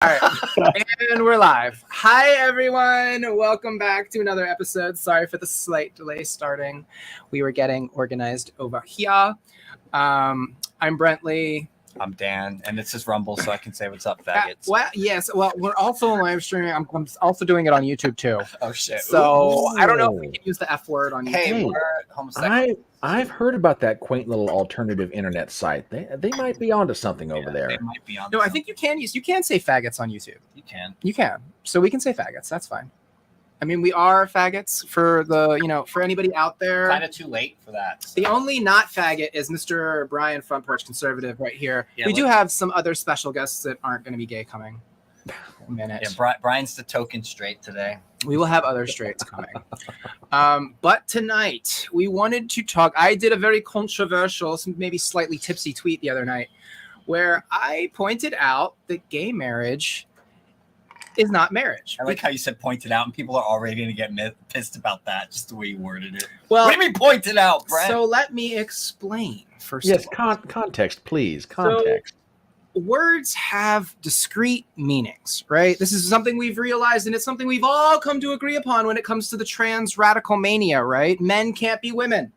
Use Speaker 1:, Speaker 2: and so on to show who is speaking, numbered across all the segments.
Speaker 1: All right, and we're live. Hi, everyone. Welcome back to another episode. Sorry for the slight delay starting. We were getting organized over here. I'm Brentley.
Speaker 2: I'm Dan, and this is Rumble, so I can say what's up, faggots.
Speaker 1: Yes. Well, we're also live streaming. I'm also doing it on YouTube too.
Speaker 2: Oh shit!
Speaker 1: So I don't know if we can use the F word on YouTube.
Speaker 2: Hey, we're homosexual.
Speaker 3: I've heard about that quaint little alternative internet site. They might be onto something over there.
Speaker 2: They might be on.
Speaker 1: No, I think you can say faggots on YouTube.
Speaker 2: You can.
Speaker 1: So we can say faggots. That's fine. I mean, we are faggots for for anybody out there.
Speaker 2: Kind of too late for that. So.
Speaker 1: The only not faggot is Mr. Brian Front Porch Conservative right here. Yeah, we do have some other special guests that aren't going to be gay coming. A minute.
Speaker 2: Yeah, Brian's the token straight today.
Speaker 1: We will have other straights coming. But tonight we wanted to talk. I did a very controversial, maybe slightly tipsy tweet the other night where I pointed out that gay marriage is not marriage.
Speaker 2: I like how you said pointed out, and people are already going to get pissed about that, just the way you worded it.
Speaker 1: Well,
Speaker 2: what do you mean pointed out, Brent?
Speaker 1: So let me explain first.
Speaker 3: Yes, context, please. Context.
Speaker 1: So, words have discrete meanings, right? This is something we've realized, and it's something we've all come to agree upon when it comes to the trans radical mania, right? Men can't be women.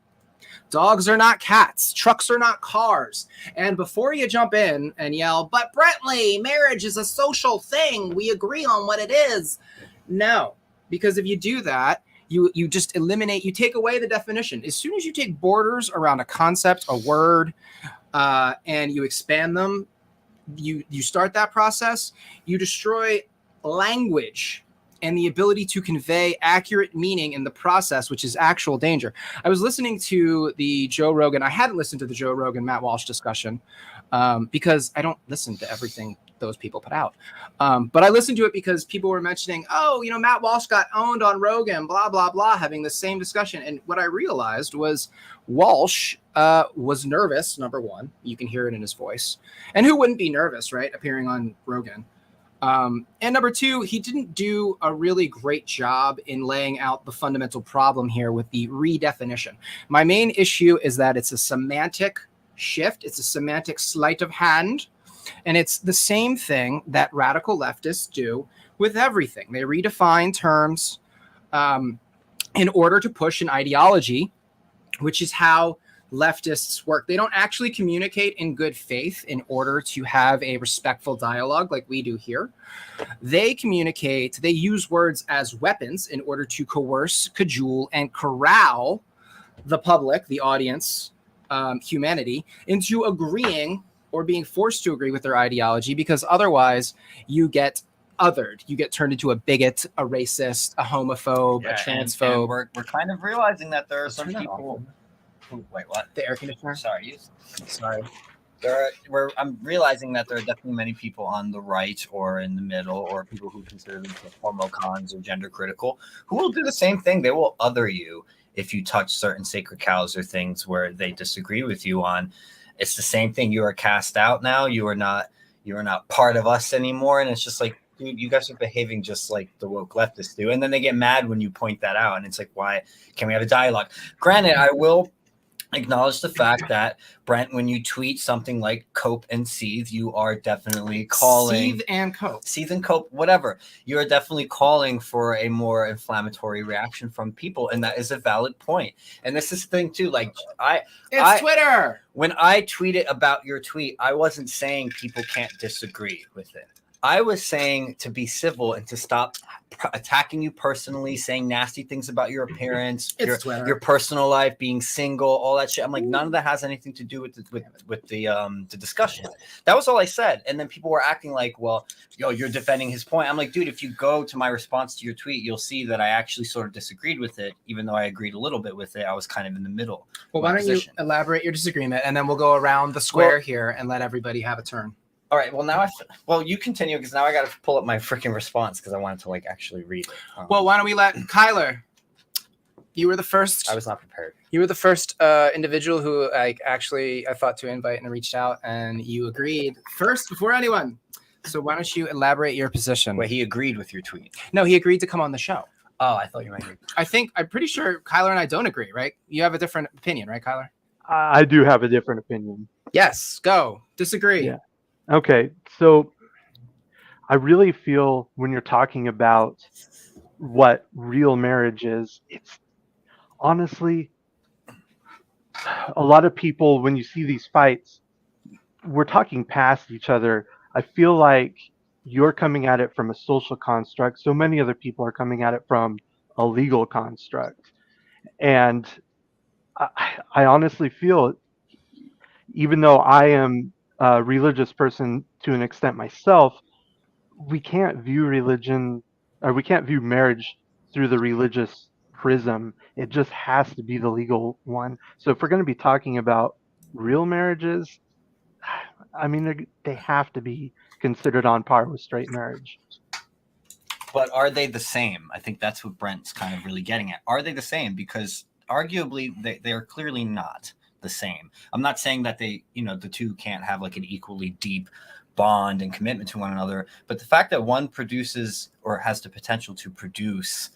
Speaker 1: Dogs are not cats. Trucks are not cars. And before you jump in and yell, but Brentley, marriage is a social thing. We agree on what it is. No, because if you do that, you just eliminate, you take away the definition. As soon as you take borders around a concept, a word, and you expand them, you start that process, you destroy language and the ability to convey accurate meaning in the process, which is actual danger. I was listening to the Joe Rogan. I hadn't listened to the Joe Rogan, Matt Walsh discussion because I don't listen to everything those people put out. But I listened to it because people were mentioning, Matt Walsh got owned on Rogan, blah, blah, blah, having the same discussion. And what I realized was Walsh was nervous, number one. You can hear it in his voice. And who wouldn't be nervous, right, appearing on Rogan? And number two, he didn't do a really great job in laying out the fundamental problem here with the redefinition. My main issue is that it's a semantic shift. It's a semantic sleight of hand. And it's the same thing that radical leftists do with everything. They redefine terms in order to push an ideology, which is how leftists work. They don't actually communicate in good faith in order to have a respectful dialogue like we do here. They use words as weapons in order to coerce, cajole, and corral the public, the audience, humanity, into agreeing or being forced to agree with their ideology, because otherwise you get othered. You get turned into a bigot, a racist, a homophobe, a transphobe.
Speaker 2: And we're kind of realizing that there are some people... Wait, what?
Speaker 1: The air conditioner?
Speaker 2: Sorry. I'm realizing that there are definitely many people on the right or in the middle, or people who consider themselves homocons or gender critical, who will do the same thing. They will other you if you touch certain sacred cows or things where they disagree with you on. It's the same thing. You are cast out now. You are not part of us anymore. And it's just like, dude, you guys are behaving just like the woke leftists do. And then they get mad when you point that out. And it's like, why can't we have a dialogue? Granted, I will acknowledge the fact that, Brent, when you tweet something like cope and seethe, you are definitely calling... Seethe and cope, whatever. You are definitely calling for a more inflammatory reaction from people, and that is a valid point. And this is the thing, too. Like,
Speaker 1: It's Twitter!
Speaker 2: When I tweeted about your tweet, I wasn't saying people can't disagree with it. I was saying to be civil and to stop attacking you personally, saying nasty things about your appearance, your personal life, being single, all that shit. I'm like, none of that has anything to do with the discussion. That was all I said. And then people were acting like, well, you're defending his point. I'm like, dude, if you go to my response to your tweet, you'll see that I actually sort of disagreed with it, even though I agreed a little bit with it. I was kind of in the middle.
Speaker 1: Well, why don't you elaborate your disagreement, and then we'll go around the square here and let everybody have a turn.
Speaker 2: All right. Well, you continue, because now I got to pull up my freaking response because I wanted to actually read it.
Speaker 1: Well, why don't we let Kyler? You were the first.
Speaker 2: I was not prepared.
Speaker 1: You were the first individual who I thought to invite and reached out, and you agreed first before anyone. So why don't you elaborate your position?
Speaker 2: Wait, he agreed with your tweet?
Speaker 1: No, he agreed to come on the show.
Speaker 2: Oh, I thought you might.
Speaker 1: I'm pretty sure Kyler and I don't agree, right? You have a different opinion, right, Kyler?
Speaker 4: I do have a different opinion.
Speaker 1: Yes, go. Disagree.
Speaker 4: Yeah. Okay, so I really feel when you're talking about what real marriage is, it's honestly a lot of people, when you see these fights, we're talking past each other. I feel like you're coming at it from a social construct. So many other people are coming at it from a legal construct. And I honestly feel, even though I am a religious person to an extent myself, we can't view religion or we can't view marriage through the religious prism. It just has to be the legal one. So if we're going to be talking about real marriages, I mean, they have to be considered on par with straight marriage.
Speaker 2: But are they the same? I think that's what Brent's kind of really getting at. Are they the same? Because arguably they are clearly not the same. I'm not saying that the two can't have like an equally deep bond and commitment to one another, but the fact that one produces or has the potential to produce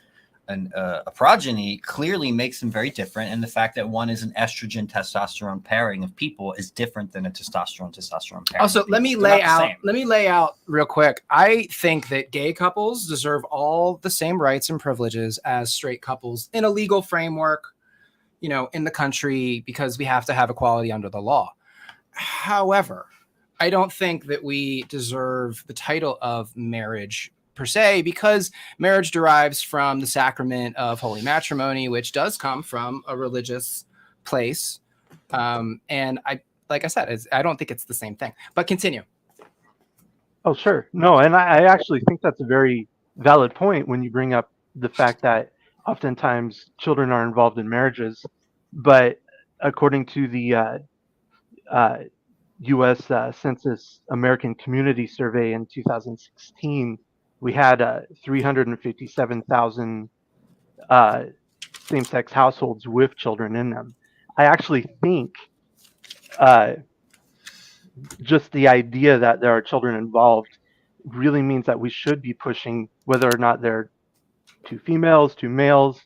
Speaker 2: a progeny clearly makes them very different, and the fact that one is an estrogen testosterone pairing of people is different than a testosterone pairing.
Speaker 1: Also, let me lay out real quick. I think that gay couples deserve all the same rights and privileges as straight couples in a legal framework, in the country, because we have to have equality under the law. However, I don't think that we deserve the title of marriage per se, because marriage derives from the sacrament of holy matrimony, which does come from a religious place. And like I said, I don't think it's the same thing, but continue.
Speaker 4: Oh, sure. No, and I actually think that's a very valid point when you bring up the fact that oftentimes children are involved in marriages. But according to the U.S. Census American Community Survey in 2016, we had 357,000 same-sex households with children in them. I actually think just the idea that there are children involved really means that we should be pushing, whether or not they're two females, two males.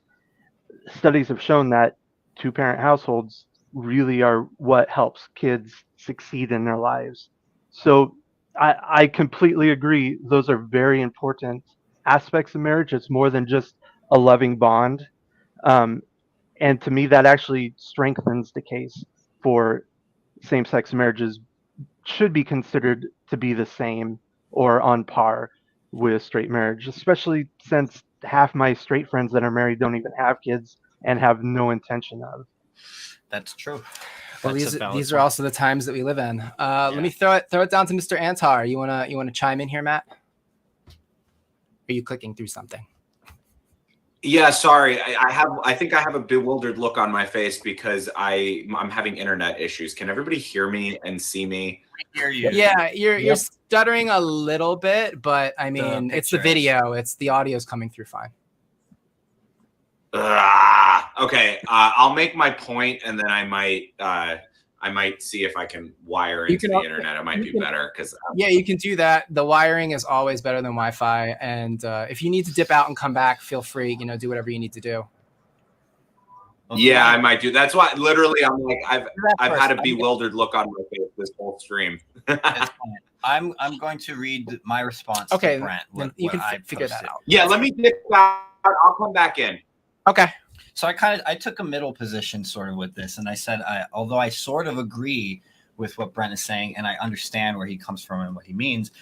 Speaker 4: Studies have shown that two-parent households really are what helps kids succeed in their lives. So I completely agree. Those are very important aspects of marriage. It's more than just a loving bond. And to me, that actually strengthens the case for same-sex marriages should be considered to be the same or on par with straight marriage, especially since half my straight friends that are married don't even have kids and have no intention of.
Speaker 2: That's true.
Speaker 1: Well, these are also the times that we live in. Let me throw it down to Mr. Antar. You wanna chime in here, Matt? Are you clicking through something?
Speaker 5: Yeah, sorry. I think I have a bewildered look on my face because I'm having internet issues. Can everybody hear me and see me?
Speaker 2: Hear you.
Speaker 1: Yeah, you're stuttering a little bit, but I mean, it's the video. It's the audio's coming through fine.
Speaker 5: Okay. I'll make my point, and then I might see if I can wire into the internet. It might be better because
Speaker 1: you can do that. The wiring is always better than Wi-Fi, and if you need to dip out and come back, feel free. Do whatever you need to do.
Speaker 5: Yeah, I might do. That's why literally I'm like I've had a bewildered look on my face this whole stream.
Speaker 2: I'm going to read my response.
Speaker 1: Okay,
Speaker 2: to Brent,
Speaker 1: you can figure that out.
Speaker 5: Yeah, let me dip out. I'll come back in.
Speaker 1: Okay.
Speaker 2: So I took a middle position sort of with this, and I said, although I sort of agree with what Brent is saying, and I understand where he comes from and what he means,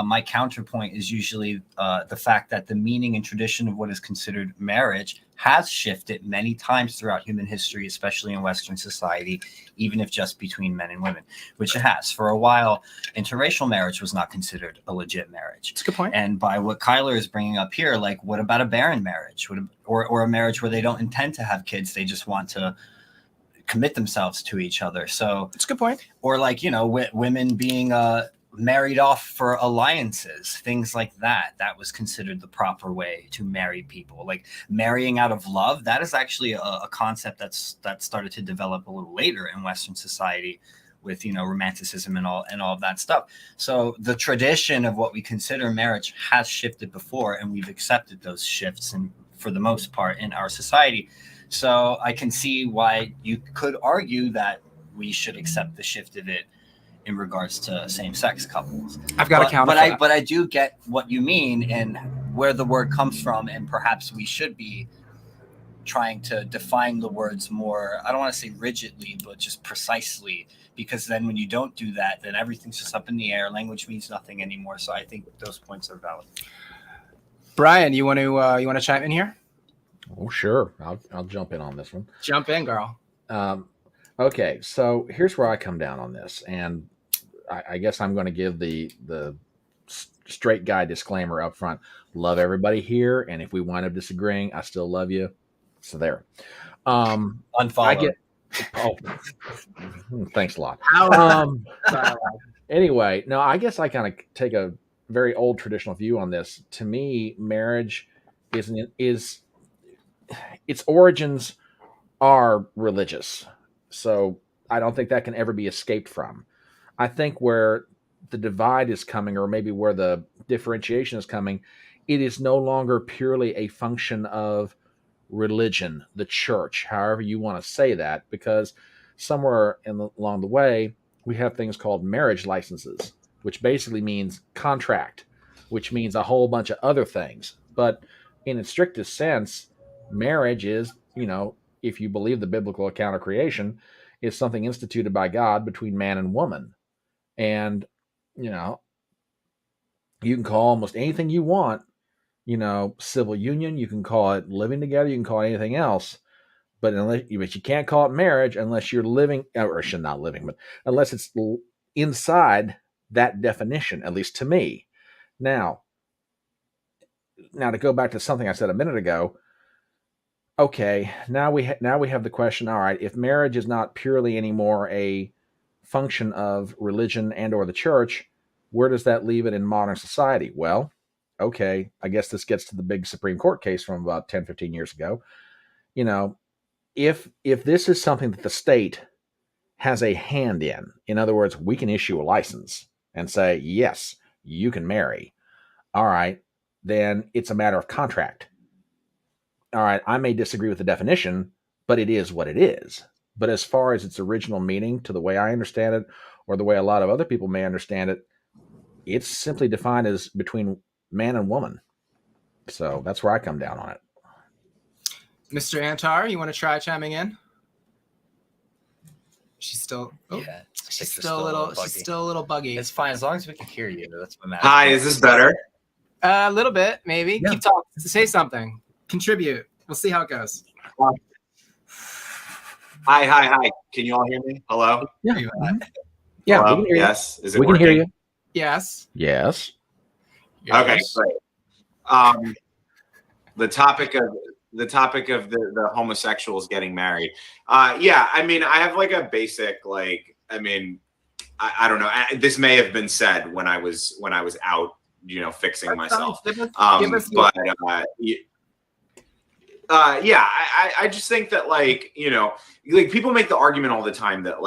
Speaker 2: my counterpoint is usually the fact that the meaning and tradition of what is considered marriage has shifted many times throughout human history, especially in Western society, even if just between men and women, which it has. For a while, interracial marriage was not considered a legit marriage.
Speaker 1: That's a good point.
Speaker 2: And by what Kyler is bringing up here, like, what about a barren marriage? Or a marriage where they don't intend to have kids, they just want to commit themselves to each other. So
Speaker 1: it's a good point.
Speaker 2: Or like, women being married off for alliances, things like that. That was considered the proper way to marry people. Like marrying out of love, that is actually a concept that started to develop a little later in Western society with romanticism and all of that stuff. So the tradition of what we consider marriage has shifted before, and we've accepted those shifts, and for the most part in our society. So I can see why you could argue that we should accept the shift of it in regards to same-sex couples.
Speaker 1: I've got a counter.
Speaker 2: But I do get what you mean and where the word comes from, and perhaps we should be trying to define the words more, I don't want to say rigidly, but just precisely, because then when you don't do that, then everything's just up in the air. Language means nothing anymore. So I think those points are valid.
Speaker 1: Brian, you want to chime in here?
Speaker 3: Oh, sure. I'll jump in on this one.
Speaker 1: Jump in, girl.
Speaker 3: Okay, so here's where I come down on this, and I guess I'm going to give the straight guy disclaimer up front. Love everybody here, and if we wind up disagreeing, I still love you. So there.
Speaker 2: Unfollow.
Speaker 3: Thanks a lot. Anyway, no, I guess I kind of take a very old traditional view on this. To me, marriage is its origins are religious. So I don't think that can ever be escaped from. I think where the divide is coming, or maybe where the differentiation is coming, it is no longer purely a function of religion, the church, however you want to say that, because somewhere along the way, we have things called marriage licenses, which basically means contract, which means a whole bunch of other things. But in its strictest sense, marriage is, if you believe the biblical account of creation, is something instituted by God between man and woman. And, you can call almost anything you want, civil union, you can call it living together, you can call it anything else, but you can't call it marriage unless you're living, or should not living, but unless it's inside that definition, at least to me. Now to go back to something I said a minute ago, okay, now we have the question, all right, if marriage is not purely anymore a function of religion and or the church, where does that leave it in modern society? Well, okay, I guess this gets to the big Supreme Court case from about 10, 15 years ago. If this is something that the state has a hand in other words, we can issue a license and say, yes, you can marry. All right, then it's a matter of contract. All right, I may disagree with the definition, but it is what it is. But as far as its original meaning, to the way I understand it, or the way a lot of other people may understand it, it's simply defined as between man and woman. So that's where I come down on it.
Speaker 1: Mr. Antar, you want to try chiming in? She's still she's still a little buggy.
Speaker 2: It's fine as long as we can hear you. That's what matters.
Speaker 5: Hi, is this better?
Speaker 1: A little bit, maybe.
Speaker 3: Yeah.
Speaker 1: Keep talking. Say something. Contribute. We'll see how it goes.
Speaker 5: Hi. Can you all hear me? Hello?
Speaker 3: Yeah.
Speaker 1: Yeah.
Speaker 5: Hello?
Speaker 3: We can hear you.
Speaker 5: Yes. Is it
Speaker 3: We can
Speaker 5: working?
Speaker 3: hear you.
Speaker 1: Yes.
Speaker 3: Yes.
Speaker 5: Okay, great. The topic of the homosexuals getting married. Yeah, I mean, I have like a basic I don't know. This may have been said when I was out, fixing myself. I just think that people make the argument all the time that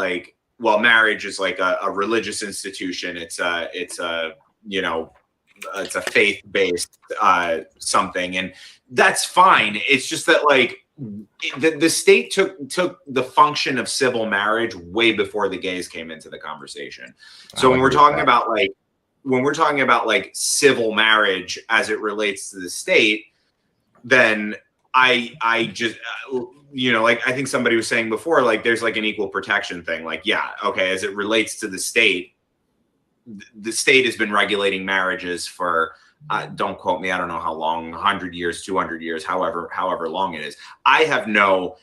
Speaker 5: marriage is like a religious institution. It's a faith-based something, and that's fine. It's just that the state took the function of civil marriage way before the gays came into the conversation. So when we're talking about civil marriage as it relates to the state, then I just I think somebody was saying before, there's an equal protection thing. As it relates to the state has been regulating marriages for don't quote me, I don't know how long, 100 years, 200 years, however long it is. I have no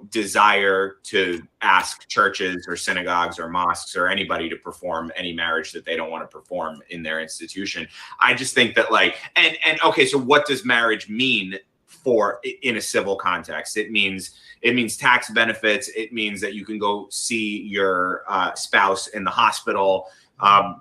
Speaker 5: desire to ask churches or synagogues or mosques or anybody to perform any marriage that they don't want to perform in their institution. I just think that okay, so what does marriage mean in a civil context? It means tax benefits. It means that you can go see your spouse in the hospital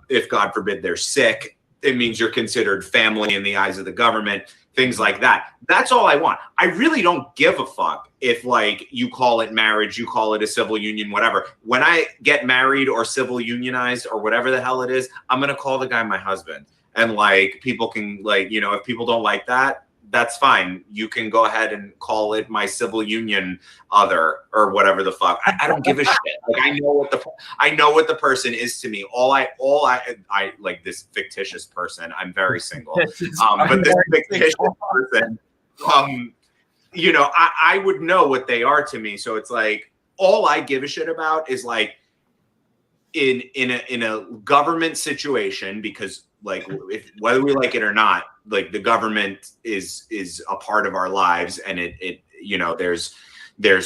Speaker 5: if God forbid they're sick. It means you're considered family in the eyes of the government, things like that. That's all I want. I really don't give a fuck if you call it marriage, you call it a civil union, whatever. When I get married or civil unionized or whatever the hell it is, I'm going to call the guy my husband. And people can if people don't like that, that's fine. You can go ahead and call it my civil union other or whatever the fuck. I don't give a shit. Like I know what the person is to me. All I like this fictitious person. I'm very single. But this fictitious person, you know, I would know what they are to me. So it's like all I give a shit about is like in a government situation, because like whether we like it or not, like the government is a part of our lives, and it you know, there's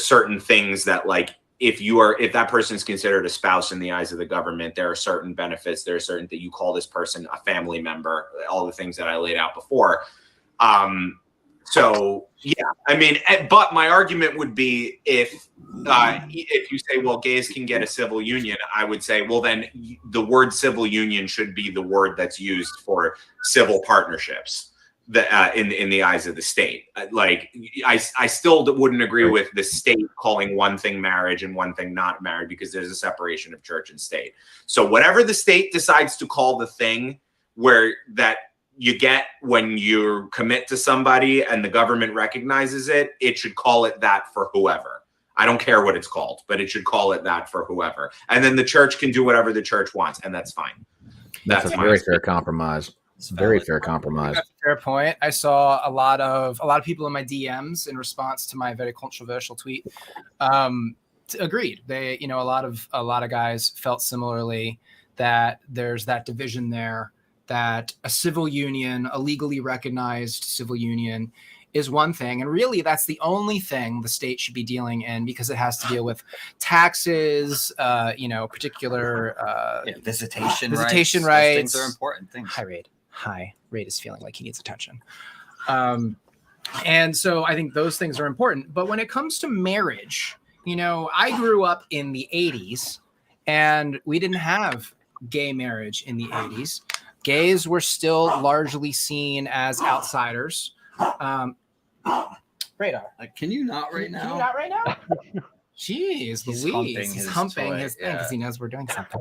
Speaker 5: certain things that like if that person is considered a spouse in the eyes of the government, there are certain benefits, there are certain that you call this person a family member, all the things that I laid out before. So yeah, I mean, but my argument would be if you say, well, gays can get a civil union, I would say, well, then the word civil union should be the word that's used for civil partnerships that in the eyes of the state. Like I still wouldn't agree with the state calling one thing marriage and one thing not marriage, because there's a separation of church and state. So whatever the state decides to call the thing where that you get when you commit to somebody and the government recognizes it, it should call it that for whoever. I don't care what it's called, but it should call it that for whoever. And then the church can do whatever the church wants, and that's fine.
Speaker 3: That's a very fair compromise. It's a very fair compromise.
Speaker 1: That's a fair point. I saw a lot of people in my DMs in response to my very controversial tweet. Agreed. They, you know, a lot of guys felt similarly that there's that division there, that a civil union, a legally recognized civil union, is one thing. And really, that's the only thing the state should be dealing in, because it has to deal with taxes, you know, particular
Speaker 2: visitation
Speaker 1: rights.
Speaker 2: Those things are important things.
Speaker 1: Hi, Raid is feeling like he needs attention. And so I think those things are important. But when it comes to marriage, you know, I grew up in the 80s, and we didn't have gay marriage in the 80s. Gays were still largely seen as outsiders. Radar.
Speaker 2: Can you not right now?
Speaker 1: Can you not right now? Jeez,
Speaker 2: He's
Speaker 1: Louise. He's humping
Speaker 2: toy,
Speaker 1: his thing because he knows we're doing something.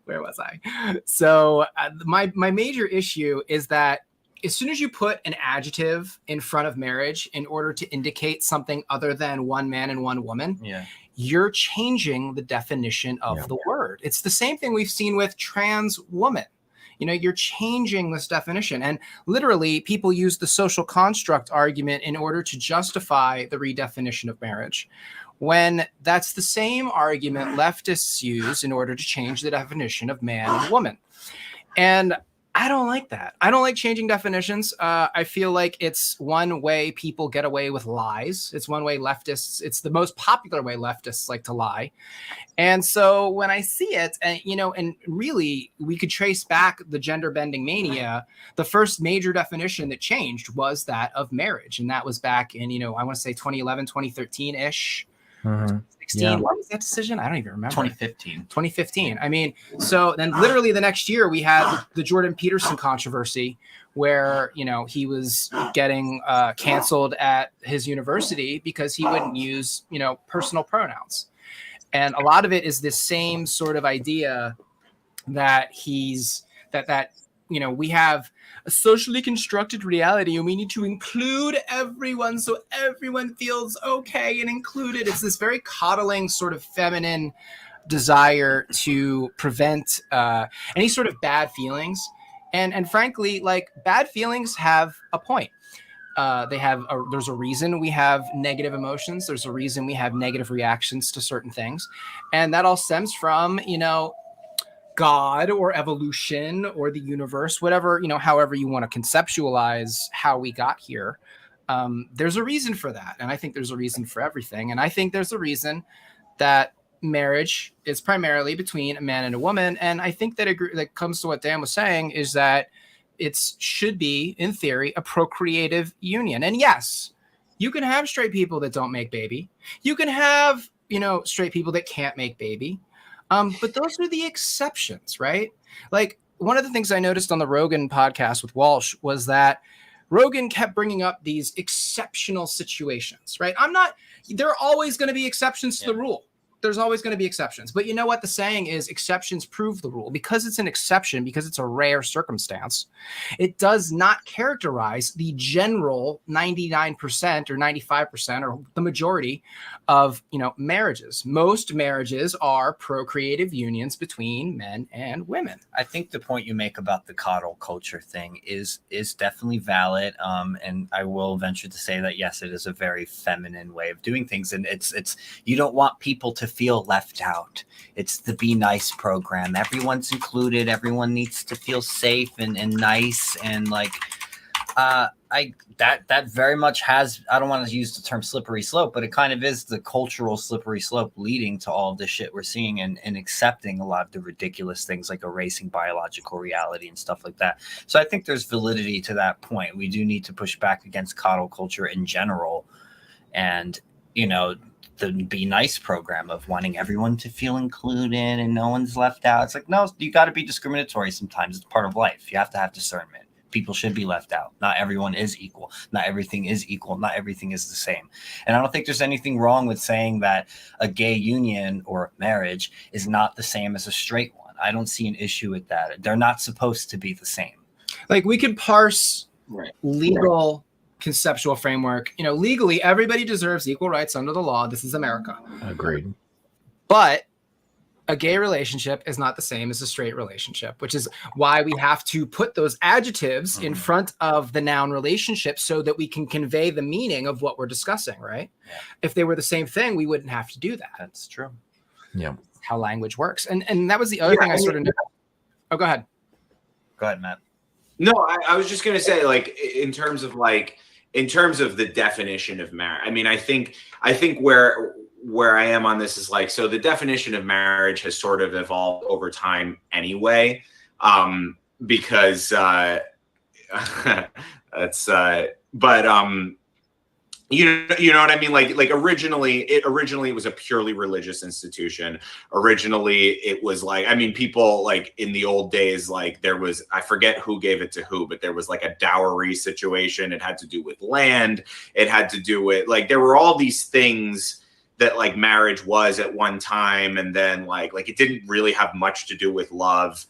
Speaker 1: Where was I? So my major issue is that as soon as you put an adjective in front of marriage in order to indicate something other than one man and one woman, you're changing the definition of the word. It's the same thing we've seen with trans woman. You know, you're changing this definition. And literally, people use the social construct argument in order to justify the redefinition of marriage, when that's the same argument leftists use in order to change the definition of man and woman. And I don't like that. I don't like changing definitions. I feel like it's one way people get away with lies. It's one way leftists, it's the most popular way leftists like to lie. And so when I see it, and you know, and really we could trace back the gender bending mania, the first major definition that changed was that of marriage. And that was back in, you know, I want to say 2011, 2013-ish. 2016. What was that decision? I don't even remember. 2015. I mean, so then literally the next year we had the Jordan Peterson controversy, where, you know, he was getting canceled at his university because he wouldn't use, you know, personal pronouns. And a lot of it is this same sort of idea that that you know, we have a socially constructed reality and we need to include everyone so everyone feels okay and included. It's this very coddling sort of feminine desire to prevent any sort of bad feelings. And frankly, like, bad feelings have a point. There's a reason we have negative emotions. There's a reason we have negative reactions to certain things. And that all stems from, you know, God or evolution or the universe, whatever, you know, however you want to conceptualize how we got here. There's a reason for that. And I think there's a reason for everything. And I think there's a reason that marriage is primarily between a man and a woman. And I think that comes to what Dan was saying, is that it should be, in theory, a procreative union. And yes, you can have straight people that don't make baby. You can have, you know, straight people that can't make baby. But those are the exceptions, right? Like, one of the things I noticed on the Rogan podcast with Walsh was that Rogan kept bringing up these exceptional situations, right? There are always going to be exceptions to the rule. there's always going to be exceptions. But you know what the saying is, exceptions prove the rule. Because it's an exception, because it's a rare circumstance, it does not characterize the general 99% or 95% or the majority of, marriages. Most marriages are procreative unions between men and women.
Speaker 2: I think the point you make about the coddle culture thing is definitely valid. And I will venture to say that, yes, it is a very feminine way of doing things. And it's you don't want people to feel left out. It's the Be Nice program. Everyone's included. Everyone needs to feel safe and nice. And like, that very much has, I don't want to use the term slippery slope, but it kind of is the cultural slippery slope leading to all of the shit we're seeing and accepting a lot of the ridiculous things like erasing biological reality and stuff like that. So I think there's validity to that point. We do need to push back against coddle culture in general. And, the Be Nice program of wanting everyone to feel included and no one's left out. It's like, no, you got to be discriminatory sometimes. It's part of life. You have to have discernment. People should be left out. Not everyone is equal. Not everything is equal. Not everything is the same. And I don't think there's anything wrong with saying that a gay union or marriage is not the same as a straight one. I don't see an issue with that. They're not supposed to be the same.
Speaker 1: Like, we could parse legal conceptual framework. Legally, everybody deserves equal rights under the law. This is America.
Speaker 3: Agreed.
Speaker 1: But a gay relationship is not the same as a straight relationship, which is why we have to put those adjectives in front of the noun relationship so that we can convey the meaning of what we're discussing, right? Yeah. If they were the same thing, we wouldn't have to do that.
Speaker 2: That's true.
Speaker 3: Yeah.
Speaker 1: How language works. And that was the other thing I sort of knew. Oh, go ahead.
Speaker 2: Go ahead, Matt.
Speaker 5: No, I was just going to say, like, in terms of the definition of marriage, I mean, I think where I am on this is like, so the definition of marriage has sort of evolved over time anyway, because that's, you know what I mean? Like originally it was a purely religious institution. Originally it was like, I mean, people like in the old days, like there was, I forget who gave it to who, but there was like a dowry situation. It had to do with land. It had to do with like, there were all these things that like marriage was at one time. And then like it didn't really have much to do with love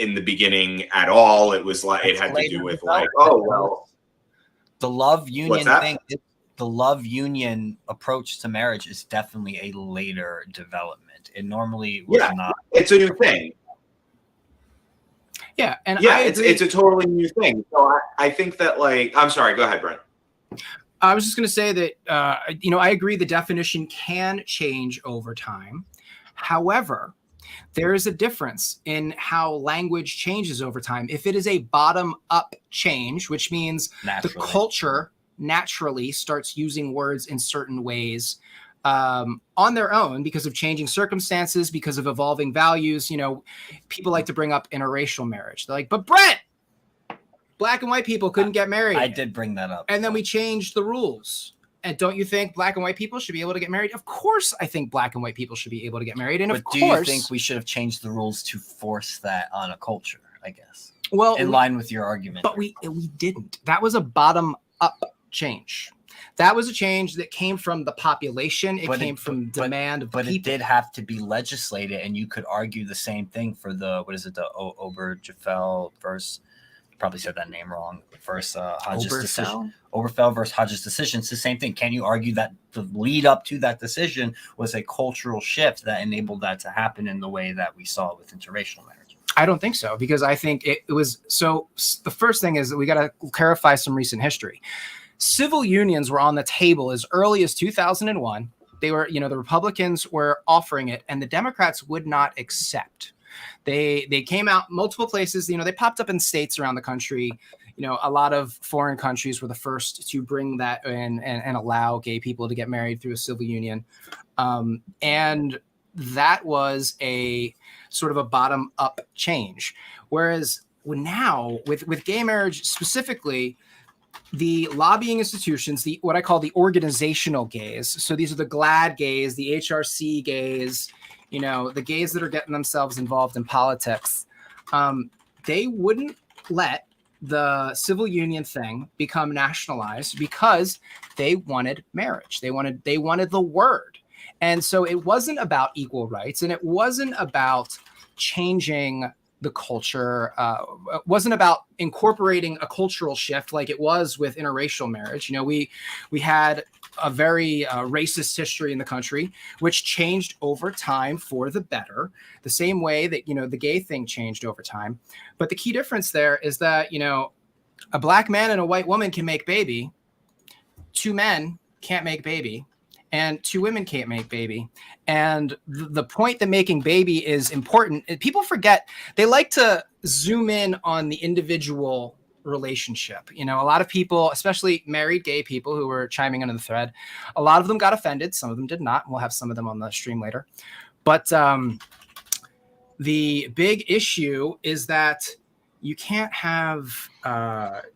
Speaker 5: in the beginning at all. It was like, it had to do with like, oh, well,
Speaker 2: the love union thing, the love union approach to marriage is definitely a later development. It normally was not.
Speaker 5: It's a new thing.
Speaker 1: Yeah. And
Speaker 5: it's a totally new thing. So I think that like, I'm sorry, go ahead, Brent.
Speaker 1: I was just going to say that, I agree the definition can change over time. However, there is a difference in how language changes over time. If it is a bottom-up change, which means the culture naturally starts using words in certain ways on their own because of changing circumstances, because of evolving values. People like to bring up interracial marriage. They're like, but Brett, black and white people couldn't get married.
Speaker 2: I did bring that up.
Speaker 1: And then we changed the rules. And don't you think black and white people should be able to get married? Of course, I think black and white people should be able to get married. And
Speaker 2: do you think we should have changed the rules to force that on a culture, I guess?
Speaker 1: Well,
Speaker 2: in line with your argument.
Speaker 1: But we didn't. That was a bottom-up change. That was a change that came from the population. It came from demand of people.
Speaker 2: But it did have to be legislated, and you could argue the same thing for the Obergefell versus, probably said that name wrong, versus Hodges decision. Obergefell versus Hodges decision. It's the same thing. Can you argue that the lead up to that decision was a cultural shift that enabled that to happen in the way that we saw with interracial marriage?
Speaker 1: I don't think so, because I think it was so. The first thing is that we got to clarify some recent history. Civil unions were on the table as early as 2001. They were, the Republicans were offering it, and the Democrats would not accept. They came out multiple places. They popped up in states around the country. A lot of foreign countries were the first to bring that in and allow gay people to get married through a civil union. And that was a sort of a bottom-up change. Whereas now, with gay marriage specifically, the lobbying institutions, what I call the organizational gays. So these are the GLAAD gays, the HRC gays, the gays that are getting themselves involved in politics. They wouldn't let the civil union thing become nationalized because they wanted marriage. They wanted the word. And so it wasn't about equal rights, and it wasn't about changing the culture. It wasn't about incorporating a cultural shift like it was with interracial marriage. We had a very racist history in the country, which changed over time for the better, the same way that, the gay thing changed over time. But the key difference there is that, a black man and a white woman can make baby. Two men can't make baby. And two women can't make baby. And the point that making baby is important, people forget, they like to zoom in on the individual relationship. A lot of people, especially married gay people who were chiming into the thread, a lot of them got offended. Some of them did not. We'll have some of them on the stream later. But the big issue is that you can't have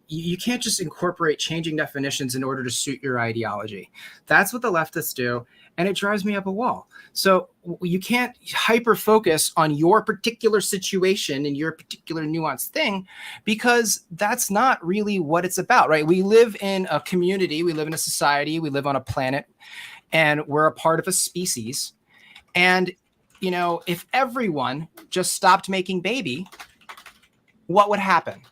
Speaker 1: you can't just incorporate changing definitions in order to suit your ideology. That's what the leftists do, and it drives me up a wall. So you can't hyper focus on your particular situation and your particular nuanced thing, because that's not really what it's about, right? We live in a community, we live in a society, we live on a planet, and we're a part of a species. And if everyone just stopped making baby, what would happen?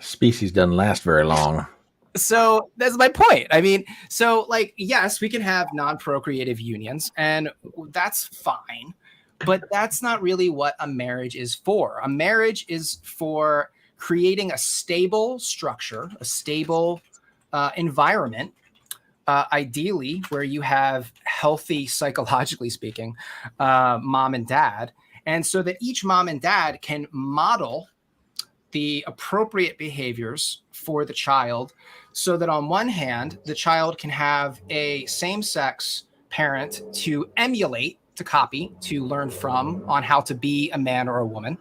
Speaker 3: Species doesn't last very long.
Speaker 1: So that's my point. Yes, we can have non-procreative unions, and that's fine, but that's not really what a marriage is for. A marriage is for creating a stable structure, a stable environment, ideally where you have healthy, psychologically speaking, mom and dad. And so that each mom and dad can model the appropriate behaviors for the child, so that on one hand, the child can have a same-sex parent to emulate, to copy, to learn from on how to be a man or a woman.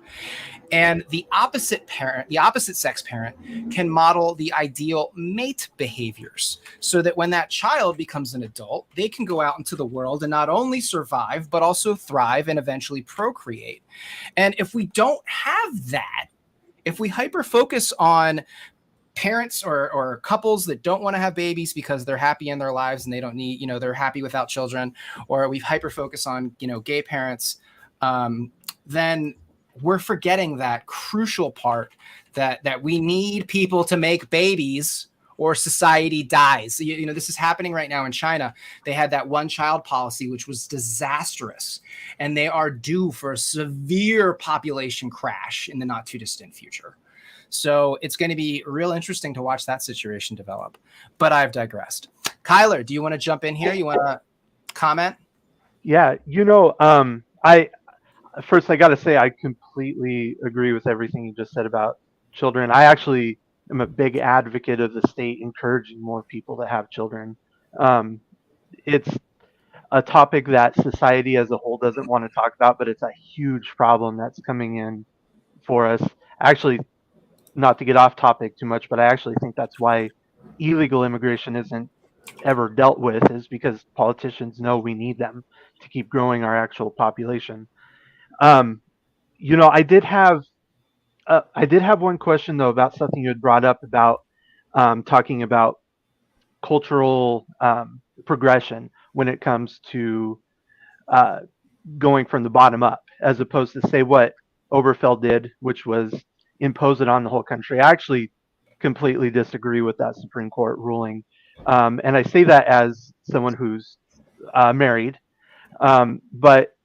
Speaker 1: And the opposite sex parent can model the ideal mate behaviors, so that when that child becomes an adult, they can go out into the world and not only survive, but also thrive and eventually procreate. And if we don't have that, if we hyper focus on parents or couples that don't want to have babies because they're happy in their lives and they don't need, they're happy without children, or we hyper focus on, gay parents, then we're forgetting that crucial part that we need people to make babies or society dies. This is happening right now in China. They had that one-child policy, which was disastrous, and they are due for a severe population crash in the not too distant future. So it's going to be real interesting to watch that situation develop. But I've digressed. Kyler, do you want to jump in here? You want to comment?
Speaker 4: Yeah, First, I got to say, I completely agree with everything you just said about children. I actually am a big advocate of the state encouraging more people to have children. It's a topic that society as a whole doesn't want to talk about, but it's a huge problem that's coming in for us. Actually, not to get off topic too much, but I actually think that's why illegal immigration isn't ever dealt with, is because politicians know we need them to keep growing our actual population. I did have one question though about something you had brought up about talking about cultural progression when it comes to going from the bottom up, as opposed to say what Oberfeld did, which was impose it on the whole country. I actually completely disagree with that Supreme Court ruling, and I say that as someone who's married, but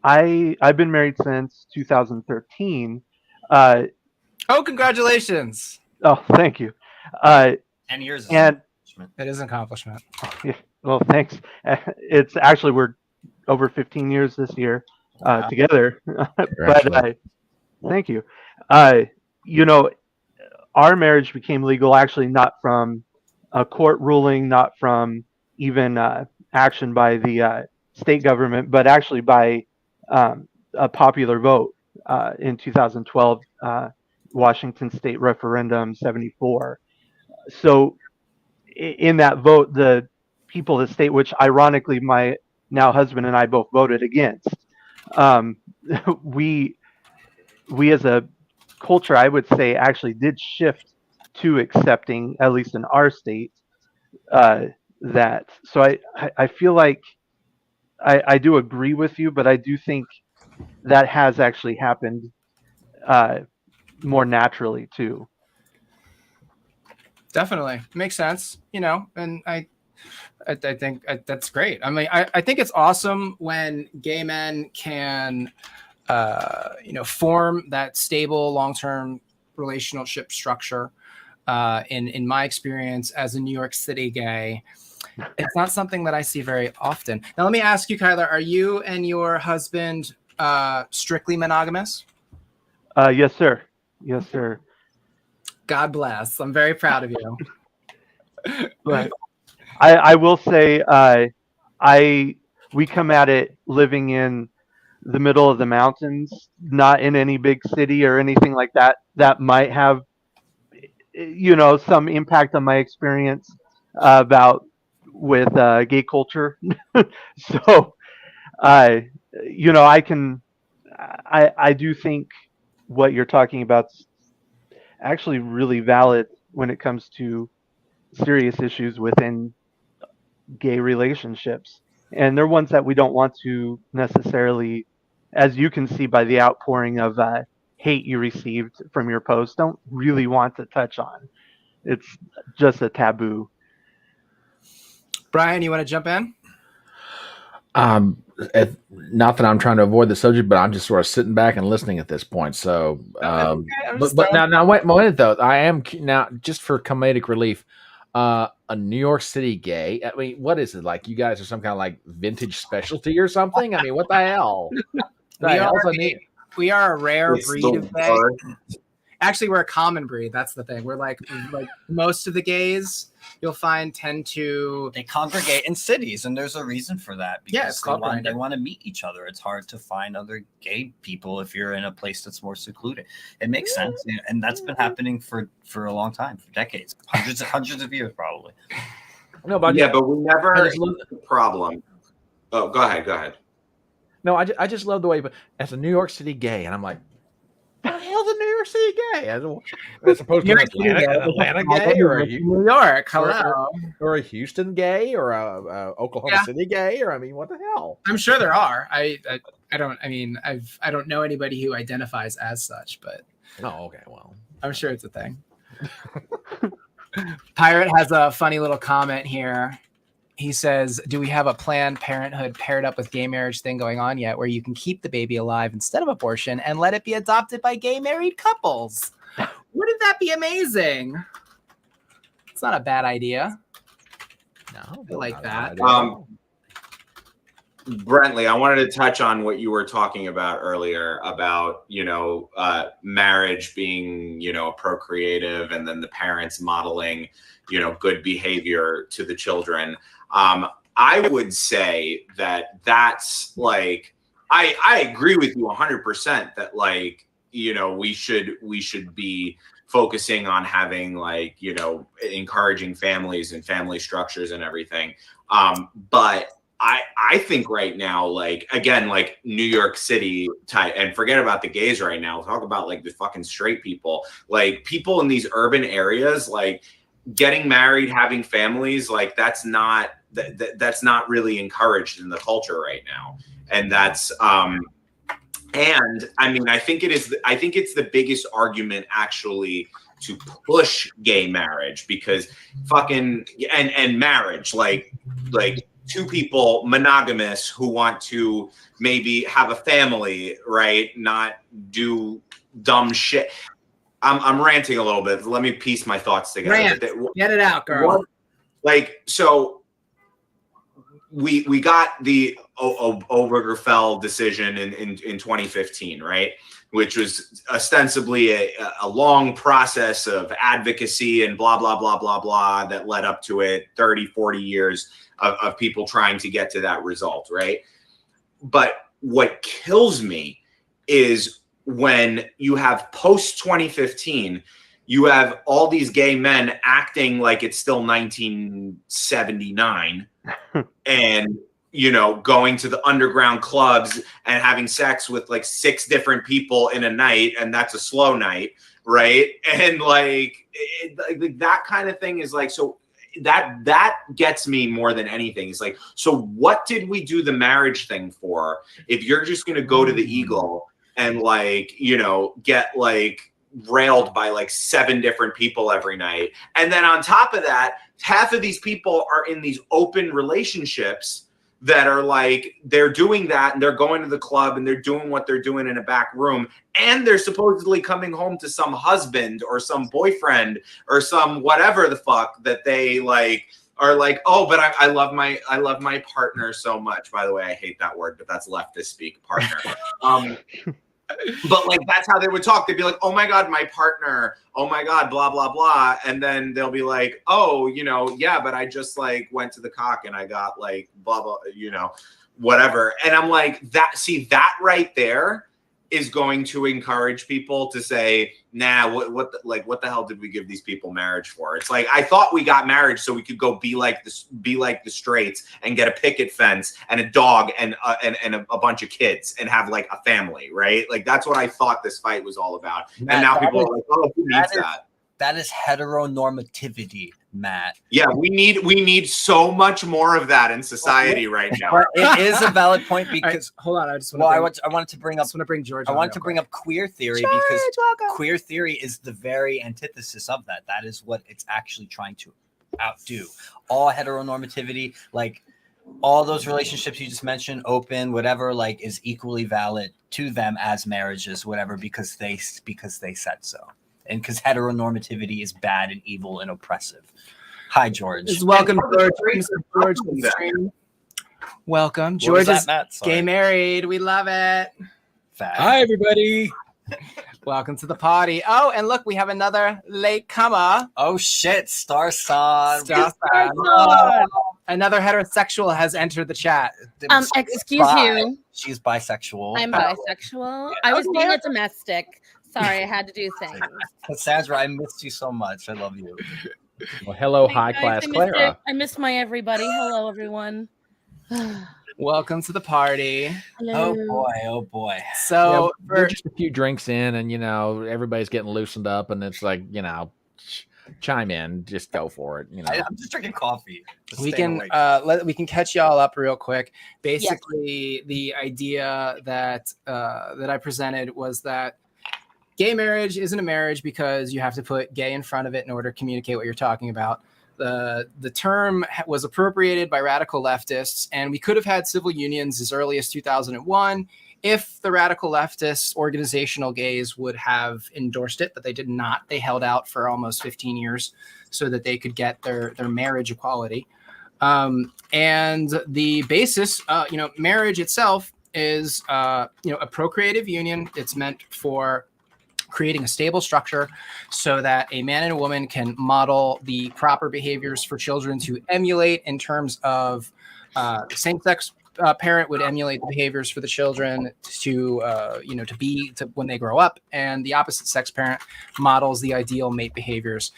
Speaker 4: I've been married since 2013.
Speaker 1: Oh, congratulations!
Speaker 4: Oh, thank you.
Speaker 2: 10 years.
Speaker 4: And
Speaker 1: it is an accomplishment.
Speaker 4: Yeah, well, thanks. It's actually, we're over 15 years this year together. But thank you. Our marriage became legal actually not from a court ruling, not from even action by the state government, but actually by a popular vote in 2012, Washington State Referendum 74. So in that vote, the people of the state, which ironically my now husband and I both voted against, we as a culture, I would say, actually did shift to accepting, at least in our state, that. So I feel like I do agree with you, but I do think that has actually happened uh, more naturally too.
Speaker 1: Definitely makes sense, and I think that's great. I mean, I think it's awesome when gay men can, form that stable long-term relationship structure. In my experience as a New York City gay, it's not something that I see very often. Now, let me ask you, Kyler, are you and your husband strictly monogamous?
Speaker 4: Yes, sir. Yes, sir.
Speaker 1: God bless. I'm very proud of you.
Speaker 4: But I will say, I we come at it living in the middle of the mountains, not in any big city or anything like that. That might have, some impact on my experience about with gay culture. So I, I can, I do think what you're talking about is actually really valid when it comes to serious issues within gay relationships. And they're ones that we don't want to necessarily, as you can see by the outpouring of hate you received from your post, don't really want to touch on. It's just a taboo.
Speaker 1: Brian, you want to jump in?
Speaker 3: Um, Not that I'm trying to avoid the subject, but I'm just sort of sitting back and listening at this point. So, but now wait a minute though. I am now just for comedic relief. A New York City gay. I mean, what is it like? You guys are some kind of like vintage specialty or something? I mean, what the hell?
Speaker 1: We are a rare
Speaker 5: It's
Speaker 1: breed
Speaker 5: the
Speaker 1: of gay.
Speaker 5: worst.
Speaker 1: Actually, we're a common breed. That's the thing. We're like most of the gays you'll find tend to.
Speaker 2: They congregate in cities, and there's a reason for that.
Speaker 1: Yeah, it's called
Speaker 2: they want to meet each other. It's hard to find other gay people if you're in a place that's more secluded. It makes sense, and that's been happening for a long time, for decades, hundreds of years probably.
Speaker 3: No, but
Speaker 5: but we never had a problem. Oh, go ahead.
Speaker 3: No, I just love the way, but as a New York City gay, and I'm like, the hell's a New York City gay? As opposed to an Atlanta gay or a
Speaker 1: New York, hello,
Speaker 3: or a Houston gay or a Oklahoma City gay, or I mean, what the hell?
Speaker 1: I'm sure there are. I don't. I mean, I don't know anybody who identifies as such, but
Speaker 3: okay, well,
Speaker 1: I'm sure it's a thing. Pirate has a funny little comment here. He says, do we have a Planned Parenthood paired up with gay marriage thing going on yet where you can keep the baby alive instead of abortion and let it be adopted by gay married couples? Wouldn't that be amazing? It's not a bad idea.
Speaker 3: No,
Speaker 1: I like that.
Speaker 5: Brentley, I wanted to touch on what you were talking about earlier about, marriage being, procreative and then the parents modeling, good behavior to the children. I would say that that's like, I agree with you 100% that like, we should be focusing on having like, encouraging families and family structures and everything. But I think right now, like, again, like New York City type, and forget about the gays right now. Talk about like the fucking straight people, like people in these urban areas, like getting married, having families, like that's not really encouraged in the culture right now. And that's, and I mean, I think it's the biggest argument actually to push gay marriage because fucking, and marriage, like two people monogamous who want to maybe have a family, right? Not do dumb shit. I'm ranting a little bit. Let me piece my thoughts together.
Speaker 1: Get it out, girl.
Speaker 5: So we got the Obergefell decision in 2015, right? Which was ostensibly a long process of advocacy and blah, blah, blah, blah, blah, that led up to it, 30, 40 years of people trying to get to that result, right? But what kills me is when you have post 2015, you have all these gay men acting like it's still 1979 and, going to the underground clubs and having sex with like 6 different people in a night. And that's a slow night. Right. And like that kind of thing is like, so that gets me more than anything. It's like, so what did we do the marriage thing for if you're just going to go to the Eagle and like, you know, get like railed by like 7 different people every night, and then on top of that, half of these people are in these open relationships that are like, they're doing that and they're going to the club and they're doing what they're doing in a back room, and they're supposedly coming home to some husband or some boyfriend or some whatever the fuck that they like are like, oh, but I love my partner so much. By the way, I hate that word, but that's leftist speak, partner. But like, that's how they would talk. They'd be like, oh my God, my partner, oh my God, blah, blah, blah. And then they'll be like, oh, you know, yeah, but I just like went to the cock and I got like blah, blah, you know, whatever. And I'm like, that right there is going to encourage people to say, nah, what the hell did we give these people marriage for? It's like, I thought we got marriage so we could go be like the straights and get a picket fence and a dog and a bunch of kids and have like a family, right? Like, that's what I thought this fight was all about. Matt, and now people are like, oh, who needs that?
Speaker 2: That is heteronormativity, Matt.
Speaker 5: Yeah, we need so much more of that in society right now.
Speaker 2: But it is a valid point because
Speaker 1: right, hold on, I
Speaker 2: wanted to bring up
Speaker 1: George.
Speaker 2: I want to bring up queer theory because queer theory is the very antithesis of that. That is what it's actually trying to outdo. All heteronormativity, like all those relationships you just mentioned, open, whatever, like is equally valid to them as marriages, whatever, because they said so. And because heteronormativity is bad and evil and oppressive. Hi, George.
Speaker 1: Welcome, George. Welcome. George is gay married. We love it.
Speaker 6: Hi, everybody.
Speaker 1: Welcome to the party. Oh, and look, we have another late comer.
Speaker 2: Oh, shit. Star Son.
Speaker 1: Another heterosexual has entered the chat.
Speaker 7: Excuse you.
Speaker 2: She's bisexual.
Speaker 7: I'm bisexual. I was being a domestic. Sorry, I had to do things.
Speaker 2: Sandra, I missed you so much. I love you.
Speaker 3: Well, hello, high-class Clara.
Speaker 7: I missed my everybody. Hello, everyone.
Speaker 1: Welcome to the party.
Speaker 7: Hello.
Speaker 2: Oh boy.
Speaker 1: So
Speaker 3: we're just a few drinks in, and you know everybody's getting loosened up, and it's like, you know, chime in, just go for it. You know,
Speaker 2: I'm just drinking coffee.
Speaker 1: We can catch y'all up real quick. Basically, the idea that I presented was that gay marriage isn't a marriage because you have to put gay in front of it in order to communicate what you're talking about. The term was appropriated by radical leftists, and we could have had civil unions as early as 2001 if the radical leftists organizational gays would have endorsed it, but they did not. They held out for almost 15 years so that they could get their marriage equality. And the basis, marriage itself is, a procreative union. It's meant for creating a stable structure so that a man and a woman can model the proper behaviors for children to emulate in terms of same-sex parent would emulate the behaviors for the children to when they grow up, and the opposite sex parent models the ideal mate behaviors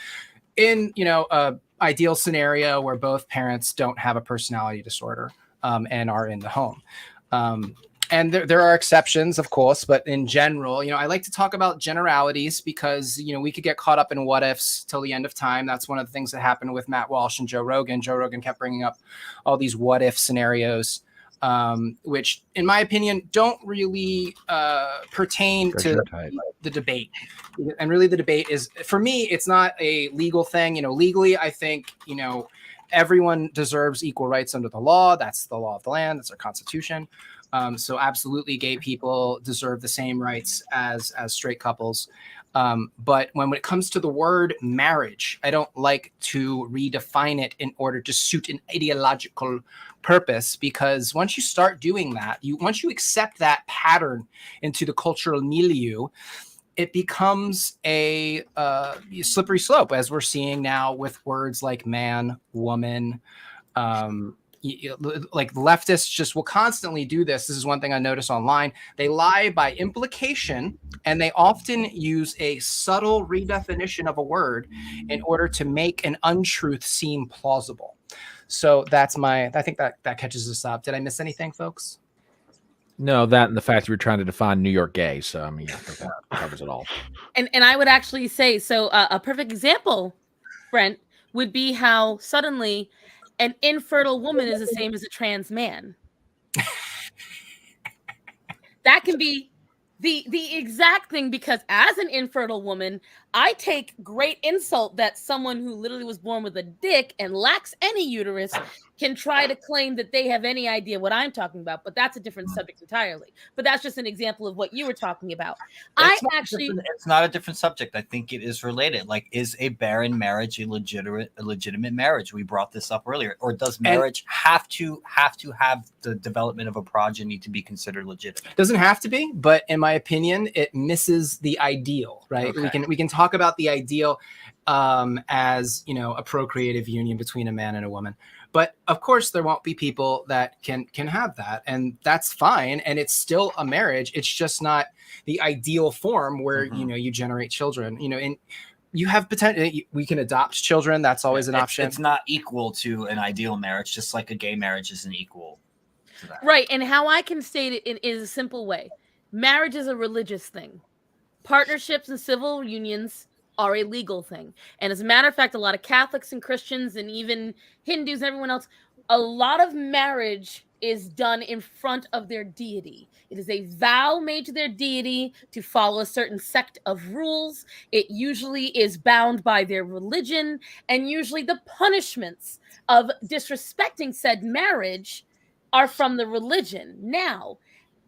Speaker 1: in, a ideal scenario where both parents don't have a personality disorder and are in the home. And there are exceptions, of course, but in general, I like to talk about generalities because, we could get caught up in what ifs till the end of time. That's one of the things that happened with Matt Walsh and Joe Rogan. Joe Rogan kept bringing up all these what if scenarios, which, in my opinion, don't really pertain to the debate. And really the debate is, for me, it's not a legal thing. Legally, I think, everyone deserves equal rights under the law. That's the law of the land. That's our Constitution. So absolutely gay people deserve the same rights as straight couples. But when it comes to the word marriage, I don't like to redefine it in order to suit an ideological purpose, because once you start doing that, once you accept that pattern into the cultural milieu, it becomes a slippery slope, as we're seeing now with words like man, woman, like leftists just will constantly do this. This is one thing I notice online. They lie by implication, and they often use a subtle redefinition of a word in order to make an untruth seem plausible. So I think that catches us up. Did I miss anything, folks?
Speaker 3: No, that and the fact you were trying to define New York gay. So, I mean, I think that covers it all.
Speaker 7: And I would actually say, so a perfect example, Brent, would be how suddenly an infertile woman is the same as a trans man. That can be the exact thing, because as an infertile woman, I take great insult that someone who literally was born with a dick and lacks any uterus can try to claim that they have any idea what I'm talking about. But that's a different subject entirely. But that's just an example of what you were talking about.
Speaker 2: It's not a different subject. I think it is related. Like, is a barren marriage a legitimate marriage? We brought this up earlier. Or does marriage have to have the development of a progeny to be considered legitimate?
Speaker 1: Doesn't have to be, but in my opinion, it misses the ideal, right?
Speaker 2: Okay.
Speaker 1: We can talk about the ideal as, you know, a procreative union between a man and a woman. But of course, there won't be people that can have that, and that's fine. And it's still a marriage. It's just not the ideal form where you know, you generate children. You know, and you have potential. We can adopt children. That's always an option.
Speaker 2: It's not equal to an ideal marriage, just like a gay marriage isn't equal to that.
Speaker 7: Right. And how I can state it is a simple way: marriage is a religious thing. Partnerships and civil unions are a legal thing. And as a matter of fact, a lot of Catholics and Christians and even Hindus and everyone else, a lot of marriage is done in front of their deity. It is a vow made to their deity to follow a certain sect of rules. It usually is bound by their religion, and usually the punishments of disrespecting said marriage are from the religion. Now,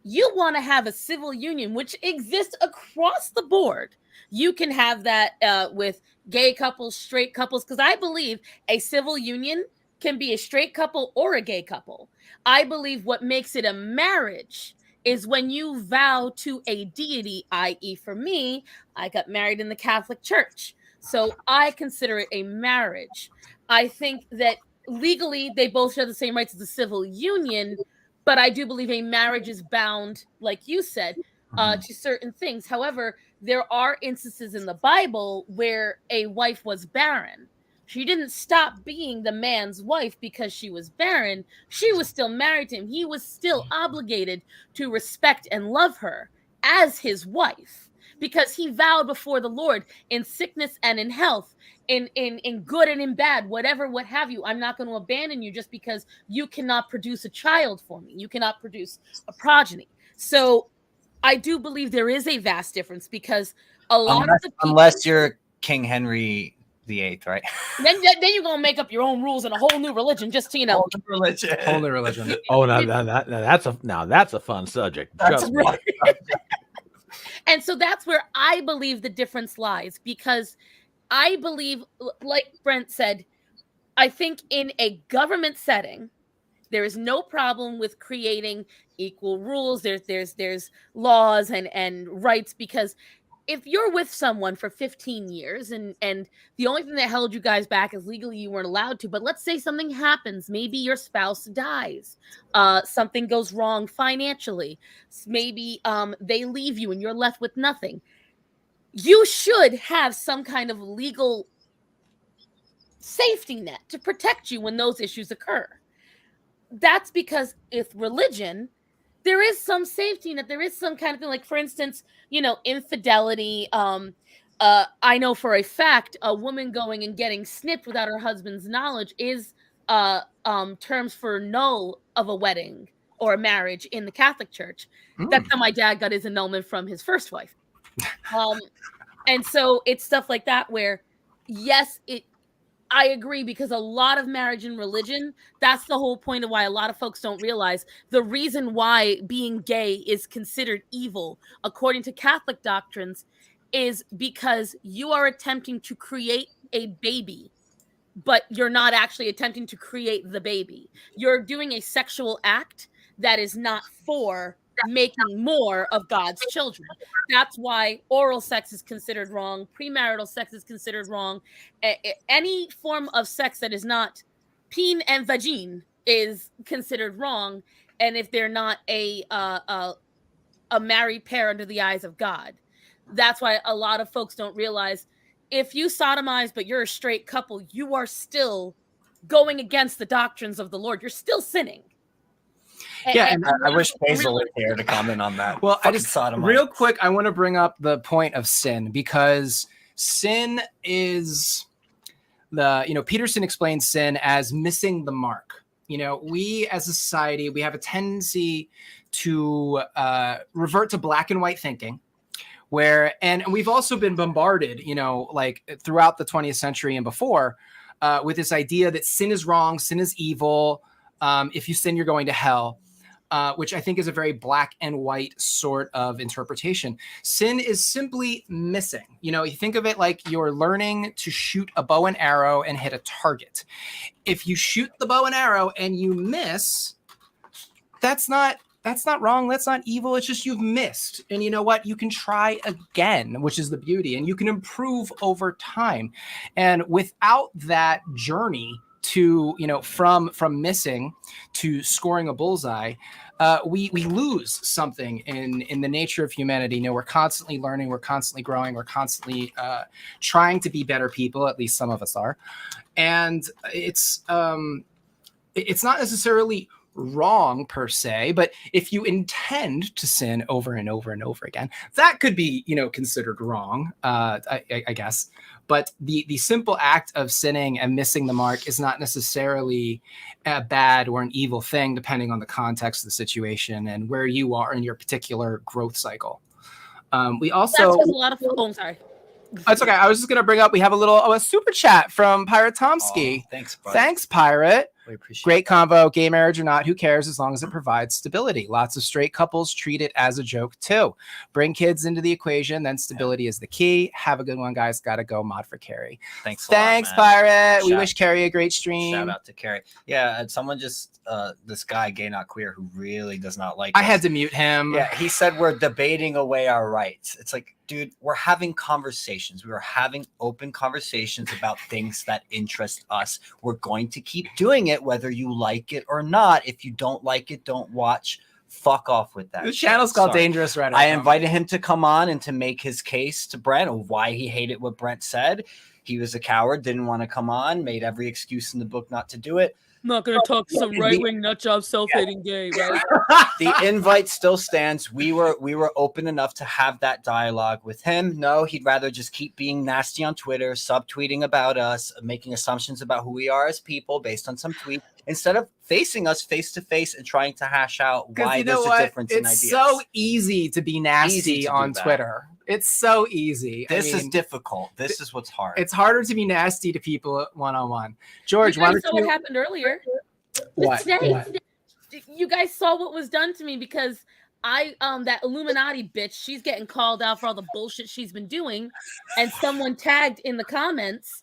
Speaker 7: you want to have a civil union, which exists across the board. You can have that with gay couples, straight couples, because I believe a civil union can be a straight couple or a gay couple. I believe what makes it a marriage is when you vow to a deity, i.e. for me, I got married in the Catholic Church. So I consider it a marriage. I think that legally they both share the same rights as a civil union, but I do believe a marriage is bound, like you said, to certain things. However, there are instances in the Bible where a wife was barren. She didn't stop being the man's wife because she was barren. She was still married to him. He was still obligated to respect and love her as his wife, because he vowed before the Lord in sickness and in health, in good and in bad, whatever, what have you. I'm not going to abandon you just because you cannot produce a child for me. You cannot produce a progeny. So I do believe there is a vast difference, because a lot of the people,
Speaker 2: unless you're King Henry VIII, right?
Speaker 7: then you're gonna make up your own rules and a whole new religion, just to, you know,
Speaker 2: Whole new religion.
Speaker 3: Oh, now that's a fun subject. Trust me.
Speaker 7: And so that's where I believe the difference lies, because I believe, like Brent said, I think in a government setting, there is no problem with creating equal rules. There's laws and rights, because if you're with someone for 15 years and the only thing that held you guys back is legally you weren't allowed to, but let's say something happens, maybe your spouse dies, something goes wrong financially, maybe they leave you and you're left with nothing, you should have some kind of legal safety net to protect you when those issues occur. That's because with religion, there is some safety net. There is some kind of thing, like, for instance, you know, infidelity. I know for a fact a woman going and getting snipped without her husband's knowledge is terms for null of a wedding or a marriage in the Catholic Church. That's how my dad got his annulment from his first wife. And so it's stuff like that where, yes, I agree, because a lot of marriage and religion, that's the whole point of why a lot of folks don't realize the reason why being gay is considered evil, according to Catholic doctrines, is because you are attempting to create a baby, but you're not actually attempting to create the baby. You're doing a sexual act that is not for making more of God's children. That's why oral sex is considered wrong. Premarital sex is considered wrong. Any form of sex that is not peen and vagine is considered wrong. And if they're not a married pair under the eyes of God, that's why a lot of folks don't realize, if you sodomize but you're a straight couple, you are still going against the doctrines of the Lord. You're still sinning.
Speaker 1: And
Speaker 2: I wish Basil was here to comment on that.
Speaker 1: Well, real quick, I want to bring up the point of sin, because sin is Peterson explains sin as missing the mark. We as a society, we have a tendency to revert to black and white thinking, and we've also been bombarded, like throughout the 20th century and before, with this idea that sin is wrong, sin is evil. If you sin, you're going to hell. Which I think is a very black and white sort of interpretation. Sin is simply missing. You think of it like you're learning to shoot a bow and arrow and hit a target. If you shoot the bow and arrow and you miss, that's not wrong. That's not evil. It's just you've missed. And you know what? You can try again, which is the beauty. And you can improve over time. And without that journey to from missing to scoring a bullseye, we lose something in the nature of humanity. We're constantly learning, we're constantly growing, we're constantly trying to be better people. At least some of us are, and it's not necessarily wrong per se, but if you intend to sin over and over and over again, that could be considered wrong, I guess. But the simple act of sinning and missing the mark is not necessarily a bad or an evil thing, depending on the context of the situation and where you are in your particular growth cycle. We also
Speaker 7: that's a lot of. Oh, I'm sorry.
Speaker 1: It's okay. I was just gonna bring up. We have a super chat from Pirate Tomsky.
Speaker 2: Thanks, bud.
Speaker 1: Thanks, Pirate.
Speaker 2: We appreciate
Speaker 1: Great
Speaker 2: that.
Speaker 1: convo. Gay marriage or not, who cares as long as it provides stability. Lots of straight couples treat it as a joke too. Bring kids into the equation, then stability is the key. Have a good one, guys. Gotta go. Mod for Carrie.
Speaker 2: Thanks,
Speaker 1: Thanks, Pirate. We wish Carrie a great stream.
Speaker 2: Shout out to Carrie. Yeah, and someone just this guy, Gay Not Queer, who really does not like.
Speaker 1: I had to mute him.
Speaker 2: Yeah, he said we're debating away our rights. It's like, dude, we're having conversations. We are having open conversations about things that interest us. We're going to keep doing it, whether you like it or not. If you don't like it, don't watch. Fuck off with that.
Speaker 1: The channel's called
Speaker 2: Sorry.
Speaker 1: Dangerous Reddit.
Speaker 2: I invited him to come on and to make his case to Brent of why he hated what Brent said. He was a coward, didn't want to come on, made every excuse in the book not to do it.
Speaker 7: Not gonna talk to some right-wing nutjob self-hating gay, right?
Speaker 2: The invite still stands. We were open enough to have that dialogue with him. No, he'd rather just keep being nasty on Twitter, subtweeting about us, making assumptions about who we are as people based on some tweet, instead of facing us face to face and trying to hash out why there's a difference in ideas.
Speaker 1: It's so easy to be nasty on Twitter. It's so easy.
Speaker 2: This is difficult. This is what's hard.
Speaker 1: It's harder to be nasty to people one-on-one. George,
Speaker 7: you guys saw what happened earlier.
Speaker 1: What?
Speaker 7: You guys saw what was done to me because that Illuminati bitch, she's getting called out for all the bullshit she's been doing, and someone tagged in the comments,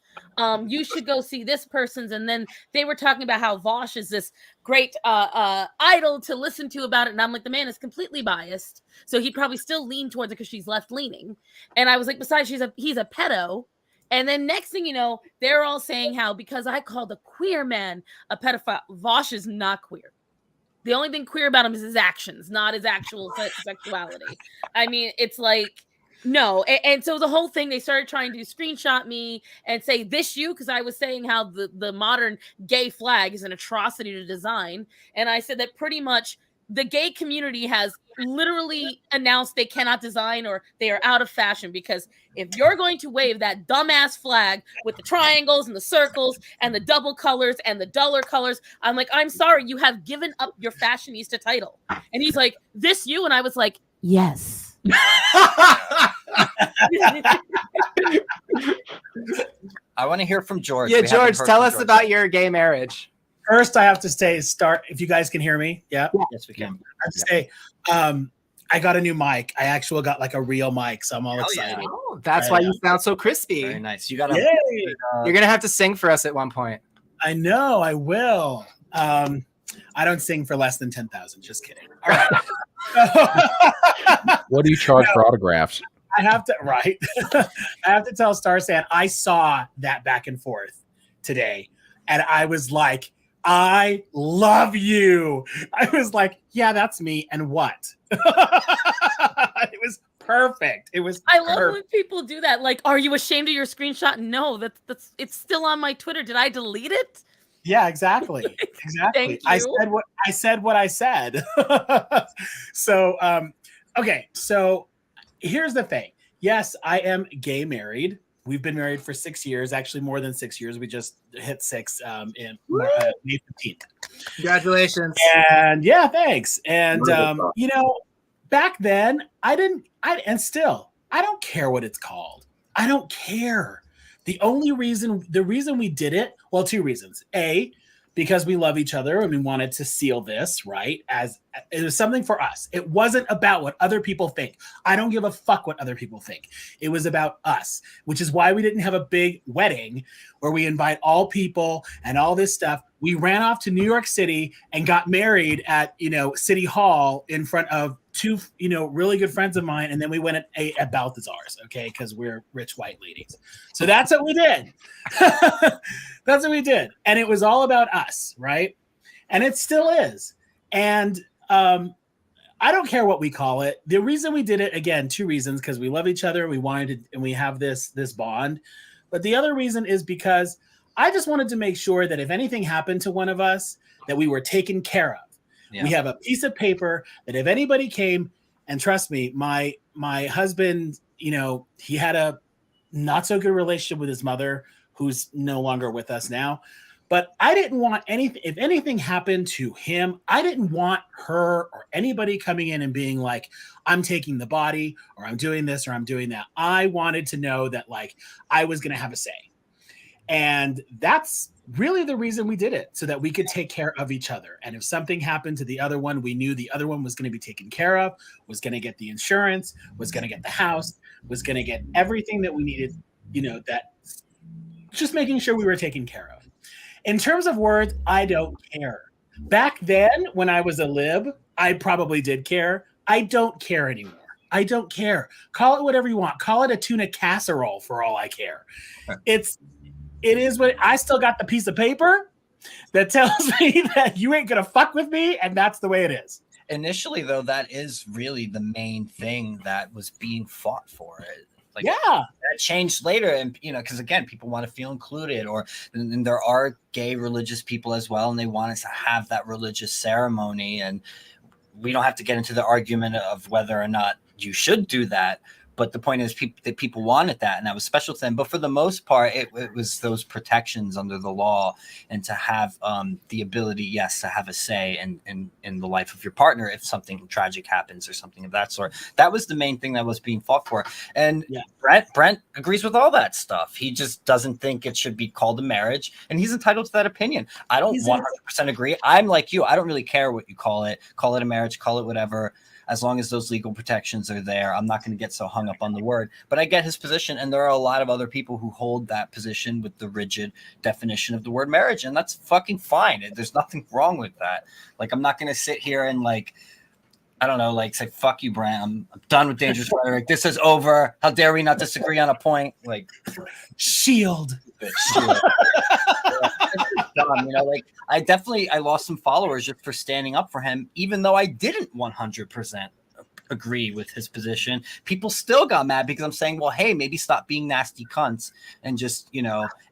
Speaker 7: you should go see this person's, and then they were talking about how Vosh is this great idol to listen to about it, and I'm like, the man is completely biased, so he'd probably still lean towards it because she's left leaning, and I was like, besides he's a pedo. And then next thing you know, they're all saying how because I called a queer man a pedophile. Vosh is not queer. The only thing queer about him is his actions, not his actual sexuality. I mean, it's like, no. And so the whole thing, they started trying to screenshot me and say, this you? Because I was saying how the modern gay flag is an atrocity to design. And I said that pretty much the gay community has literally announced they cannot design or they are out of fashion, because if you're going to wave that dumbass flag with the triangles and the circles and the double colors and the duller colors, I'm like, I'm sorry, you have given up your fashionista title. And he's like, this you? And I was like, yes.
Speaker 2: I want to hear from George.
Speaker 1: Yeah, George, tell us about your gay marriage.
Speaker 6: First, I have to start. If you guys can hear me, yeah.
Speaker 2: Yes, we can.
Speaker 6: I have to say, I got a new mic. I actually got like a real mic, so I'm all excited.
Speaker 1: Yeah. Oh, that's why you sound so crispy.
Speaker 2: Very nice. You got.
Speaker 1: You're gonna have to sing for us at one point.
Speaker 6: I know. I will. I don't sing for less than 10,000. Just kidding. All right.
Speaker 3: What do you charge for autographs?
Speaker 6: I have to I have to tell Starsan, I saw that back and forth today, and I was like, I love you. I was like, yeah, that's me. And what? It was perfect. It was.
Speaker 7: I love when people do that. Like, are you ashamed of your screenshot? No, that's it's still on my Twitter. Did I delete it?
Speaker 6: Yeah, exactly. Exactly. I said what I said. So, okay. So here's the thing. Yes, I am gay married. We've been married for 6 years, actually more than 6 years. We just hit 6 in May 15th.
Speaker 1: Congratulations.
Speaker 6: And yeah, thanks. And
Speaker 5: Wonderful.
Speaker 6: you know, back then I don't care what it's called. I don't care. The reason we did it, well, 2 reasons. A, because we love each other and we wanted to seal this, right? As it was something for us. It wasn't about what other people think. I don't give a fuck what other people think. It was about us, which is why we didn't have a big wedding where we invite all people and all this stuff. We ran off to New York City and got married at, City Hall in front of 2, really good friends of mine. And then we went and ate at Balthazar's, okay? Because we're rich white ladies. So that's what we did. That's what we did. And it was all about us, right? And it still is. And I don't care what we call it. The reason we did it, again, 2 reasons, because we love each other, we wanted to, and we have this bond. But the other reason is because I just wanted to make sure that if anything happened to one of us, that we were taken care of. Yeah. We have a piece of paper that if anybody came, and trust me, my husband, he had a not so good relationship with his mother, who's no longer with us now. But I didn't want anything, if anything happened to him, I didn't want her or anybody coming in and being like, I'm taking the body, or I'm doing this, or I'm doing that. I wanted to know that, like, I was going to have a say. And that's really the reason we did it, so that we could take care of each other. And if something happened to the other one, we knew the other one was going to be taken care of, was going to get the insurance, was going to get the house, was going to get everything that we needed, that just making sure we were taken care of. In terms of words, I don't care. Back then, when I was a lib, I probably did care. I don't care anymore. I don't care. Call it whatever you want. Call it a tuna casserole for all I care. It is what I still got the piece of paper that tells me that you ain't gonna fuck with me, and that's the way it is.
Speaker 2: Initially, though, that is really the main thing that was being fought for. Like,
Speaker 6: yeah,
Speaker 2: that changed later, and because again, people want to feel included, and there are gay religious people as well, and they want us to have that religious ceremony, and we don't have to get into the argument of whether or not you should do that. But the point is that people wanted that, and that was special to them. But for the most part, it was those protections under the law, and to have the ability, yes, to have a say in the life of your partner if something tragic happens or something of that sort. That was the main thing that was being fought for. And yeah. Brent agrees with all that stuff. He just doesn't think it should be called a marriage, and he's entitled to that opinion. I don't 100% agree. I'm like you. I don't really care what you call it. Call it a marriage, call it whatever. As long as those legal protections are there, I'm not going to get so hung up on the word. But I get his position, and there are a lot of other people who hold that position with the rigid definition of the word marriage, and that's fucking fine. There's nothing wrong with that. Like, I'm not going to sit here and, like, I don't know, like, say, fuck you, Brand. I'm done with dangerous rhetoric. This is over. How dare we not disagree on a point? Like,
Speaker 6: shield.
Speaker 2: Dumb, like I lost some followers just for standing up for him, even though I didn't 100% agree with his position. People still got mad because I'm saying, well, hey, maybe stop being nasty cunts and just,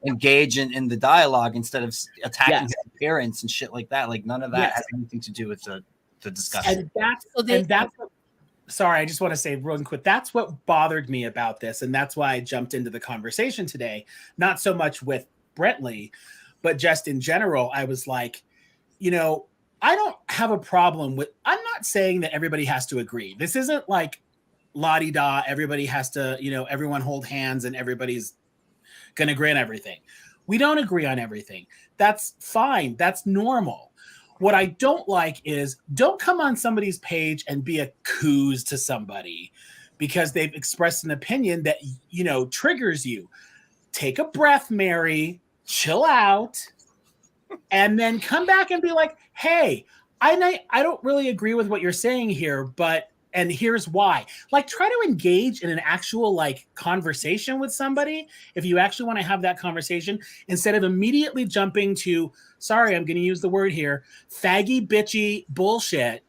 Speaker 2: engage in the dialogue instead of attacking his appearance and shit like that. Like, none of that has anything to do with the discussion.
Speaker 6: And that's what, sorry, I just want to say real quick, that's what bothered me about this. And that's why I jumped into the conversation today, not so much with Brentley, but just in general. I was like, I don't have a problem with, I'm not saying that everybody has to agree. This isn't like la-di-da, everybody has to, everyone hold hands and everybody's going to agree on everything. We don't agree on everything. That's fine. That's normal. What I don't like is, don't come on somebody's page and be a coos to somebody because they've expressed an opinion that, triggers you. Take a breath, Mary, chill out, and then come back and be like, hey, I don't really agree with what you're saying here, and here's why. Like, try to engage in an actual, like, conversation with somebody if you actually want to have that conversation, instead of immediately jumping to, sorry, I'm going to use the word here, faggy, bitchy bullshit,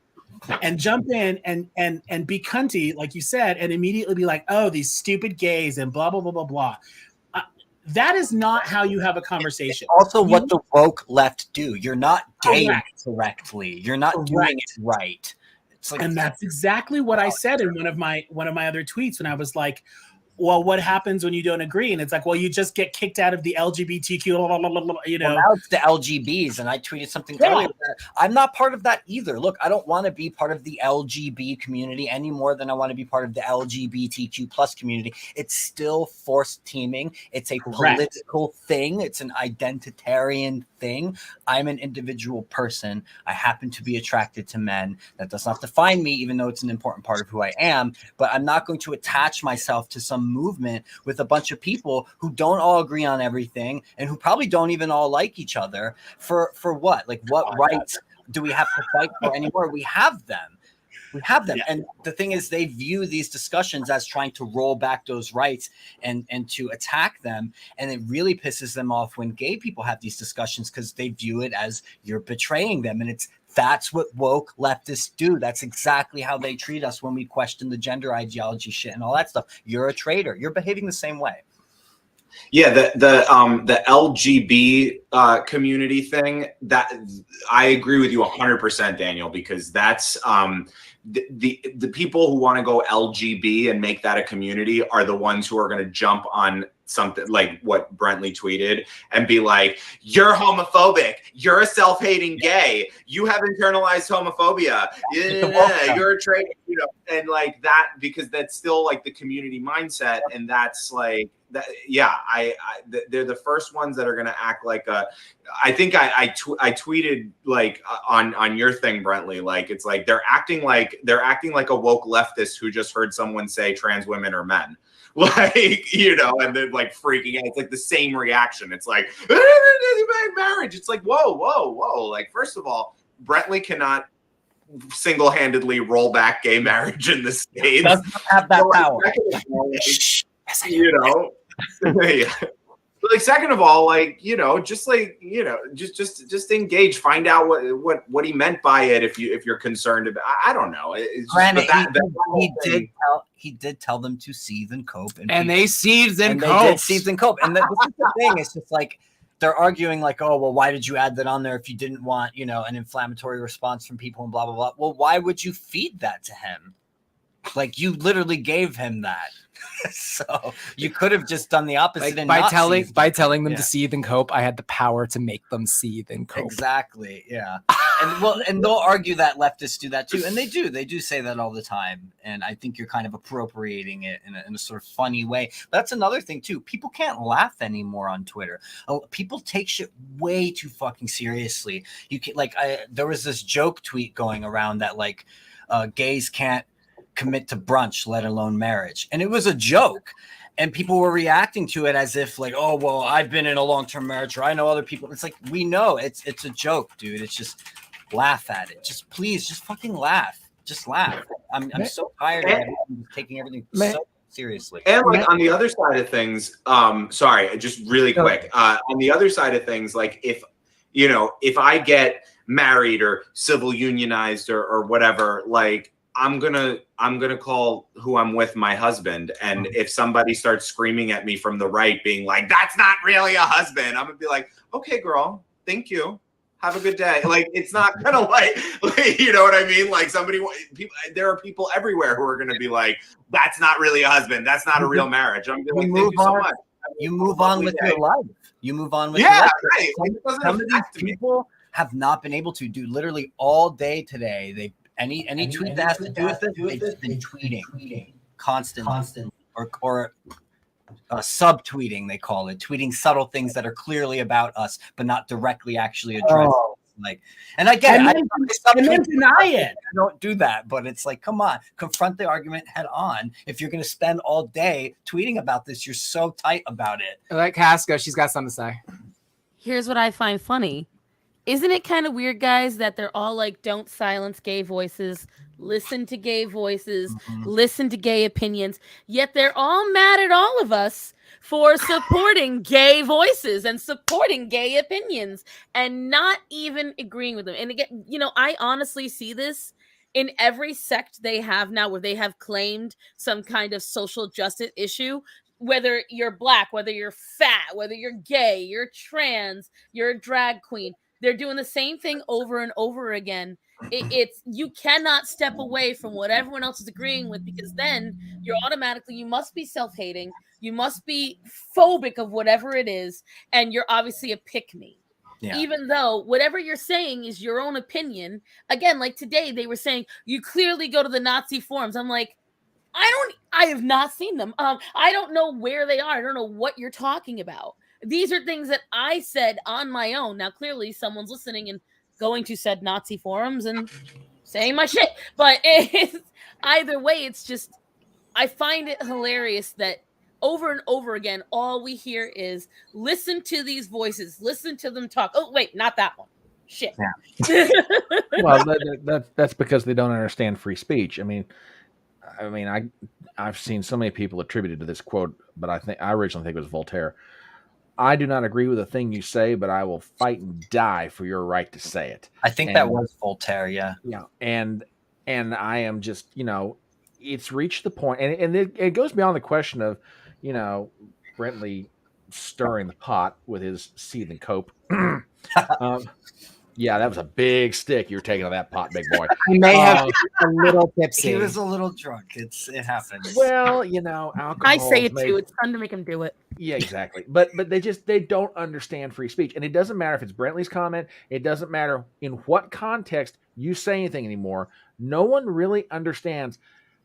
Speaker 6: and jump in and be cunty, like you said, and immediately be like, oh, these stupid gays and blah, blah, blah, blah, blah. That is not how you have a conversation.
Speaker 2: It's also what the woke left do. You're not gay correctly. You're not doing it right. It's like,
Speaker 6: and that's exactly what I said in one of my other tweets when I was like, well, what happens when you don't agree? And it's like, well, you just get kicked out of the LGBTQ, blah, blah, blah, blah, you know.
Speaker 2: Well, now it's the LGBs, and I tweeted something earlier. I'm not part of that either. Look, I don't want to be part of the LGB community any more than I want to be part of the LGBTQ plus community. It's still forced teaming. It's a political thing. It's an identitarian thing. I'm an individual person. I happen to be attracted to men. That does not define me, even though it's an important part of who I am. But I'm not going to attach myself to some movement with a bunch of people who don't all agree on everything and who probably don't even all like each other for what? Like, what rights do we have to fight for anymore? We have them. We have them. Yeah. And the thing is, they view these discussions as trying to roll back those rights and to attack them. And it really pisses them off when gay people have these discussions because they view it as you're betraying them. And that's what woke leftists do. That's exactly how they treat us when we question the gender ideology shit and all that stuff. You're a traitor. You're behaving the same way.
Speaker 5: Yeah, the LGB community thing, that I agree with you 100%, Daniel, because that's the people who want to go LGB and make that a community are the ones who are going to jump on something like what Brentley tweeted and be like, you're homophobic, you're a self-hating gay, you have internalized homophobia, you're a traitor, you know, and like that, because that's still like the community mindset, and that's like that. Yeah, they're the first ones that are going to act like a. I think I tweeted like on your thing, Brentley, like it's like they're acting like a woke leftist who just heard someone say trans women are men. Like, you know, and then like freaking out. It's like the same reaction. It's like marriage. It's like, whoa. Like, first of all, Brentley cannot single-handedly roll back gay marriage in the States.
Speaker 2: Does not have that power.
Speaker 5: You know, yeah. But like, second of all, like, you know, just engage, find out what he meant by it. If you're concerned about, I don't know. It's just,
Speaker 2: he did tell them to seethe and cope,
Speaker 1: and they seethed and coped.
Speaker 2: They did seethe and cope. And this is the thing. It's just like they're arguing like, oh, well, why did you add that on there if you didn't want, you know, an inflammatory response from people and blah, blah, blah. Well, why would you feed that to him? Like, you literally gave him that. So you could have just done the opposite,
Speaker 1: like,
Speaker 2: and
Speaker 1: by telling them to seethe and cope, I had the power to make them seethe and cope.
Speaker 2: Exactly. Yeah. And they'll argue that leftists do that too, and they do say that all the time. And I think you're kind of appropriating it in a sort of funny way. But that's another thing too. People can't laugh anymore on Twitter. People take shit way too fucking seriously. You can there was this joke tweet going around that like gays can't commit to brunch, let alone marriage. And it was a joke. And people were reacting to it as if like, oh, well, I've been in a long-term marriage, or I know other people. It's like, we know it's a joke, dude. It's just laugh at it. Just please, just fucking laugh. Just laugh. I'm so tired of taking everything so seriously.
Speaker 5: And like on the other side of things, sorry, just really quick. On the other side of things, like if I get married or civil unionized or whatever, like I'm gonna call who I'm with my husband. And if somebody starts screaming at me from the right, being like, that's not really a husband, I'm gonna be like, okay, girl, thank you. Have a good day. Like, it's not gonna like you know what I mean? Like there are people everywhere who are gonna be like, that's not really a husband. That's not a real marriage. I'm gonna be like, thank you so much.
Speaker 2: You move on with your life. You move on with your life.
Speaker 5: Right.
Speaker 2: Some of these people have not been able to do literally all day today. Any tweet that has to do with it, they've been tweeting constantly, or subtweeting, they call it, tweeting subtle things that are clearly about us, but not directly actually addressed. Like, and I get it.
Speaker 6: And then deny it.
Speaker 2: I don't do that, but it's like, come on, confront the argument head on. If you're going to spend all day tweeting about this, you're so tight about it.
Speaker 1: Like Casca, she's got something to say.
Speaker 7: Here's what I find funny. Isn't it kind of weird, guys, that they're all like, don't silence gay voices, listen to gay voices, listen to gay opinions, yet they're all mad at all of us for supporting gay voices and supporting gay opinions and not even agreeing with them. And again, you know, I honestly see this in every sect they have now where they have claimed some kind of social justice issue. Whether you're black, whether you're fat, whether you're gay, you're trans, you're a drag queen. They're doing the same thing over and over again. It's you cannot step away from what everyone else is agreeing with, because then you must be self-hating, you must be phobic of whatever it is, and you're obviously a pick-me.
Speaker 2: Yeah.
Speaker 7: Even though whatever you're saying is your own opinion. Again, like today, they were saying you clearly go to the Nazi forums. I'm like, I have not seen them. I don't know where they are. I don't know what you're talking about. These are things that I said on my own. Now, clearly, someone's listening and going to said Nazi forums and saying my shit. But either way, it's just, I find it hilarious that over and over again, all we hear is listen to these voices, listen to them talk. Oh, wait, not that one. Shit.
Speaker 2: Yeah.
Speaker 3: Well, that's because they don't understand free speech. I mean, I've seen so many people attributed to this quote, but I originally think it was Voltaire. I do not agree with a thing you say, but I will fight and die for your right to say it.
Speaker 2: I think that was Voltaire. Yeah.
Speaker 3: Yeah. And I am just, it's reached the point, and it goes beyond the question of, Brentley stirring the pot with his Seethe and cope. Yeah, that was a big stick you were taking on that pot, big boy.
Speaker 1: He may have been a little tipsy.
Speaker 2: He was a little drunk. It happens.
Speaker 3: Well, alcohol.
Speaker 7: I say it too. It's fun to make him do it.
Speaker 3: Yeah, exactly. But they don't understand free speech. And it doesn't matter if it's Brentley's comment. It doesn't matter in what context you say anything anymore. No one really understands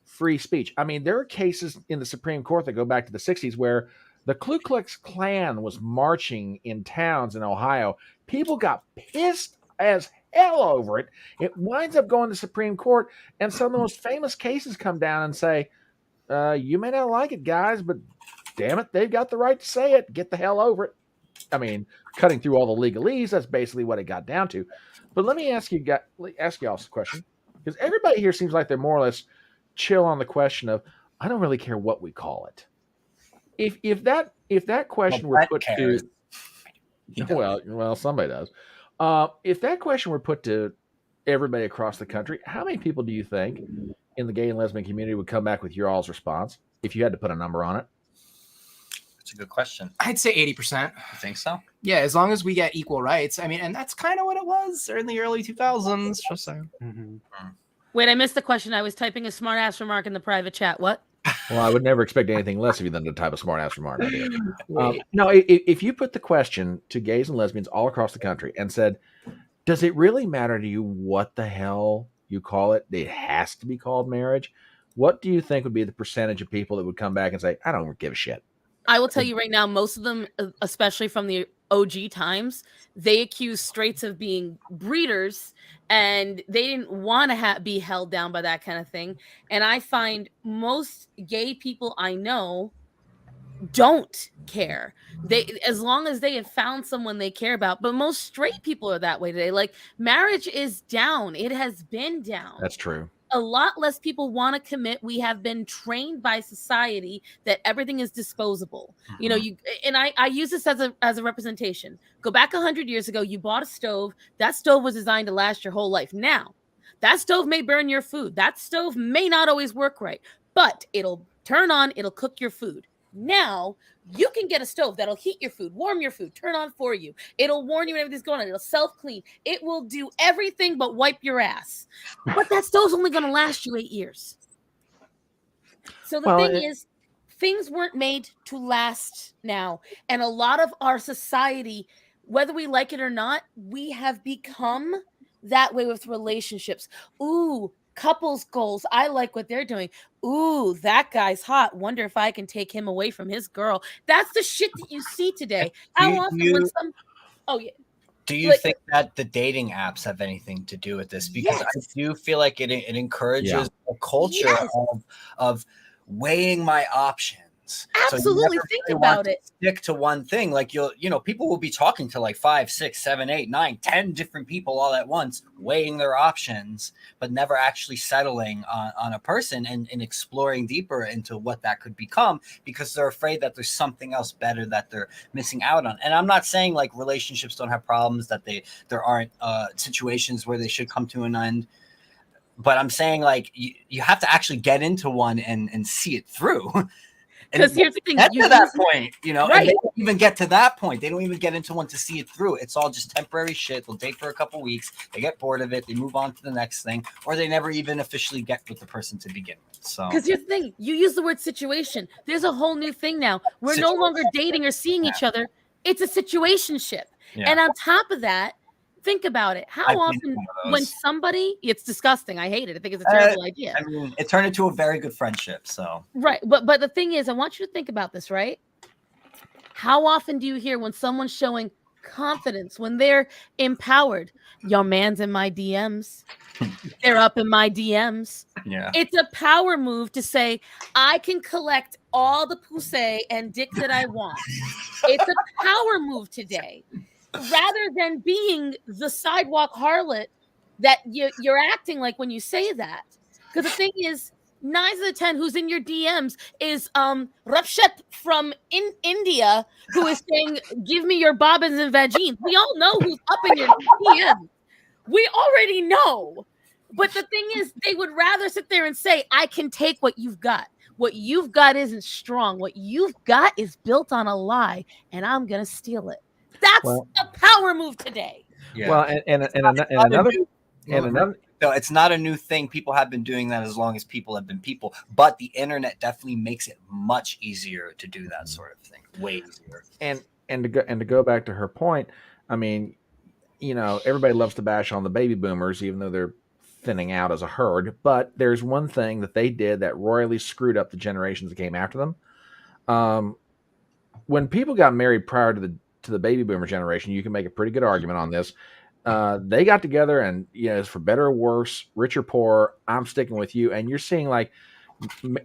Speaker 3: free speech. I mean, there are cases in the Supreme Court that go back to the 60s where the Ku Klux Klan was marching in towns in Ohio. People got pissed as hell over it. It winds up going to the Supreme Court, and some of the most famous cases come down and say, you may not like it, guys, but damn it, they've got the right to say it. Get the hell over it. I mean, cutting through all the legalese, that's basically what it got down to. But let me ask y'all a question, because everybody here seems like they're more or less chill on the question of, I don't really care what we call it. If that question were put to, well, somebody does. If that question were put to everybody across the country, how many people do you think in the gay and lesbian community would come back with your all's response if you had to put a number on it?
Speaker 2: That's a good question.
Speaker 1: I'd say 80%.
Speaker 2: You think so?
Speaker 1: Yeah, as long as we get equal rights. I mean, and that's kind of what it was in the early 2000s. Just saying.
Speaker 4: Mm-hmm.
Speaker 7: Wait, I missed the question. I was typing a smart ass remark in the private chat. What?
Speaker 3: Well, I would never expect anything less of you than to type a smart ass remark. No, if you put the question to gays and lesbians all across the country and said, does it really matter to you what the hell you call it? It has to be called marriage. What do you think would be the percentage of people that would come back and say, I don't give a shit?
Speaker 7: I will tell you right now, most of them, especially from the OG times, they accuse straights of being breeders, and they didn't want to be held down by that kind of thing. And I find most gay people I know don't care. As long as they have found someone they care about. But most straight people are that way today. Like, marriage is down. It has been down.
Speaker 3: That's true.
Speaker 7: A lot less people want to commit. We have been trained by society that everything is disposable. I use this as a representation. Go back 100 years ago, you bought a stove. That stove was designed to last your whole life. Now, that stove may burn your food. That stove may not always work right, but it'll turn on, it'll cook your food. Now, you can get a stove that'll heat your food, warm your food, turn on for you. It'll warn you when everything's going on. It'll self-clean. It will do everything but wipe your ass. But that stove's only going to last you 8 years. So the thing is, things weren't made to last now. And a lot of our society, whether we like it or not, we have become that way with relationships. Ooh, couples goals. I like what they're doing. Ooh, that guy's hot. Wonder if I can take him away from his girl. That's the shit that you see today. How often when some... Oh, yeah.
Speaker 2: Do you think that the dating apps have anything to do with this? Because I do feel like it encourages a culture of weighing my options.
Speaker 7: Absolutely,
Speaker 2: so
Speaker 7: think about it.
Speaker 2: Stick to one thing. Like people will be talking to like 5, 6, 7, 8, 9, 10 different people all at once, weighing their options, but never actually settling on a person and exploring deeper into what that could become, because they're afraid that there's something else better that they're missing out on. And I'm not saying like relationships don't have problems, that there aren't situations where they should come to an end. But I'm saying like you have to actually get into one and see it through.
Speaker 7: Because here's the thing:
Speaker 2: Get
Speaker 7: you
Speaker 2: to that
Speaker 7: use-
Speaker 2: point, you know,
Speaker 7: Right.
Speaker 2: and they don't even get to that point. They don't even get into one to see it through. It's all just temporary shit. They'll date for a couple weeks. They get bored of it. They move on to the next thing, or they never even officially get with the person to begin with. So,
Speaker 7: Because here's the thing: you use the word situation. There's a whole new thing now. We're no longer dating or seeing each other. It's a situationship.
Speaker 2: yeah.
Speaker 7: And on top of that, think about it. How
Speaker 2: I've been
Speaker 7: often,
Speaker 2: in one of
Speaker 7: when
Speaker 2: those.
Speaker 7: somebody, it's disgusting. I hate it. I think it's a terrible idea.
Speaker 2: I mean, it turned into a very good friendship. So,
Speaker 7: Right. But the thing is, I want you to think about this, right? How often do you hear when someone's showing confidence, when they're empowered? Your man's in my DMs. They're up in my DMs.
Speaker 2: yeah.
Speaker 7: It's a power move to say, I can collect all the pussy and dick that I want. It's a power move today. Rather than being the sidewalk harlot that you're acting like when you say that. Because the thing is, 9 out of 10 who's in your DMs is Rapshet from India, who is saying, give me your bobbins and vagines. We all know who's up in your DMs. We already know. But the thing is, they would rather sit there and say, I can take what you've got. What you've got isn't strong. What you've got is built on a lie, and I'm going to steal it. That's a power move today.
Speaker 2: Yeah.
Speaker 3: Well, and another
Speaker 2: No, it's not a new thing. People have been doing that as long as people have been people. But the internet definitely makes it much easier to do that sort of thing. Way easier.
Speaker 3: And to go back to her point, I mean, you know, everybody loves to bash on the baby boomers, even though they're thinning out as a herd. But there's one thing that they did that royally screwed up the generations that came after them. When people got married prior to the baby boomer generation, you can make a pretty good argument on this. They got together, and you know, it's for better or worse, rich or poor, I'm sticking with you. And you're seeing like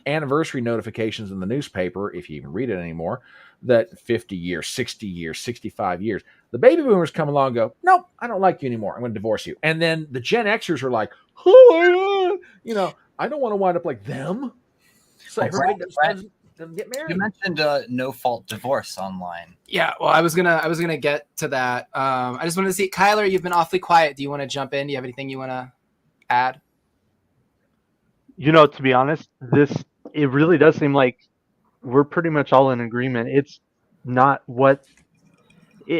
Speaker 3: anniversary notifications in the newspaper, if you even read it anymore, that 50 years, 60 years, 65 years. The baby boomers come along and go, nope, I don't like you anymore. I'm going to divorce you. And then the Gen Xers are like, oh, you know, I don't want to wind up like them. So everybody doesn't get married.
Speaker 2: You mentioned no fault divorce online.
Speaker 1: Yeah, well, I was gonna get to that. I just wanted to see, Kyler, you've been awfully quiet. Do you want to jump in? Do you have anything you want to add?
Speaker 4: You know, to be honest, it really does seem like we're pretty much all in agreement. It's not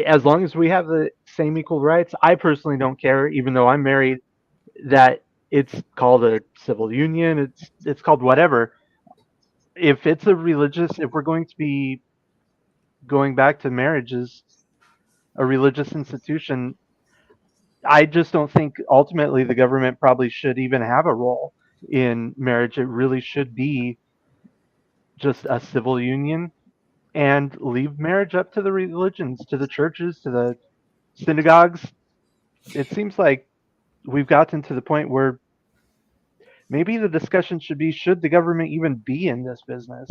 Speaker 4: as long as we have the same equal rights, I personally don't care, even though I'm married, that it's called a civil union, it's called whatever. If it's if we're going to be going back to marriage as a religious institution, I just don't think ultimately the government probably should even have a role in marriage. It really should be just a civil union and leave marriage up to the religions, to the churches, to the synagogues. It seems like we've gotten to the point where maybe the discussion should be, should the government even be in this business?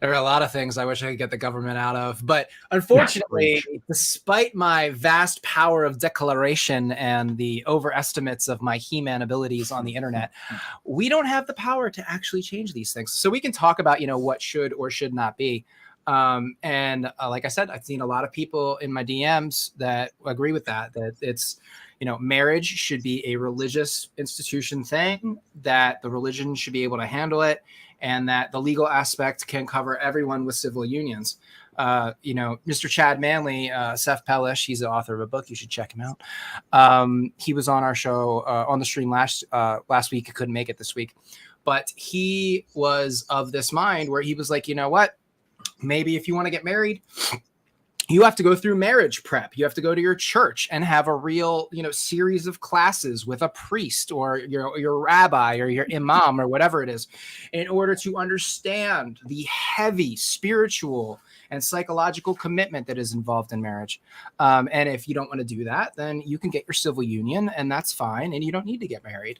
Speaker 1: There are a lot of things I wish I could get the government out of, but unfortunately, despite my vast power of declaration and the overestimates of my He-Man abilities on the internet, we don't have the power to actually change these things. So we can talk about, you know, what should or should not be. And like I said, I've seen a lot of people in my DMs that agree with that it's, you know, marriage should be a religious institution thing, that the religion should be able to handle it, and that the legal aspect can cover everyone with civil unions. You know, Mr. Chad Manley, Seethe Pellish, he's the author of a book. You should check him out. He was on our show on the stream last week. He couldn't make it this week, but he was of this mind where he was like, you know what? Maybe if you want to get married, you have to go through marriage prep. You have to go to your church and have a real, you know, series of classes with a priest or your rabbi or your imam or whatever it is, in order to understand the heavy spiritual and psychological commitment that is involved in marriage. And if you don't want to do that, then you can get your civil union, and that's fine, and you don't need to get married.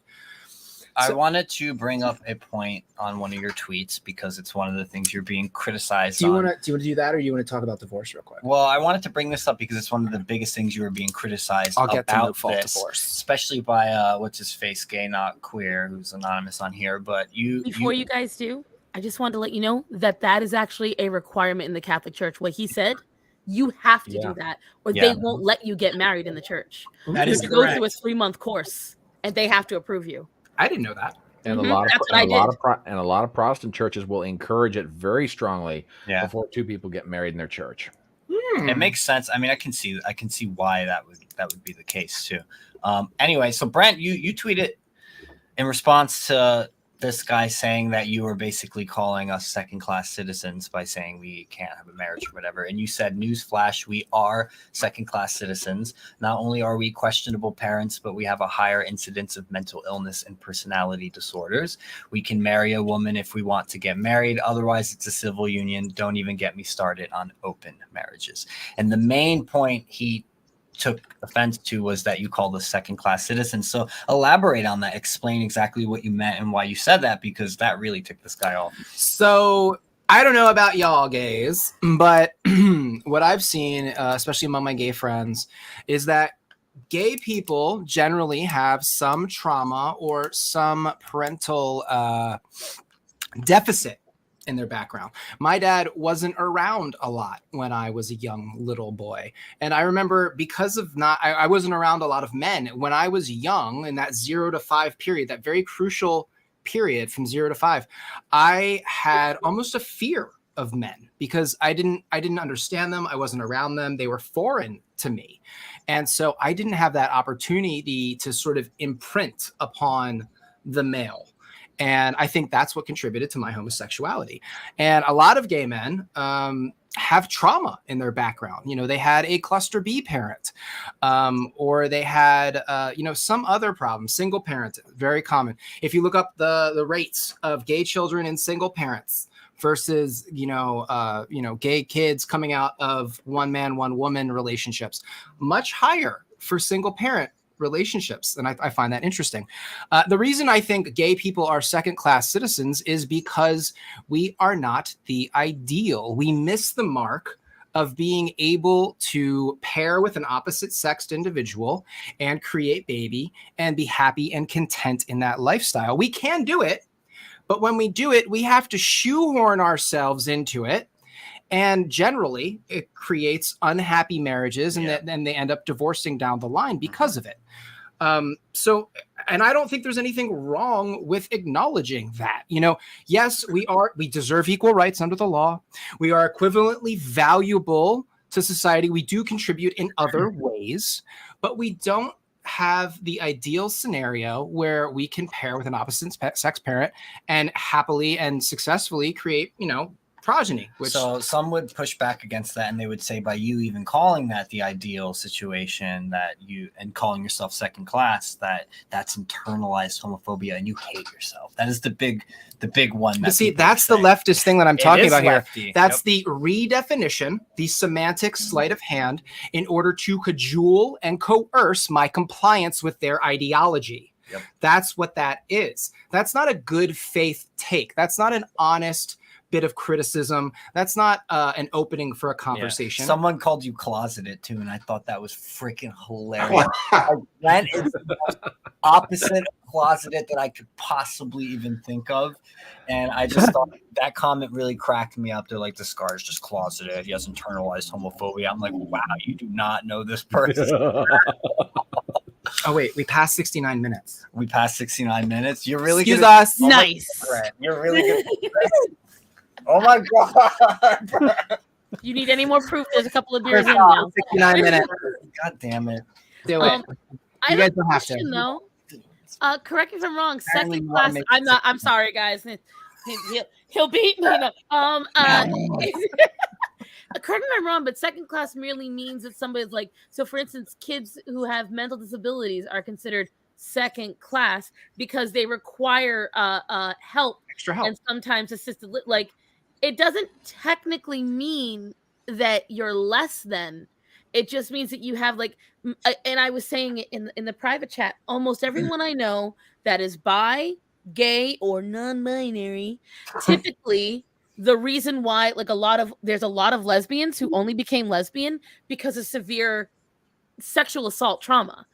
Speaker 2: I wanted to bring up a point on one of your tweets because it's one of the things you're being criticized on.
Speaker 1: Do you want to do that, or you want to talk about divorce real quick?
Speaker 2: Well, I wanted to bring this up because it's one of the biggest things you were being criticized
Speaker 1: I'll get to
Speaker 2: about
Speaker 1: no fault
Speaker 2: this,
Speaker 1: divorce,
Speaker 2: especially by what's his face, gay not queer, who's anonymous on here. But
Speaker 7: before you guys do, I just wanted to let you know that is actually a requirement in the Catholic Church. What he said, you have to do that, or they won't let you get married in the church.
Speaker 6: That is
Speaker 7: you go
Speaker 6: correct.
Speaker 7: through a 3-month course, and they have to approve you.
Speaker 1: I didn't know that.
Speaker 3: And
Speaker 7: Mhm,
Speaker 3: a lot of
Speaker 7: that's what I
Speaker 3: and a lot of Protestant churches will encourage it very strongly
Speaker 2: Yeah.
Speaker 3: before two people get married in their church.
Speaker 2: It makes sense. I mean, I can see why that would be the case too. Anyway, so Brent, you tweeted in response to this guy saying that you were basically calling us second-class citizens by saying we can't have a marriage or whatever. And you said, newsflash, we are second-class citizens. Not only are we questionable parents, but we have a higher incidence of mental illness and personality disorders. We can marry a woman if we want to get married. Otherwise, it's a civil union. Don't even get me started on open marriages. And the main point he took offense to was that you called us second-class citizens. So elaborate on that. Explain exactly what you meant and why you said that, because that really ticked this guy off.
Speaker 1: So I don't know about y'all gays, but what I've seen, especially among my gay friends, is that gay people generally have some trauma or some parental deficit in their background. My dad wasn't around a lot when I was a young little boy. And I remember because of I wasn't around a lot of men. When I was young, in that 0 to 5 period, that very crucial period from 0 to 5, I had almost a fear of men because I didn't understand them. I wasn't around them. They were foreign to me. And so I didn't have that opportunity to sort of imprint upon the male. And I think that's what contributed to my homosexuality. And a lot of gay men have trauma in their background. You know, they had a cluster B parent, or they had, some other problem. Single parent, very common. If you look up the rates of gay children in single parents versus, gay kids coming out of one man, one woman relationships, much higher for single parent relationships. And I find that interesting. The reason I think gay people are second-class citizens is because we are not the ideal. We miss the mark of being able to pair with an opposite-sexed individual and create baby and be happy and content in that lifestyle. We can do it, but when we do it, we have to shoehorn ourselves into it. And generally, it creates unhappy marriages, and then they end up divorcing down the line because of it. And I don't think there's anything wrong with acknowledging that. Yes, we deserve equal rights under the law. We are equivalently valuable to society. We do contribute in other ways, but we don't have the ideal scenario where we can pair with an opposite sex parent and happily and successfully create, progeny.
Speaker 2: So some would push back against that, and they would say by you even calling that the ideal situation and calling yourself second class, that's internalized homophobia and you hate yourself. That is the big one.
Speaker 1: But see, that's the leftist thing that I'm talking about
Speaker 2: lefty.
Speaker 1: Here. That's the redefinition, the semantic sleight of hand in order to cajole and coerce my compliance with their ideology.
Speaker 2: Yep.
Speaker 1: That's what that is. That's not a good faith take. That's not an honest bit of criticism. That's not an opening for a conversation.
Speaker 2: Yeah. Someone called you closeted too, and I thought that was freaking hilarious. That is the most opposite of closeted that I could possibly even think of. And I just thought that comment really cracked me up. They're like, this guy is just closeted. He has internalized homophobia. I'm like, wow, you do not know this person.
Speaker 1: Oh, wait, we passed 69 minutes.
Speaker 2: We passed 69 minutes. You're really
Speaker 1: Excuse
Speaker 2: good.
Speaker 1: us.
Speaker 7: Nice.
Speaker 2: You're really good. Oh my God.
Speaker 7: You need any more proof? There's a couple of beers in now.
Speaker 1: 69 minutes.
Speaker 2: God damn it.
Speaker 1: Do it.
Speaker 7: I
Speaker 1: You guys
Speaker 7: have a
Speaker 1: don't have to.
Speaker 7: question though. Correct me if I'm wrong.
Speaker 1: Apparently
Speaker 7: Second
Speaker 1: you wanna
Speaker 7: class.
Speaker 1: make
Speaker 7: I'm sorry, guys. He'll beat me. No. Correct me if I'm wrong, but second class merely means that somebody's like. So, for instance, kids who have mental disabilities are considered second class because they require help,
Speaker 1: Extra help.
Speaker 7: and sometimes assisted. Like, it doesn't technically mean that you're less than. It just means that you have and I was saying it in the private chat, almost everyone I know that is bi, gay, or non-binary, typically the reason why there's a lot of lesbians who only became lesbian because of severe sexual assault trauma.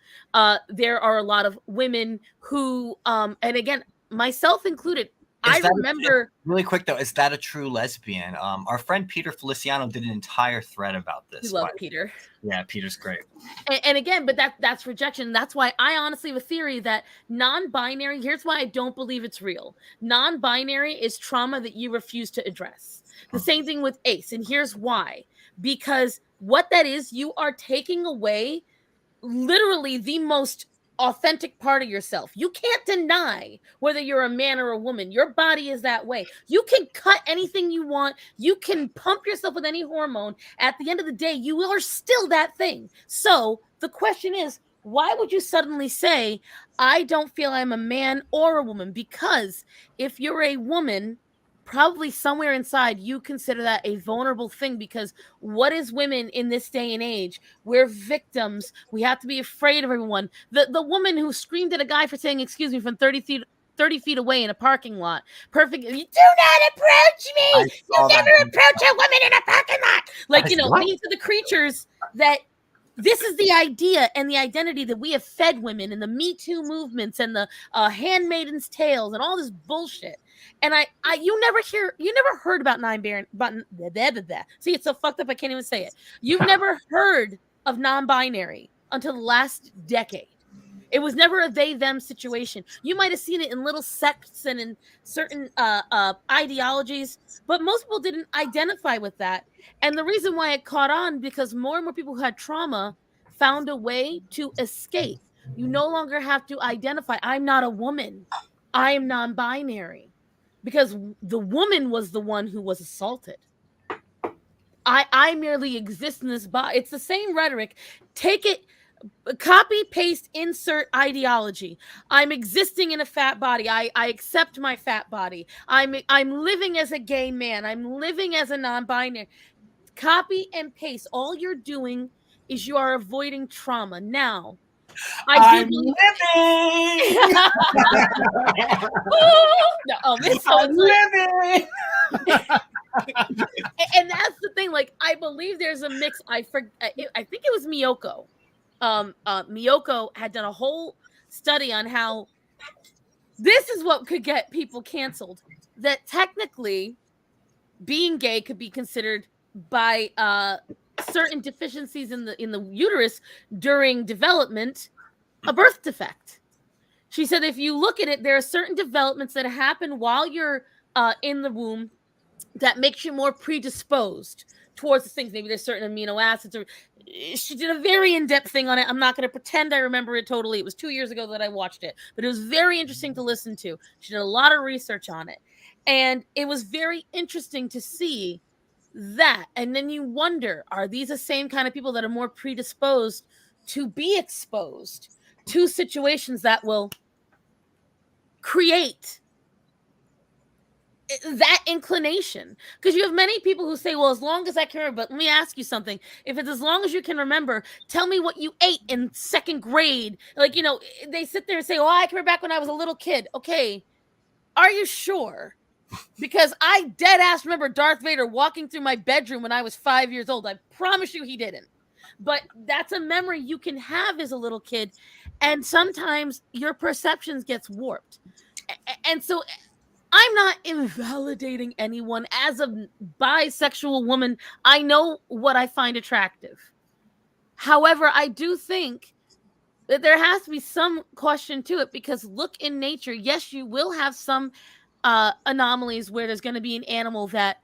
Speaker 7: There are a lot of women who, and again, myself included, I remember
Speaker 2: really quick though, is that a true lesbian? Our friend Peter Feliciano did an entire thread about this.
Speaker 7: we love Peter.
Speaker 2: Yeah, Peter's great.
Speaker 7: And again, but that's rejection. That's why I honestly have a theory that non-binary, here's why I don't believe it's real. Non-binary is trauma that you refuse to address. The same thing with ACE. And here's why. Because what that is, you are taking away literally the most authentic part of yourself. You can't deny whether you're a man or a woman. Your body is that way. You can cut anything you want. You can pump yourself with any hormone. At the end of the day, you are still that thing. So the question is, why would you suddenly say, I don't feel I'm a man or a woman? Because if you're a woman, probably somewhere inside you consider that a vulnerable thing, because what is women in this day and age? We're victims. We have to be afraid of everyone. The woman who screamed at a guy for saying excuse me from 30 feet away in a parking lot. Perfect. You do not approach me. You never approach a woman in a parking lot. Like, these are the creatures that this is the idea and the identity that we have fed women in the Me Too movements and the Handmaid's Tales and all this bullshit. And you never heard about see, it's so fucked up I can't even say it. You've never heard of non-binary until the last decade. It was never a they-them situation. You might have seen it in little sects and in certain ideologies, but most people didn't identify with that. And the reason why it caught on, because more and more people who had trauma found a way to escape. You no longer have to identify, I'm not a woman. I am non-binary. Because the woman was the one who was assaulted. I merely exist in this body. It's the same rhetoric. Take it, copy, paste, insert ideology. I'm existing in a fat body. I accept my fat body. I'm living as a gay man. I'm living as a non-binary. Copy and paste. All you're doing is you are avoiding trauma. Now, I'm living. I'm living. And that's the thing. Like, I believe there's a mix. I think it was Miyoko. Miyoko had done a whole study on how this is what could get people canceled. That technically, being gay could be considered by certain deficiencies in the uterus during development a birth defect. She said if you look at it, there are certain developments that happen while you're in the womb that makes you more predisposed towards the things. Maybe there's certain amino acids. Or she did a very in-depth thing on it. I'm not going to pretend I remember it totally. It was 2 years ago that I watched it, but it was very interesting to listen to. She did a lot of research on it, and it was very interesting to see that. And then you wonder, are these the same kind of people that are more predisposed to be exposed to situations that will create that inclination? Because you have many people who say, well, as long as I can remember. But let me ask you something. If it's as long as you can remember, tell me what you ate in second grade. Like, they sit there and say, oh, I can remember back when I was a little kid. Okay, are you sure? Because I dead ass remember Darth Vader walking through my bedroom when I was 5 years old. I promise you he didn't. But that's a memory you can have as a little kid. And sometimes your perceptions gets warped. And so I'm not invalidating anyone. As a bisexual woman, I know what I find attractive. However, I do think that there has to be some question to it, because look in nature. Yes, you will have some anomalies where there's going to be an animal that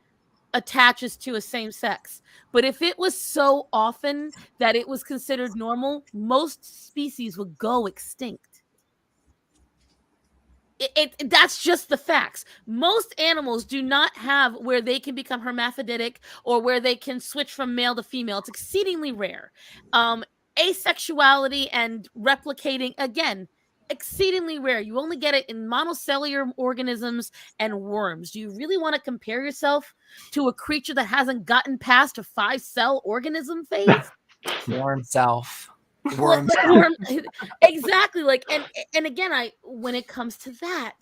Speaker 7: attaches to a same sex. But if it was so often that it was considered normal, most species would go extinct. That's just the facts. Most animals do not have where they can become hermaphroditic or where they can switch from male to female. It's exceedingly rare. Asexuality and replicating, again, exceedingly rare. You only get it in monocellular organisms and worms. Do you really want to compare yourself to a creature that hasn't gotten past a 5-cell organism phase?
Speaker 2: Worm self.
Speaker 7: Exactly. Like, and again, when it comes to that,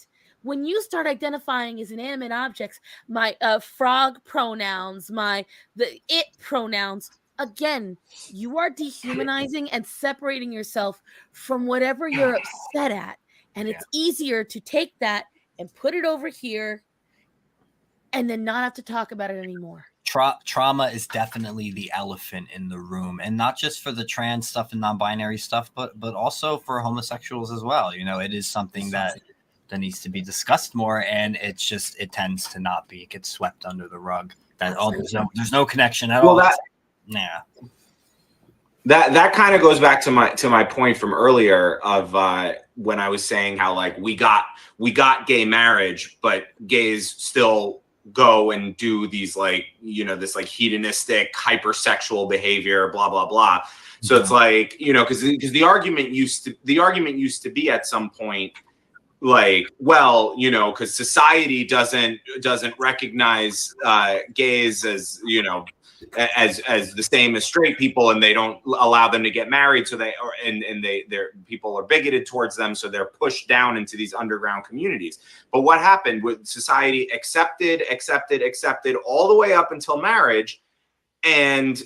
Speaker 7: when you start identifying as inanimate objects, my frog pronouns, the it pronouns, again, you are dehumanizing and separating yourself from whatever you're upset at. And it's easier to take that and put it over here and then not have to talk about it anymore.
Speaker 2: Trauma is definitely the elephant in the room, and not just for the trans stuff and non-binary stuff, but also for homosexuals as well. You know, it is something that needs to be discussed more, and it tends to not be. It gets swept under the rug. There's no connection at all.
Speaker 5: That kind of goes back to my point from earlier of when I was saying how like we got gay marriage, but gays still go and do these like, you know, this like hedonistic hypersexual behavior, blah blah blah. So it's like, you know, because the argument used to be at some point like, well, you know, because society doesn't recognize gays as, you know, as the same as straight people, and they don't allow them to get married, so their people are bigoted towards them, so they're pushed down into these underground communities. But what happened with society accepted all the way up until marriage, and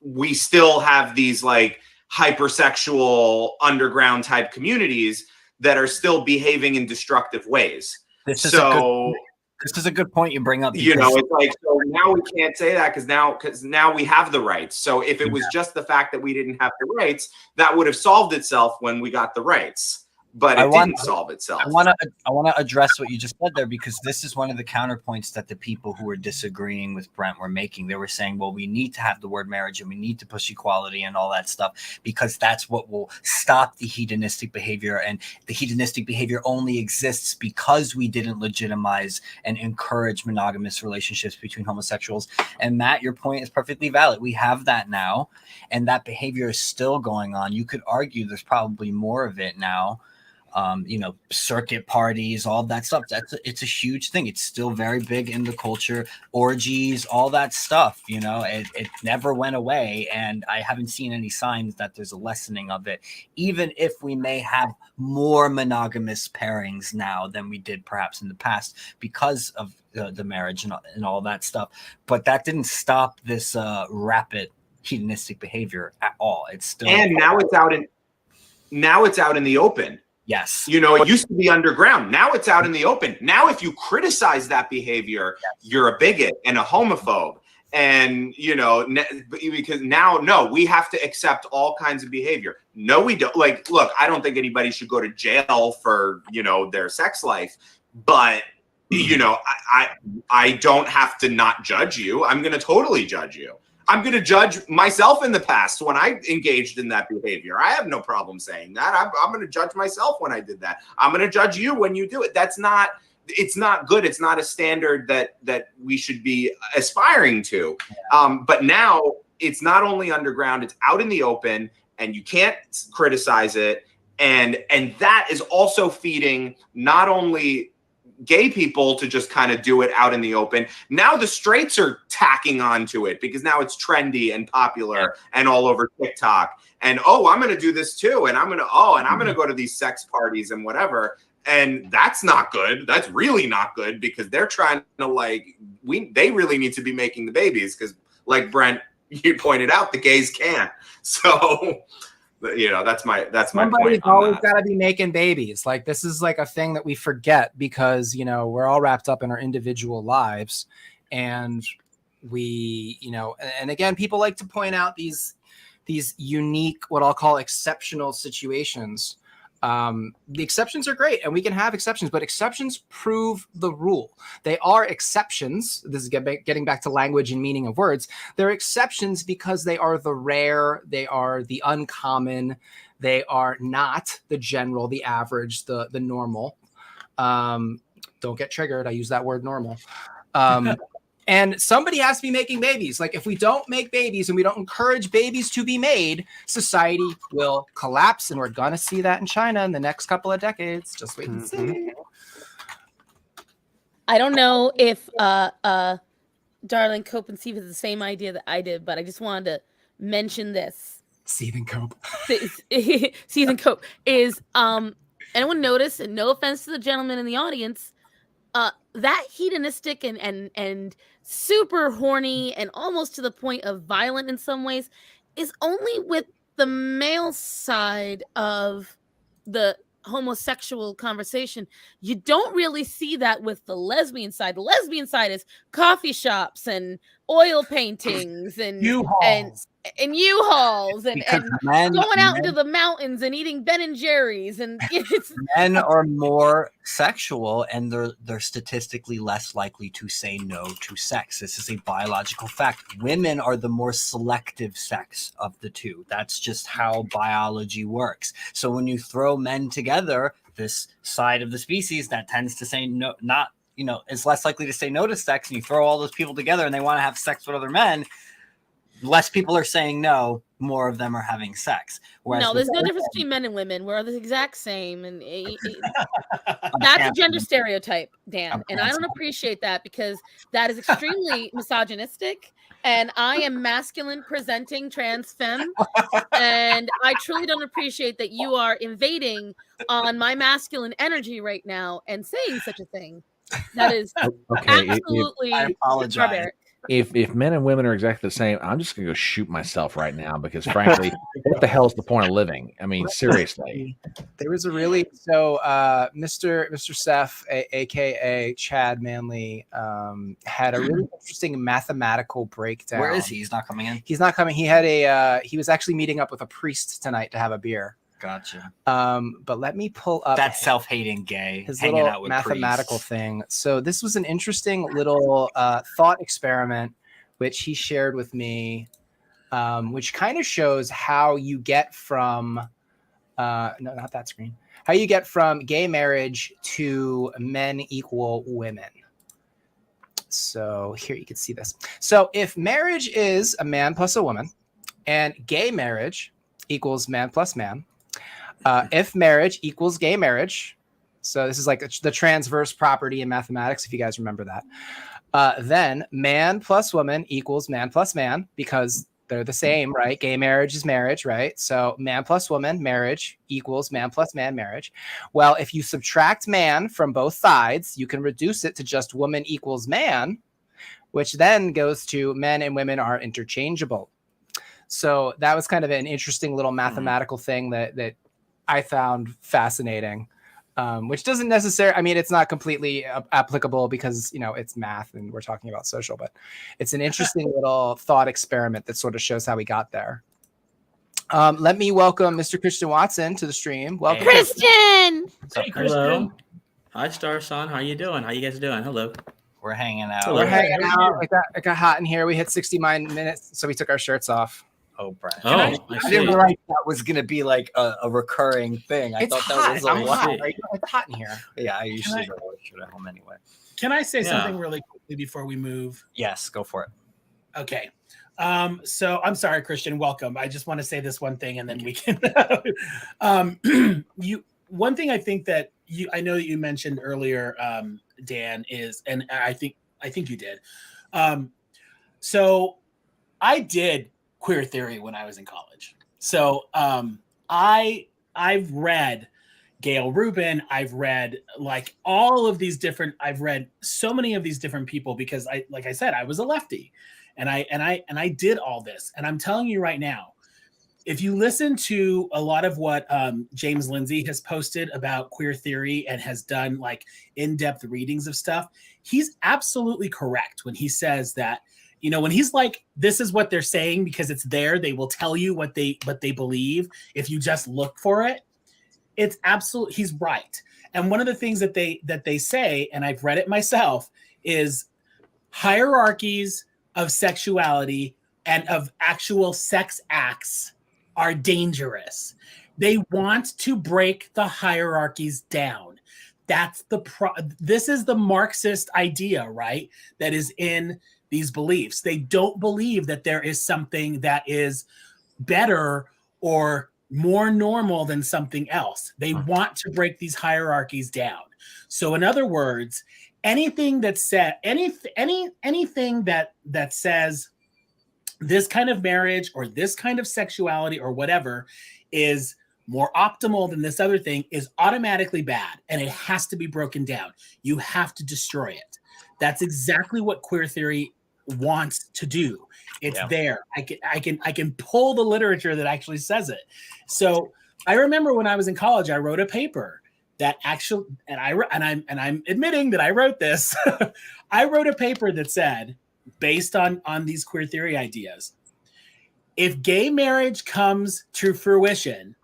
Speaker 5: we still have these like hypersexual underground type communities that are still behaving in destructive ways.
Speaker 2: This is a good point you bring up.
Speaker 5: You know, it's like, so now we can't say that because now we have the rights. So if it was just the fact that we didn't have the rights, that would have solved itself when we got the rights. But it didn't solve itself.
Speaker 2: I want to address what you just said there, because this is one of the counterpoints that the people who were disagreeing with Brent were making. They were saying, well, we need to have the word marriage and we need to push equality and all that stuff because that's what will stop the hedonistic behavior. And the hedonistic behavior only exists because we didn't legitimize and encourage monogamous relationships between homosexuals. And Matt, your point is perfectly valid. We have that now, and that behavior is still going on. You could argue there's probably more of it now. You know, circuit parties, all that stuff. It's a huge thing. It's still very big in the culture. Orgies, all that stuff. You know, it never went away, and I haven't seen any signs that there's a lessening of it. Even if we may have more monogamous pairings now than we did perhaps in the past because of the marriage and all that stuff, but that didn't stop this rapid hedonistic behavior at all. It's still,
Speaker 5: and now it's out in the open.
Speaker 2: Yes.
Speaker 5: You know, it used to be underground. Now it's out in the open. Now, if you criticize that behavior, you're a bigot and a homophobe. And, you know, because now, no, we have to accept all kinds of behavior. No, we don't. Like, look, I don't think anybody should go to jail for, you know, their sex life. But, you know, I don't have to not judge you. I'm going to totally judge you. I'm going to judge myself in the past when I engaged in that behavior. I have no problem saying that. I'm going to judge myself when I did that. I'm going to judge you when you do it. It's not good. It's not a standard that we should be aspiring to. But now it's not only underground, it's out in the open, and you can't criticize it. And that is also feeding not only gay people to just kind of do it out in the open. Now the straights are tacking onto it because now it's trendy and popular and all over TikTok. And I'm going to do this too. And I'm going to go to these sex parties and whatever. And that's not good. That's really not good because they're trying to they really need to be making the babies because like Brent, you pointed out, the gays can't. So you know, that's my
Speaker 1: Somebody's
Speaker 5: point.
Speaker 1: Always got to be making babies. Like this is like a thing that we forget because, you know, we're all wrapped up in our individual lives, and we, you know, and again, people like to point out these unique, what I'll call exceptional situations. The exceptions are great and we can have exceptions, but exceptions prove the rule. They are exceptions. This is getting back to language and meaning of words. They're exceptions because they are the rare, they are the uncommon, they are not the general, the average, the normal. Don't get triggered. I use that word normal. And somebody has to be making babies. Like if we don't make babies and we don't encourage babies to be made, society will collapse. And we're going to see that in China in the next couple of decades. Just wait and see.
Speaker 7: I don't know if Darling Cope and Seethe has the same idea that I did, but I just wanted to mention this.
Speaker 1: Seethe and Cope.
Speaker 7: Seethe and Cope is, anyone notice, and no offense to the gentleman in the audience, that hedonistic and super horny and almost to the point of violent in some ways is only with the male side of the homosexual conversation, you don't really see that with the lesbian side. The lesbian side is coffee shops and oil paintings and
Speaker 6: U-Hauls.
Speaker 7: and U-Hauls and
Speaker 2: men,
Speaker 7: going out into the mountains and eating Ben and Jerry's, and it's
Speaker 2: men are more sexual, and they're statistically less likely to say no to sex. This is a biological fact. Women are the more selective sex of the two. That's just how biology works. So when you throw men together, this side of the species that tends to say no, not, is less likely to say no to sex, and you throw all those people together and they want to have sex with other men, less people are saying no, more of them are having sex. Whereas
Speaker 7: no, there's no difference between men and women. We're the exact same, and that's a gender stereotype, Dan, and I don't appreciate that because that is extremely misogynistic. And I am masculine presenting trans femme, and I truly don't appreciate that you are invading on my masculine energy right now and saying such a thing. That is absolutely barbaric.
Speaker 3: If men and women are exactly the same, I'm just gonna go shoot myself right now because frankly, what the hell is the point of living? I mean, seriously.
Speaker 1: There was a really Mr. Seethe, aka Chad Manley, had a really interesting mathematical breakdown.
Speaker 2: Where is he? He's not coming in.
Speaker 1: He's not coming. He had he was actually meeting up with a priest tonight to have a beer.
Speaker 2: Gotcha.
Speaker 1: But let me pull up
Speaker 2: that self-hating gay
Speaker 1: his
Speaker 2: hanging
Speaker 1: little
Speaker 2: out with
Speaker 1: mathematical
Speaker 2: priests.
Speaker 1: thing. So this was an interesting little thought experiment which he shared with me, which kind of shows how you get from no, not that screen. How you get from gay marriage to men equal women. So here you can see this. So if marriage is a man plus a woman, and gay marriage equals man plus man. If marriage equals gay marriage, so this is like the transverse property in mathematics, if you guys remember that, then man plus woman equals man plus man because they're the same, right? Gay marriage is marriage, right? So man plus woman, marriage equals man plus man, marriage. Well, if you subtract man from both sides, you can reduce it to just woman equals man, which then goes to men and women are interchangeable. So that was kind of an interesting little mathematical thing that I found fascinating, which doesn't necessarily, I mean, it's not completely applicable because, it's math and we're talking about social, but it's an interesting little thought experiment that sort of shows how we got there. Let me welcome Mr. Christian Watson to the stream. Welcome.
Speaker 7: Christian!
Speaker 2: What's up,
Speaker 8: Hello. Hi, Star Son. How you doing? How you guys doing? Hello.
Speaker 2: We're hanging out.
Speaker 1: We're hanging out. It got hot in here. We hit 69 minutes, so we took our shirts off.
Speaker 2: Oh, Brian.
Speaker 8: I
Speaker 2: didn't realize that was going to be like a recurring thing. I thought
Speaker 1: hot.
Speaker 2: that was a lot.
Speaker 1: It's hot in here.
Speaker 2: Yeah, I usually don't wear a shirt at home anyway.
Speaker 6: Can I say something really quickly before we move?
Speaker 2: Yes, go for it.
Speaker 6: Okay. So I'm sorry, Christian. Welcome. I just want to say this one thing, and then we can. One thing I think that I know that you mentioned earlier, Dan, is, and I think you did. So I did queer theory when I was in college. So I've read Gail Rubin. I've read like all of these different. I've read so many of these different people because like I said, I was a lefty, and I did all this. And I'm telling you right now, if you listen to a lot of what James Lindsay has posted about queer theory and has done like in-depth readings of stuff, he's absolutely correct when he says that. When he's like, this is what they're saying because it's there, they will tell you what they believe if you just look for it. It's absolutely, he's right. And one of the things that they say, and I've read it myself, is hierarchies of sexuality and of actual sex acts are dangerous. They want to break the hierarchies down. That's this is the Marxist idea, right? That is in these beliefs. They don't believe that there is something that is better or more normal than something else. They want to break these hierarchies down. So in other words, anything that said anything that says this kind of marriage or this kind of sexuality or whatever is more optimal than this other thing is automatically bad, and it has to be broken down. You have to destroy it. That's exactly what queer theory wants to do. It's there. I can pull the literature that actually says it. So I remember when I was in college, I wrote a paper that actually, and I'm admitting that I wrote this. I wrote a paper that said, based on these queer theory ideas, if gay marriage comes to fruition,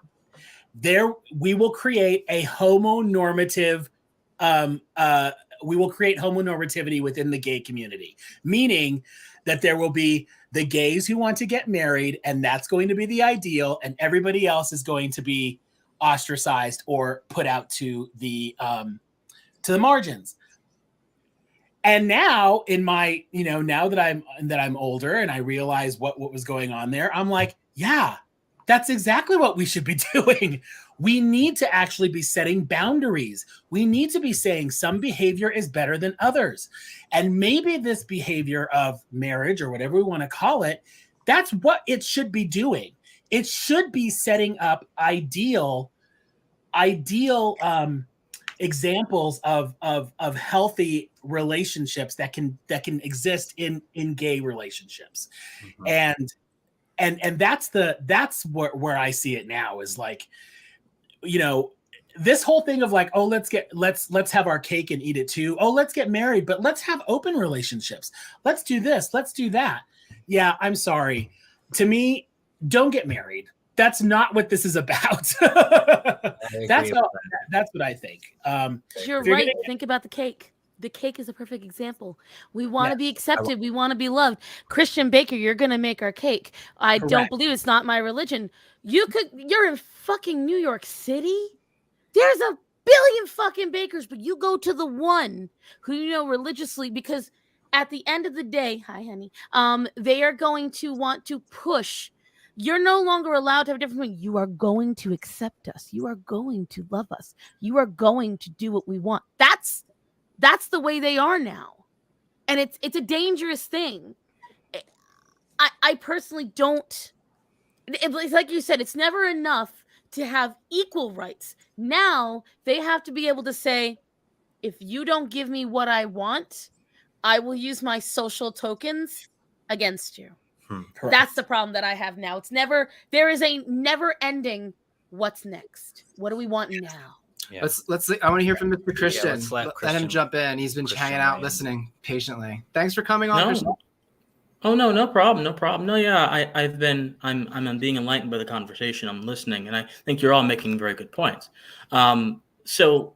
Speaker 6: we will create a homonormative we will create homonormativity within the gay community, meaning that there will be the gays who want to get married, and that's going to be the ideal, and everybody else is going to be ostracized or put out to the margins. And now, in my, now that I'm older and I realize what was going on there, I'm like, yeah, that's exactly what we should be doing. We need to actually be setting boundaries. We need to be saying some behavior is better than others. And maybe this behavior of marriage or whatever we want to call it, that's what it should be doing. It should be setting up ideal examples of healthy relationships that can exist in gay relationships. Mm-hmm. And that's where I see it now is like, this whole thing of like, oh, let's have our cake and eat it too. Oh, let's get married, but let's have open relationships. Let's do this. Let's do that. Yeah, I'm sorry. To me, don't get married. That's not what this is about. That's what I think.
Speaker 7: You're right. Think about the cake. The cake is a perfect example. We want to be accepted. We want to be loved. Christian Baker, you're going to make our cake. I don't believe it's not my religion. You're in fucking New York City. There's a billion fucking bakers, but you go to the one who, religiously, because at the end of the day, hi, honey, they are going to want to push. You're no longer allowed to have a different thing. You are going to accept us. You are going to love us. You are going to do what we want. That's the way they are now. And it's a dangerous thing. I personally don't. It's like you said, it's never enough to have equal rights. Now they have to be able to say, if you don't give me what I want, I will use my social tokens against you. That's the problem that I have now. There is a never ending what's next. What do we want now?
Speaker 1: Yeah. I want to hear from Mr. Christian.
Speaker 2: Let
Speaker 1: him jump in. He's been hanging out, listening patiently. Thanks for coming on, Christian.
Speaker 8: Oh no problem. No, yeah, I'm being enlightened by the conversation. I'm listening, and I think you're all making very good points. So,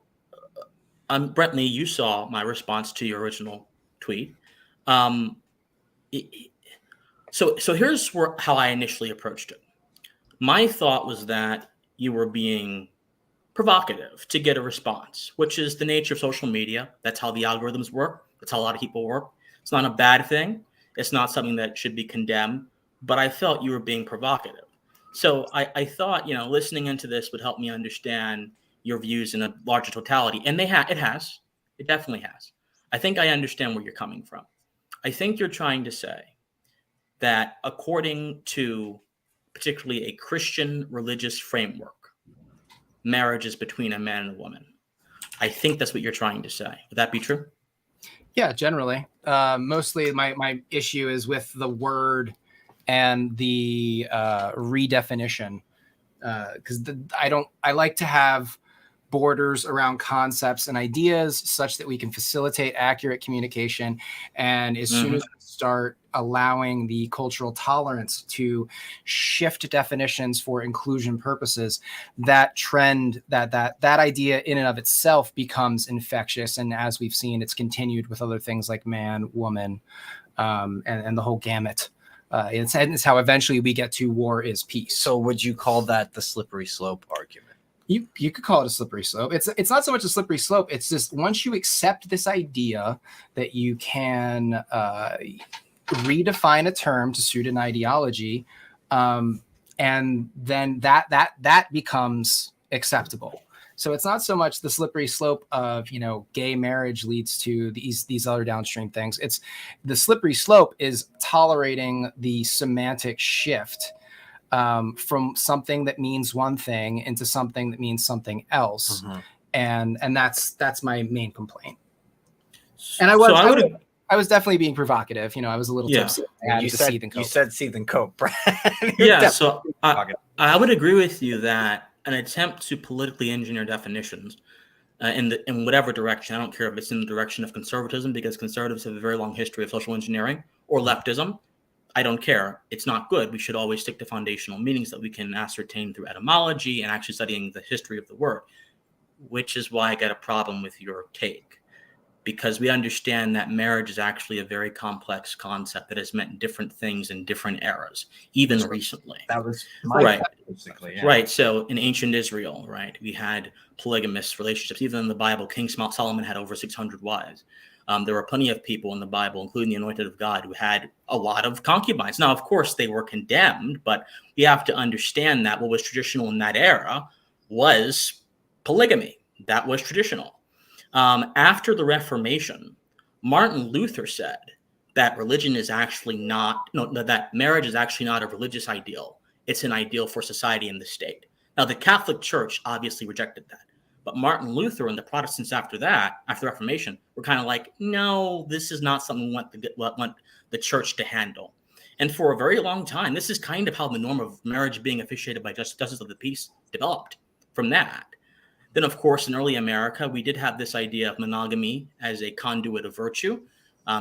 Speaker 8: Brentley, you saw my response to your original tweet. So here's how I initially approached it. My thought was that you were being provocative to get a response, which is the nature of social media. That's how the algorithms work. That's how a lot of people work. It's not a bad thing. It's not something that should be condemned, but I felt you were being provocative. So I thought, listening into this would help me understand your views in a larger totality. And it definitely has. I think I understand where you're coming from. I think you're trying to say that according to particularly a Christian religious framework, marriage is between a man and a woman. I think that's what you're trying to say. Would that be true?
Speaker 1: Yeah, generally. Mostly my issue is with the word and the redefinition. Because I like to have borders around concepts and ideas such that we can facilitate accurate communication. And as soon as we start allowing the cultural tolerance to shift definitions for inclusion purposes, that trend, that idea in and of itself becomes infectious. And as we've seen, it's continued with other things like man, woman, and the whole gamut. It's how eventually we get to war is peace.
Speaker 2: So would you call that the slippery slope argument?
Speaker 1: You could call it a slippery slope. It's not so much a slippery slope. It's just once you accept this idea that you can redefine a term to suit an ideology, and then that becomes acceptable. So it's not so much the slippery slope of gay marriage leads to these other downstream things. It's the slippery slope is tolerating the semantic shift from something that means one thing into something that means something else. And that's my main complaint. And I was definitely being provocative. I was a little tipsy.
Speaker 2: You said Seethe and Cope, Brad.
Speaker 8: Yeah, so I would agree with you that an attempt to politically engineer definitions in whatever direction. I don't care if it's in the direction of conservatism, because conservatives have a very long history of social engineering, or leftism. I don't care. It's not good. We should always stick to foundational meanings that we can ascertain through etymology and actually studying the history of the word, which is why I got a problem with your take, because we understand that marriage is actually a very complex concept that has meant different things in different eras, even recently.
Speaker 2: That was my
Speaker 8: Right.
Speaker 2: basically. Yeah.
Speaker 8: Right. So in ancient Israel, right, we had polygamous relationships. Even in the Bible, King Solomon had over 600 wives. There were plenty of people in the Bible, including the anointed of God, who had a lot of concubines. Now, of course, they were condemned, but we have to understand that what was traditional in that era was polygamy. That was traditional. After the Reformation, Martin Luther said that religion is actually not, that marriage is actually not a religious ideal. It's an ideal for society and the state. Now, the Catholic Church obviously rejected that. But Martin Luther and the Protestants after that, after the Reformation, were kind of like, no, this is not something we want the church to handle. And for a very long time, this is kind of how the norm of marriage being officiated by justice of the peace developed from that. Then, of course, in early America, we did have this idea of monogamy as a conduit of virtue.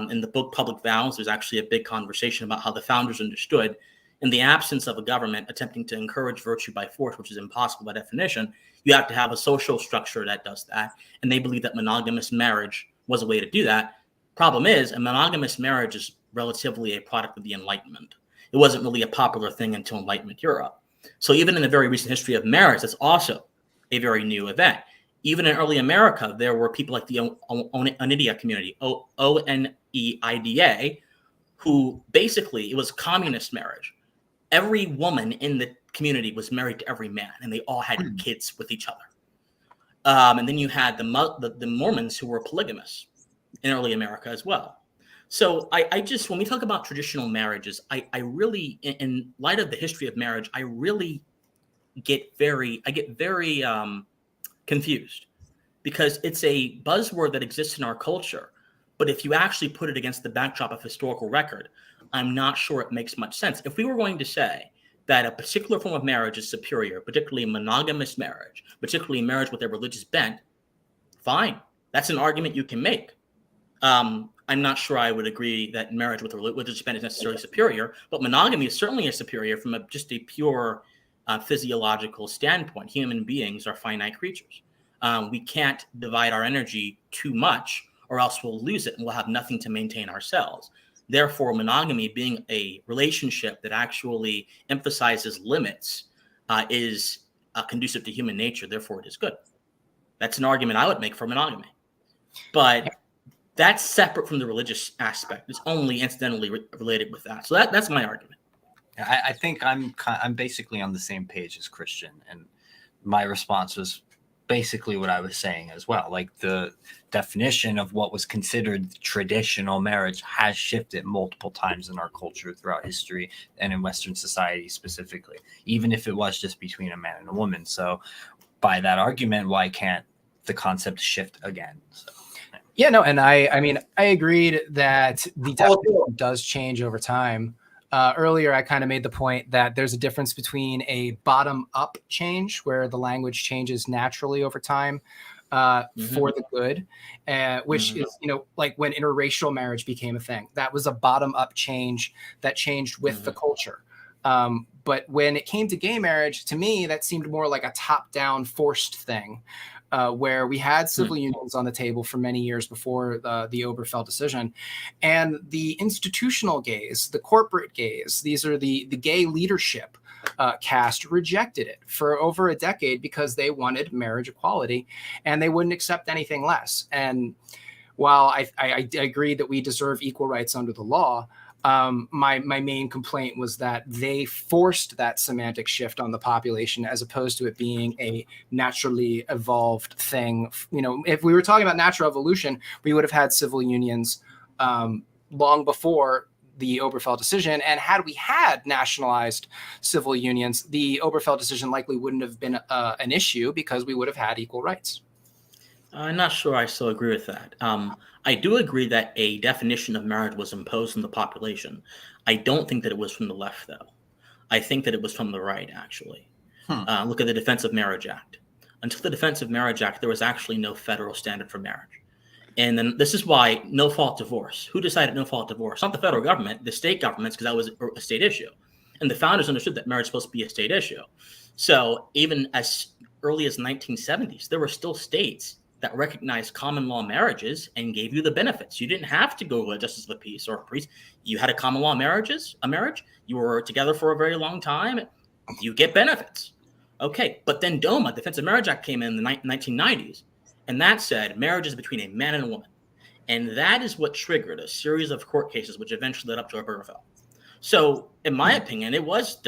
Speaker 8: In the book Public Vows, there's actually a big conversation about how the founders understood, in the absence of a government attempting to encourage virtue by force, which is impossible by definition, you have to have a social structure that does that. And they believe that monogamous marriage was a way to do that. Problem is, a monogamous marriage is relatively a product of the Enlightenment. It wasn't really a popular thing until Enlightenment Europe. So even in the very recent history of marriage, that's also a very new event. Even in early America, there were people like the Oneida community, Oneida, who basically, it was communist marriage. Every woman in the community was married to every man, and they all had kids with each other. And then you had the Mormons, who were polygamous in early America as well. So I just, when we talk about traditional marriages, I really, in light of the history of marriage, I really get very confused, because it's a buzzword that exists in our culture. But if you actually put it against the backdrop of historical record, I'm not sure it makes much sense. If we were going to say that a particular form of marriage is superior, particularly monogamous marriage, particularly marriage with a religious bent, fine. That's an argument you can make. I'm not sure I would agree that marriage with a religious bent is necessarily superior, but monogamy is certainly superior from just a pure physiological standpoint. Human beings are finite creatures. We can't divide our energy too much, or else we'll lose it and we'll have nothing to maintain ourselves. Therefore, monogamy, being a relationship that actually emphasizes limits, is conducive to human nature. Therefore, it is good. That's an argument I would make for monogamy. But that's separate from the religious aspect. It's only incidentally related with that. So that's my argument.
Speaker 2: I think I'm basically on the same page as Christian, and my response was basically what I was saying as well. Like, the definition of what was considered traditional marriage has shifted multiple times in our culture throughout history, and in Western society specifically, even if it was just between a man and a woman. So by that argument, why can't the concept shift again? So,
Speaker 1: yeah, no, and I mean, I agreed that the definition does change over time. Earlier, I kind of made the point that there's a difference between a bottom-up change, where the language changes naturally over time for the good, which is, like when interracial marriage became a thing. That was a bottom-up change that changed with the culture. But when it came to gay marriage, to me, that seemed more like a top-down forced thing. Where we had civil unions on the table for many years before the Obergefell decision. And the institutional gays, the corporate gays, these are the gay leadership caste, rejected it for over a decade because they wanted marriage equality and they wouldn't accept anything less. And while I agree that we deserve equal rights under the law, my main complaint was that they forced that semantic shift on the population as opposed to it being a naturally evolved thing. If we were talking about natural evolution, we would have had civil unions long before the Obergefell decision. And had we had nationalized civil unions, the Obergefell decision likely wouldn't have been an issue because we would have had equal rights.
Speaker 8: I'm not sure I still agree with that. I do agree that a definition of marriage was imposed on the population. I don't think that it was from the left, though. I think that it was from the right, actually. Look at the Defense of Marriage Act. Until the Defense of Marriage Act, there was actually no federal standard for marriage. And then this is why no-fault divorce. Who decided no-fault divorce? Not the federal government, the state governments, because that was a state issue. And the founders understood that marriage is supposed to be a state issue. So even as early as 1970s, there were still states that recognized common law marriages and gave you the benefits. You didn't have to go to a justice of the peace or a priest. You had a common law marriage. You were together for a very long time. You get benefits. Okay, but then DOMA, Defense of Marriage Act, came in the 1990s, and that said marriage is between a man and a woman. And that is what triggered a series of court cases, which eventually led up to Obergefell. So, in my opinion, it was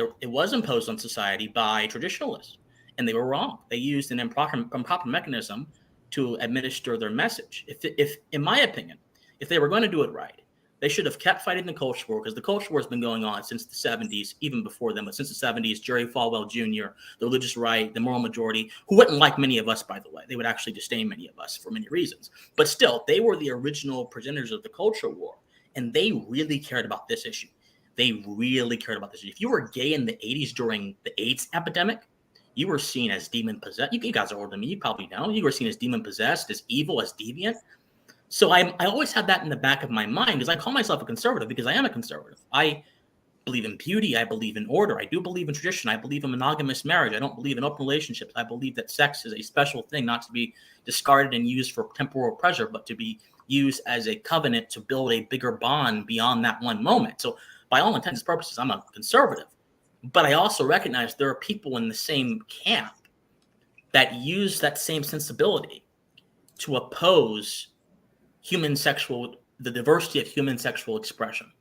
Speaker 8: imposed on society by traditionalists, and they were wrong. They used an improper mechanism to administer their message. If, in my opinion, if they were going to do it right, they should have kept fighting the culture war, because the culture war has been going on since the 70s, even before them. But since the 70s, Jerry Falwell Jr., the religious right, the moral majority, who wouldn't like many of us, by the way. They would actually disdain many of us for many reasons. But still, they were the original progenitors of the culture war, and they really cared about this issue. They really cared about this issue. If you were gay in the 80s during the AIDS epidemic, you were seen as demon-possessed. You guys are older than me. You probably know. You were seen as demon-possessed, as evil, as deviant. So I always had that in the back of my mind, because I call myself a conservative because I am a conservative. I believe in beauty. I believe in order. I do believe in tradition. I believe in monogamous marriage. I don't believe in open relationships. I believe that sex is a special thing, not to be discarded and used for temporal pleasure, but to be used as a covenant to build a bigger bond beyond that one moment. So by all intents and purposes, I'm a conservative. But I also recognize there are people in the same camp that use that same sensibility to oppose the diversity of human sexual expression.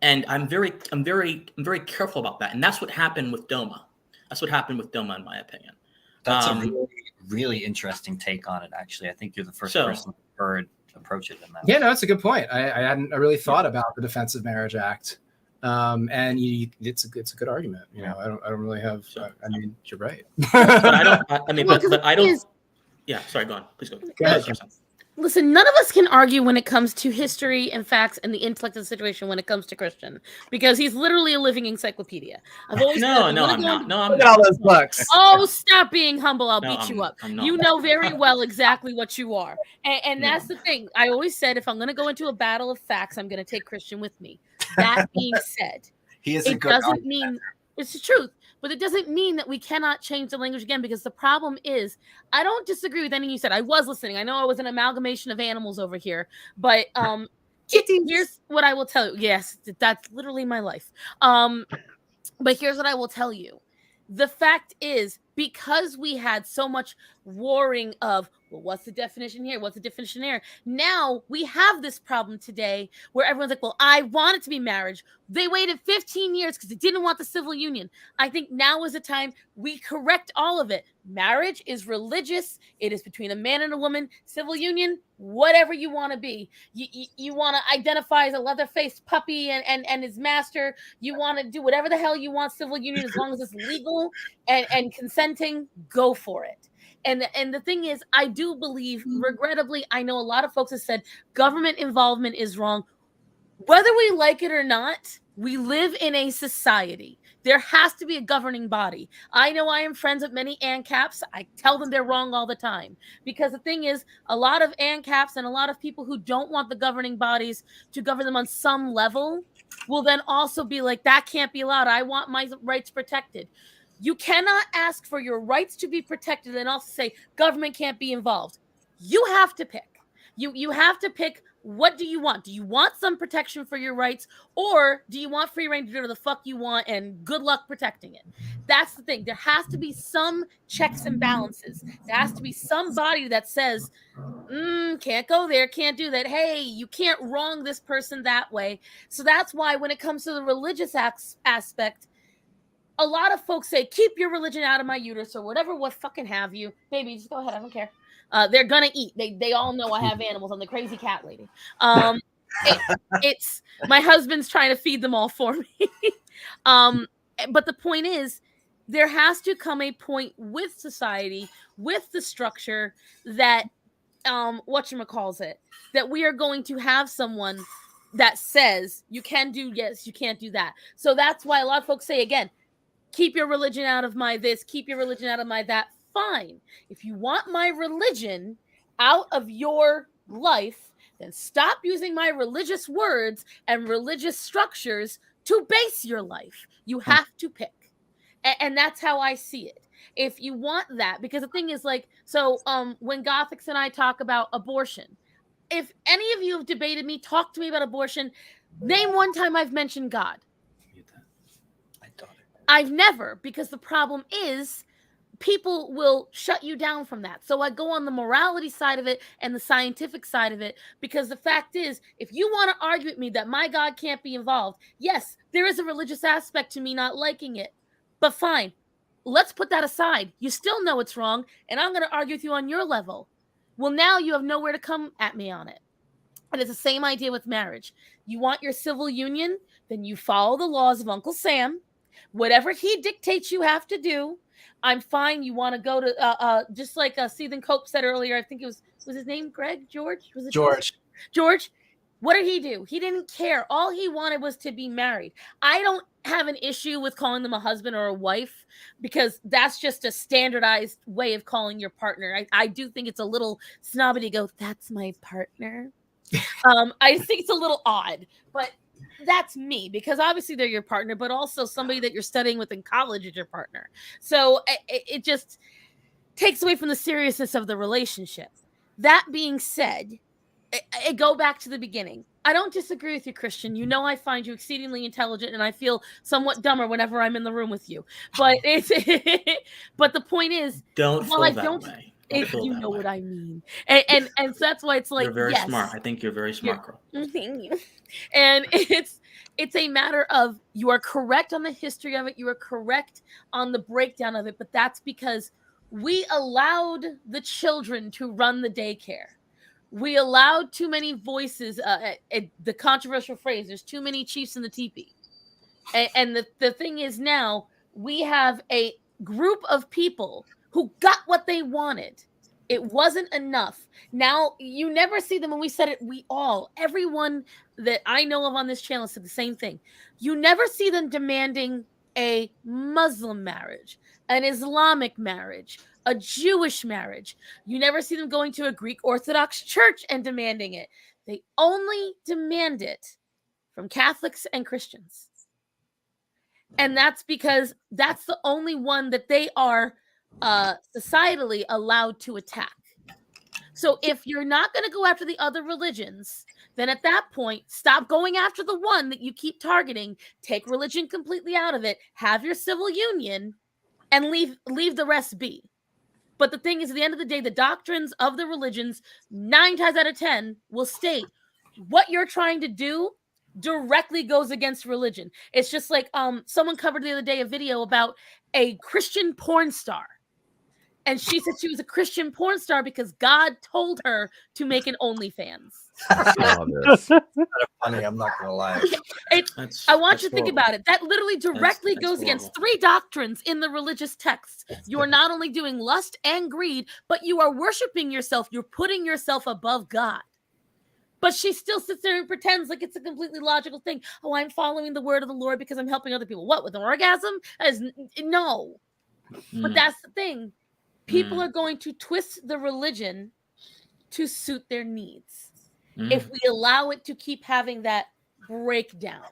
Speaker 8: And I'm very careful about that. And that's what happened with DOMA. That's what happened with DOMA, in my opinion.
Speaker 2: That's a really, really interesting take on it, actually. I think you're the first person I've heard approach it in that way.
Speaker 1: Yeah, no, that's a good point. I hadn't really thought about the Defense of Marriage Act. And it's a good argument. You know, I don't really have, I mean, you're right.
Speaker 8: But I don't, yeah, sorry, go on. Please go.
Speaker 1: Go ahead.
Speaker 7: Listen, none of us can argue when it comes to history and facts and the intellect of the situation when it comes to Christian, because he's literally a living encyclopedia. I've always
Speaker 8: I'm not.
Speaker 1: Look at all those books.
Speaker 7: Oh, stop being humble. I'll beat you up.
Speaker 8: I'm not.
Speaker 7: You know very well exactly what you are. And that's the thing. I always said, if I'm going to go into a battle of facts, I'm going to take Christian with me. That being said, it doesn't mean it's the truth. But it doesn't mean that we cannot change the language again, because the problem is, I don't disagree with anything you said. I was listening. I know I was an amalgamation of animals over here, but here's what I will tell you. Yes, that's literally my life. But here's what I will tell you. The fact is, because we had so much warring of, well, what's the definition here? What's the definition there? Now we have this problem today where everyone's like, well, I want it to be marriage. They waited 15 years because they didn't want the civil union. I think now is the time we correct all of it. Marriage is religious. It is between a man and a woman. Civil union, whatever you want to be. You want to identify as a leather-faced puppy and his master. You want to do whatever the hell you want, civil union, as long as it's legal and consenting, go for it. And the thing is, I do believe, regrettably, I know a lot of folks have said government involvement is wrong. Whether we like it or not, we live in a society. There has to be a governing body. I know I am friends with many ANCAPs. I tell them they're wrong all the time. Because the thing is, a lot of ANCAPs and a lot of people who don't want the governing bodies to govern them on some level will then also be like, that can't be allowed. I want my rights protected. You cannot ask for your rights to be protected and also say government can't be involved. You have to pick. You have to pick, what do you want? Do you want some protection for your rights, or do you want free reign to do whatever the fuck you want and good luck protecting it? That's the thing. There has to be some checks and balances. There has to be somebody that says, can't go there, can't do that. Hey, you can't wrong this person that way. So that's why when it comes to the religious aspect, a lot of folks say, keep your religion out of my uterus or whatever, what fucking have you. Baby, just go ahead. I don't care. They're going to eat. They all know I have animals. I'm the crazy cat lady. It's my husband's trying to feed them all for me. But the point is, there has to come a point with society, with the structure that, that we are going to have someone that says you can do yes, you can't do that. So that's why a lot of folks say, again, keep your religion out of my this, keep your religion out of my that. Fine. If you want my religion out of your life, then stop using my religious words and religious structures to base your life. You have to pick. And that's how I see it. If you want that, because the thing is like, so when Gothics and I talk about abortion, if any of you have debated me, talk to me about abortion, name one time I've mentioned God. I've never, because the problem is people will shut you down from that. So I go on the morality side of it and the scientific side of it, because the fact is, if you want to argue with me that my God can't be involved, yes, there is a religious aspect to me not liking it, but fine. Let's put that aside. You still know it's wrong, and I'm going to argue with you on your level. Well, now you have nowhere to come at me on it. And it's the same idea with marriage. You want your civil union, then you follow the laws of Uncle Sam. Whatever he dictates you have to do, I'm fine. You want to go to, just like Seethe and Cope said earlier, I think it was his name Greg? George? Was it
Speaker 1: George?
Speaker 7: George? What did he do? He didn't care. All he wanted was to be married. I don't have an issue with calling them a husband or a wife, because that's just a standardized way of calling your partner. I do think it's a little snobby to go, that's my partner. I think it's a little odd, but that's me, because obviously they're your partner, but also somebody that you're studying with in college is your partner. So it just takes away from the seriousness of the relationship. That being said, I go back to the beginning. I don't disagree with you, Christian. You know I find you exceedingly intelligent, and I feel somewhat dumber whenever I'm in the room with you. But but the point is,
Speaker 8: Don't feel that way.
Speaker 7: You know what I mean, and so that's why it's like,
Speaker 8: you're very
Speaker 7: yes,
Speaker 8: smart. I think you're very smart, girl.
Speaker 7: Thank you. And it's a matter of, you are correct on the history of it. You are correct on the breakdown of it, but that's because we allowed the children to run the daycare. We allowed too many voices. The controversial phrase, there's too many chiefs in the teepee. And the thing is, now we have a group of people who got what they wanted. It wasn't enough. Now, you never see them, when we said it, everyone that I know of on this channel said the same thing. You never see them demanding a Muslim marriage, an Islamic marriage, a Jewish marriage. You never see them going to a Greek Orthodox church and demanding it. They only demand it from Catholics and Christians. And that's because that's the only one that they are societally allowed to attack. So if you're not going to go after the other religions, then at that point, stop going after the one that you keep targeting. Take religion completely out of it. Have your civil union, and leave the rest be. But the thing is, at the end of the day, the doctrines of the religions, 9 times out of 10, will state what you're trying to do directly goes against religion. It's just like someone covered the other day a video about a Christian porn star. And she said she was a Christian porn star because God told her to make an OnlyFans.
Speaker 3: That's
Speaker 2: Funny, I'm not gonna lie.
Speaker 7: I want you to think about it. That literally directly goes against 3 doctrines in the religious texts. You are not only doing lust and greed, but you are worshiping yourself. You're putting yourself above God. But she still sits there and pretends like it's a completely logical thing. Oh, I'm following the word of the Lord because I'm helping other people. What, with an orgasm? No. But that's the thing. People are going to twist the religion to suit their needs if we allow it to keep having that breakdown.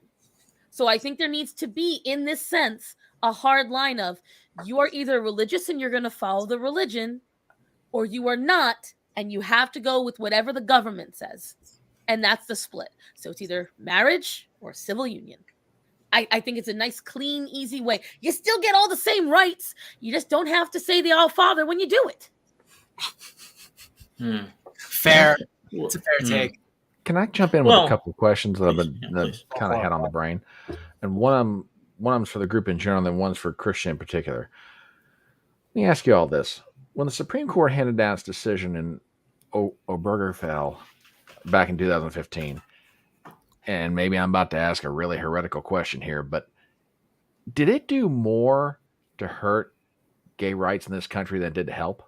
Speaker 7: So I think there needs to be, in this sense, a hard line of, you are either religious and you're going to follow the religion, or you are not, and you have to go with whatever the government says. And that's the split. So it's either marriage or civil union. I think it's a nice, clean, easy way. You still get all the same rights. You just don't have to say the All Father when you do it.
Speaker 1: Fair. It's a fair take.
Speaker 3: Can I jump in with a couple of questions that I've been kind of had on the brain? And one of them's for the group in general, and then one's for Christian in particular. Let me ask you all this. When the Supreme Court handed down its decision in Obergefell back in 2015, and maybe I'm about to ask a really heretical question here, but did it do more to hurt gay rights in this country than it did to help?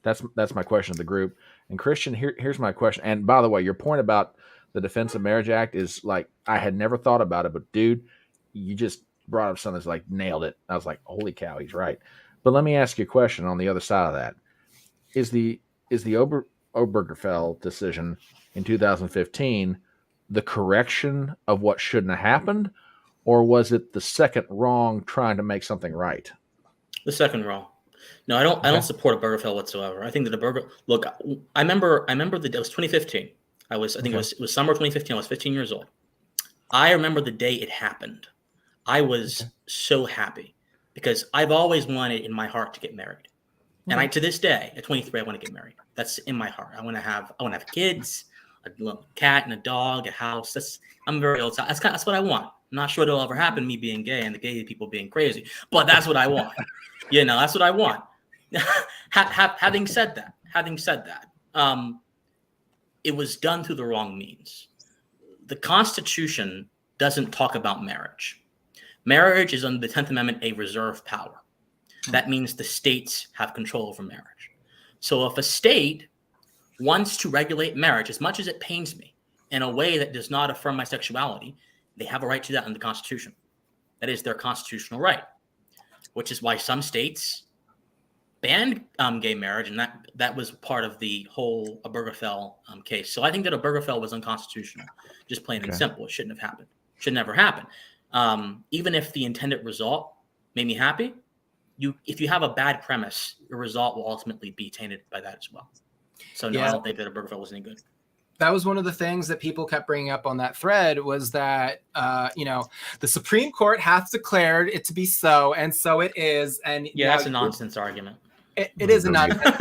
Speaker 3: That's my question to the group. And Christian, here's my question. And by the way, your point about the Defense of Marriage Act is like, I had never thought about it, but dude, you just brought up something that's like nailed it. I was like, holy cow, he's right. But let me ask you a question on the other side of that. Is the Obergefell decision in 2015 the correction of what shouldn't have happened, or was it the second wrong trying to make something right?
Speaker 8: The second wrong. No, I don't support a Obergefell whatsoever. I think that look, I remember that it was 2015. I think it was summer 2015. I was 15 years old. I remember the day it happened. I was so happy because I've always wanted in my heart to get married. And to this day, at 23, I want to get married. That's in my heart. I want to have kids, a little cat and a dog, a house. I'm very old. That's what I want. I'm not sure it'll ever happen, me being gay and the gay people being crazy, but that's what I want. That's what I want. Having said that, it was done through the wrong means. The Constitution doesn't talk about marriage. Marriage is under the 10th Amendment a reserve power. That means the states have control over marriage. So if a state wants to regulate marriage, as much as it pains me, in a way that does not affirm my sexuality, they have a right to that in the Constitution. That is their constitutional right, which is why some states banned gay marriage, and that was part of the whole Obergefell case. So I think that Obergefell was unconstitutional, just plain and simple. It shouldn't have happened. Should never happen. Even if the intended result made me happy, if you have a bad premise, your result will ultimately be tainted by that as well. So no, I don't think that Obergefell was any good.
Speaker 1: That was one of the things that people kept bringing up on that thread was that, the Supreme Court has declared it to be so, and so it is. And
Speaker 8: that's a nonsense argument.
Speaker 1: It is a nonsense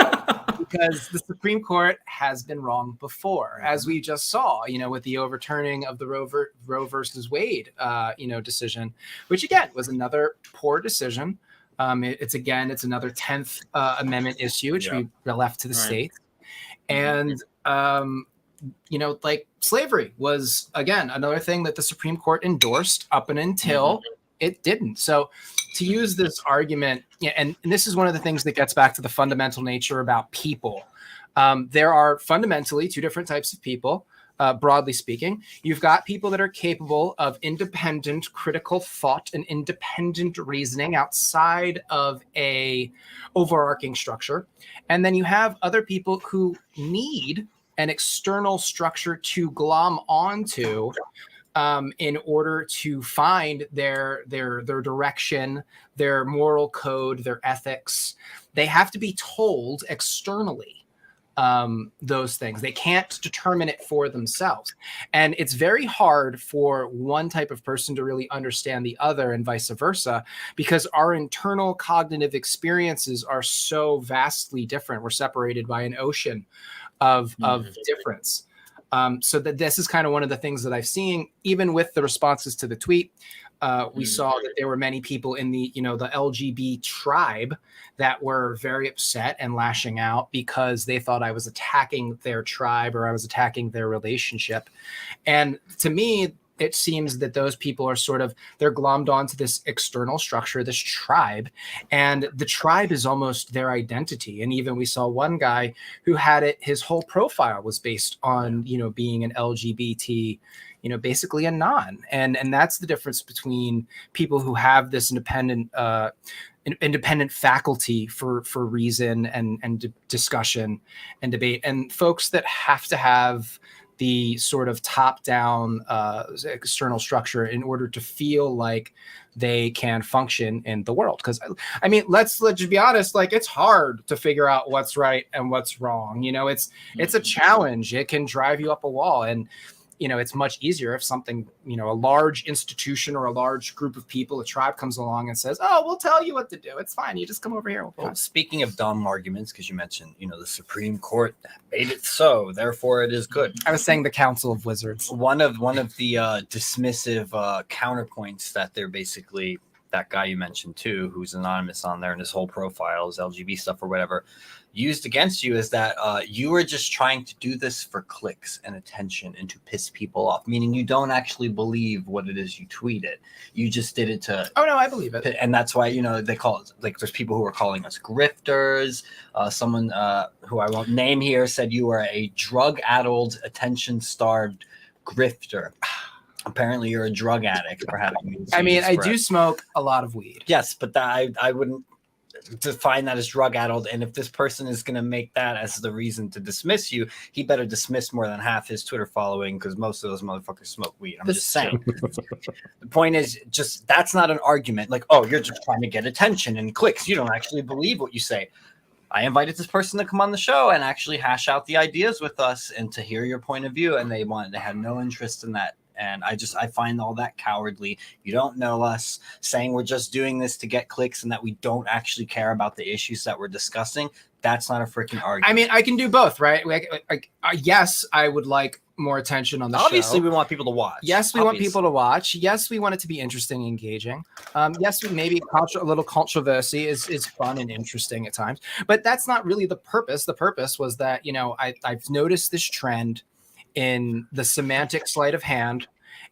Speaker 1: because the Supreme Court has been wrong before, as we just saw, with the overturning of the Roe versus Wade, decision, which again was another poor decision. It's another 10th Amendment issue, which we left to the states. And, like slavery was, again, another thing that the Supreme Court endorsed up and until it didn't. So to use this argument, and this is one of the things that gets back to the fundamental nature about people. There are fundamentally two different types of people. Broadly speaking, you've got people that are capable of independent critical thought and independent reasoning outside of a overarching structure. And then you have other people who need an external structure to glom onto in order to find their direction, their moral code, their ethics. They have to be told externally those things. They can't determine it for themselves. And it's very hard for one type of person to really understand the other and vice versa, because our internal cognitive experiences are so vastly different. We're separated by an ocean of difference. So that this is kind of one of the things that I've seen, even with the responses to the tweet. We saw that there were many people in the LGBT tribe that were very upset and lashing out because they thought I was attacking their tribe or I was attacking their relationship. And to me, it seems that those people are they're glommed onto this external structure, this tribe, and the tribe is almost their identity. And even we saw one guy who had his whole profile was based on, being an LGBT, basically a non. And that's the difference between people who have this independent faculty for reason and discussion and debate, and folks that have to have the sort of top-down external structure in order to feel like they can function in the world. Because let's just be honest, it's hard to figure out what's right and what's wrong. It's a challenge. It can drive you up a wall, and it's much easier if something, a large institution or a large group of people, a tribe comes along and says, oh, we'll tell you what to do. It's fine. You just come over here.
Speaker 2: Well, speaking of dumb arguments, because you mentioned, the Supreme Court made it so, therefore it is good.
Speaker 1: I was saying the Council of Wizards.
Speaker 2: One of the dismissive counterpoints that they're basically, that guy you mentioned too, who's anonymous on there and his whole profile is LGBT stuff or whatever, used against you is that you were just trying to do this for clicks and attention and to piss people off, meaning you don't actually believe what it is you tweeted. You just did it to...
Speaker 1: Oh, no, I believe it.
Speaker 2: And that's why, they call it, there's people who are calling us grifters. Someone who I won't name here said you are a drug-addled, attention-starved grifter. Apparently, you're a drug addict for having these.
Speaker 1: I mean, I do
Speaker 2: spreads.
Speaker 1: smoke a lot of weed.
Speaker 2: Yes, but I wouldn't define that as drug addled. And if this person is going to make that as the reason to dismiss you, he better dismiss more than half his Twitter following, because most of those motherfuckers smoke weed. I'm just saying. The point is, just that's not an argument. Like, oh, you're just trying to get attention and clicks. You don't actually believe what you say. I invited this person to come on the show and actually hash out the ideas with us and to hear your point of view, and they had no interest in that. And I find all that cowardly. You don't know us, saying we're just doing this to get clicks and that we don't actually care about the issues that we're discussing. That's not a freaking argument.
Speaker 1: I mean, I can do both, right? Yes, I would like more attention on the show.
Speaker 2: Obviously, we want people to watch.
Speaker 1: Yes, we want people to watch. Yes, we want it to be interesting and engaging. Yes, maybe a little controversy is fun and interesting at times. But that's not really the purpose. The purpose was that, I've noticed this trend in the semantic sleight of hand,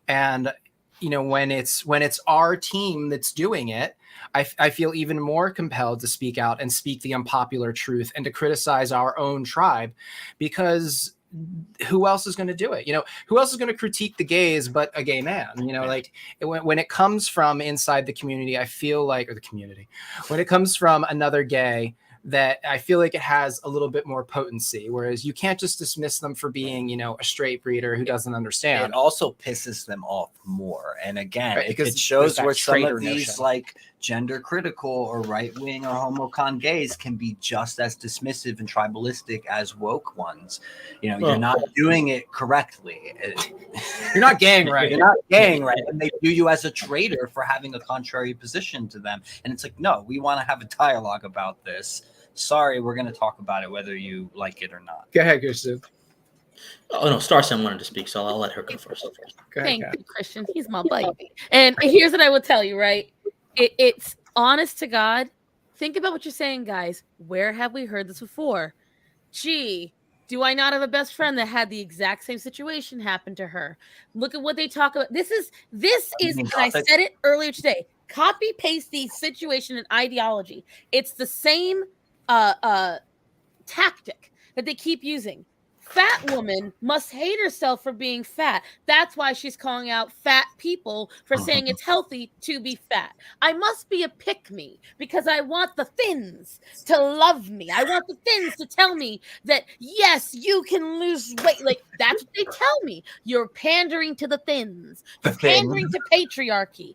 Speaker 1: and when it's our team that's doing it, I feel even more compelled to speak out and speak the unpopular truth and to criticize our own tribe, because who else is going to do it? Who else is going to critique the gays but a gay man? Like when it comes from inside the community, I feel like, or the community, when it comes from another gay, that I feel like it has a little bit more potency, whereas you can't just dismiss them for being, a straight breeder who doesn't understand.
Speaker 2: It also pisses them off more. And again,
Speaker 1: right,
Speaker 2: it shows where some of
Speaker 1: notion.
Speaker 2: These like gender critical or right wing or homocon gays can be just as dismissive and tribalistic as woke ones. You're not doing it correctly.
Speaker 1: You're not gaying right.
Speaker 2: You're not gaying right. And they view you as a traitor for having a contrary position to them. And it's like, no, we want to have a dialogue about this. Sorry, we're going to talk about it whether you like it or not.
Speaker 1: Go ahead, Gustav.
Speaker 8: Oh no, Starsim wanted to speak, so I'll let her go first.
Speaker 1: Go ahead,
Speaker 7: Thank you, Christian. He's my baby. And here's what I will tell you, right? It's honest to God. Think about what you're saying, guys. Where have we heard this before? Gee, do I not have a best friend that had the exact same situation happen to her? Look at what they talk about. This is, and I said it earlier today. Copy paste the situation and ideology. It's the same tactic that they keep using. Fat woman must hate herself for being fat. That's why she's calling out fat people for saying it's healthy to be fat. I must be a pick-me because I want the thins to love me. I want the thins to tell me that, yes, you can lose weight. Like, that's what they tell me. You're pandering to the thins. You're pandering to patriarchy.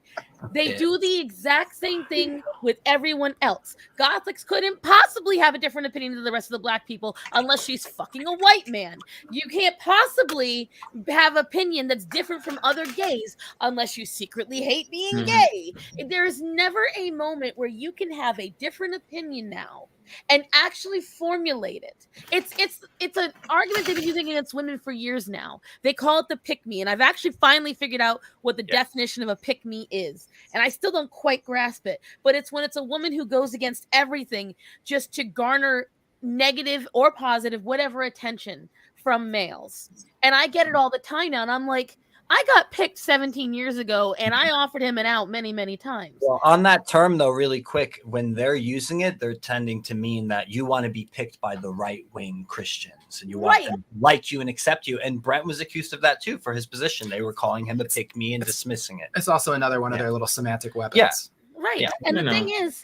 Speaker 7: They do the exact same thing with everyone else. Gothics couldn't possibly have a different opinion than the rest of the black people unless she's fucking a white man. You can't possibly have opinion that's different from other gays unless you secretly hate being gay. There is never a moment where you can have a different opinion now and actually formulate it. It's an argument they've been using against women for years now. They call it the pick-me, and I've actually finally figured out what the definition of a pick-me is. And I still don't quite grasp it, but it's when it's a woman who goes against everything just to garner negative or positive, whatever attention from males. And I get it all the time now, and I'm like, I got picked 17 years ago, and I offered him an out many, many times.
Speaker 2: Well, on that term, though, really quick, when they're using it, they're tending to mean that you want to be picked by the right-wing Christians, and you want them to like you and accept you. And Brent was accused of that, too, for his position. They were calling him a pick-me and dismissing it.
Speaker 1: It's also another one of their little semantic weapons.
Speaker 2: Yeah.
Speaker 7: Right.
Speaker 2: Yeah.
Speaker 7: And the thing is,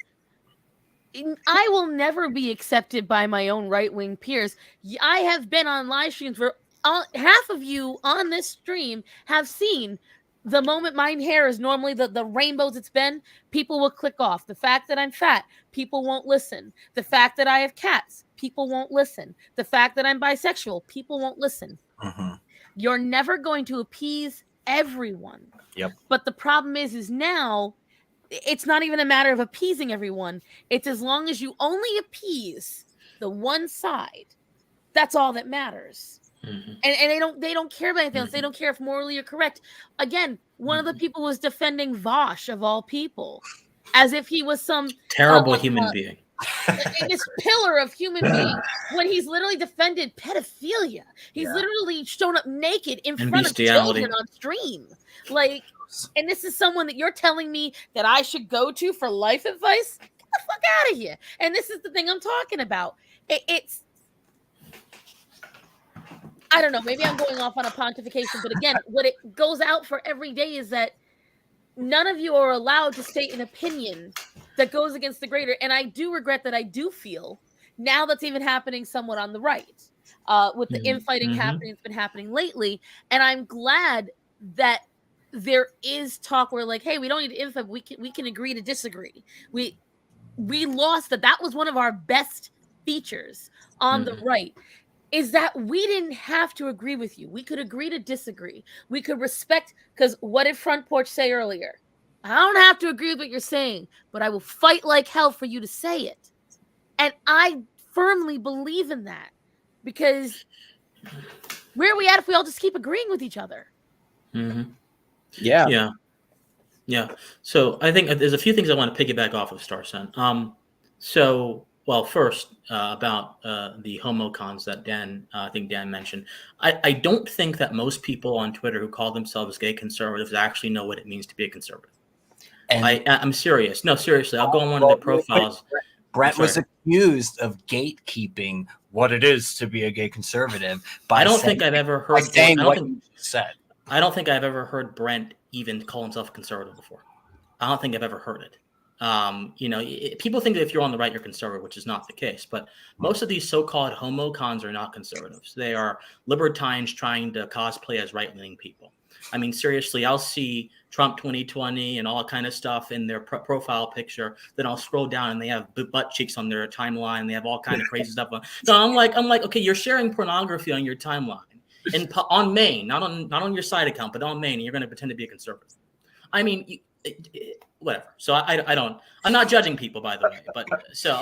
Speaker 7: I will never be accepted by my own right-wing peers. I have been on live streams where half of you on this stream have seen the moment my hair is normally the rainbows it's been, people will click off. The fact that I'm fat, people won't listen. The fact that I have cats, people won't listen. The fact that I'm bisexual, people won't listen. You're never going to appease everyone.
Speaker 2: Yep.
Speaker 7: But the problem is now it's not even a matter of appeasing everyone. It's as long as you only appease the one side, that's all that matters. And they don't care about anything else. They don't care if morally you're correct. Again, one of the people was defending Vosh of all people, as if he was some
Speaker 8: terrible human being.
Speaker 7: This pillar of human being, when he's literally defended pedophilia. He's literally shown up naked in front of children on stream. Like, and this is someone that you're telling me that I should go to for life advice? Get the fuck out of here. And this is the thing I'm talking about. I don't know, maybe I'm going off on a pontification, but again, what it goes out for every day is that none of you are allowed to state an opinion that goes against the greater. And I do regret that I do feel now that's even happening somewhat on the right, with the infighting happening, it's been happening lately. And I'm glad that there is talk where like, hey, we don't need to infight, we can agree to disagree. We lost that was one of our best features on the right, is that we didn't have to agree with you. We could agree to disagree. We could respect, because what did Front Porch say earlier? I don't have to agree with what you're saying, but I will fight like hell for you to say it. And I firmly believe in that, because where are we at if we all just keep agreeing with each other?
Speaker 1: Yeah.
Speaker 8: So I think there's a few things I want to piggyback off of Star Sun. Well, first, about the homocons that I think Dan mentioned. I don't think that most people on Twitter who call themselves gay conservatives actually know what it means to be a conservative. And I'm serious. No, seriously. I'll go on one of their profiles.
Speaker 2: Brent was accused of gatekeeping what it is to be a gay conservative.
Speaker 8: I don't think I've ever heard
Speaker 2: said.
Speaker 8: I don't think I've ever heard Brent even call himself a conservative before. I don't think I've ever heard it. People think that if you're on the right, you're conservative, which is not the case. But most of these so-called homocons are not conservatives. They are libertines trying to cosplay as right-leaning people. I mean, seriously, I'll see Trump 2020 and all kind of stuff in their profile picture. Then I'll scroll down and they have butt cheeks on their timeline. They have all kind of crazy stuff. So I'm like, okay, you're sharing pornography on your timeline and on Maine, not on your side account, but on Maine, and you're going to pretend to be a conservative. I mean, whatever. So I'm not judging people, by the way, but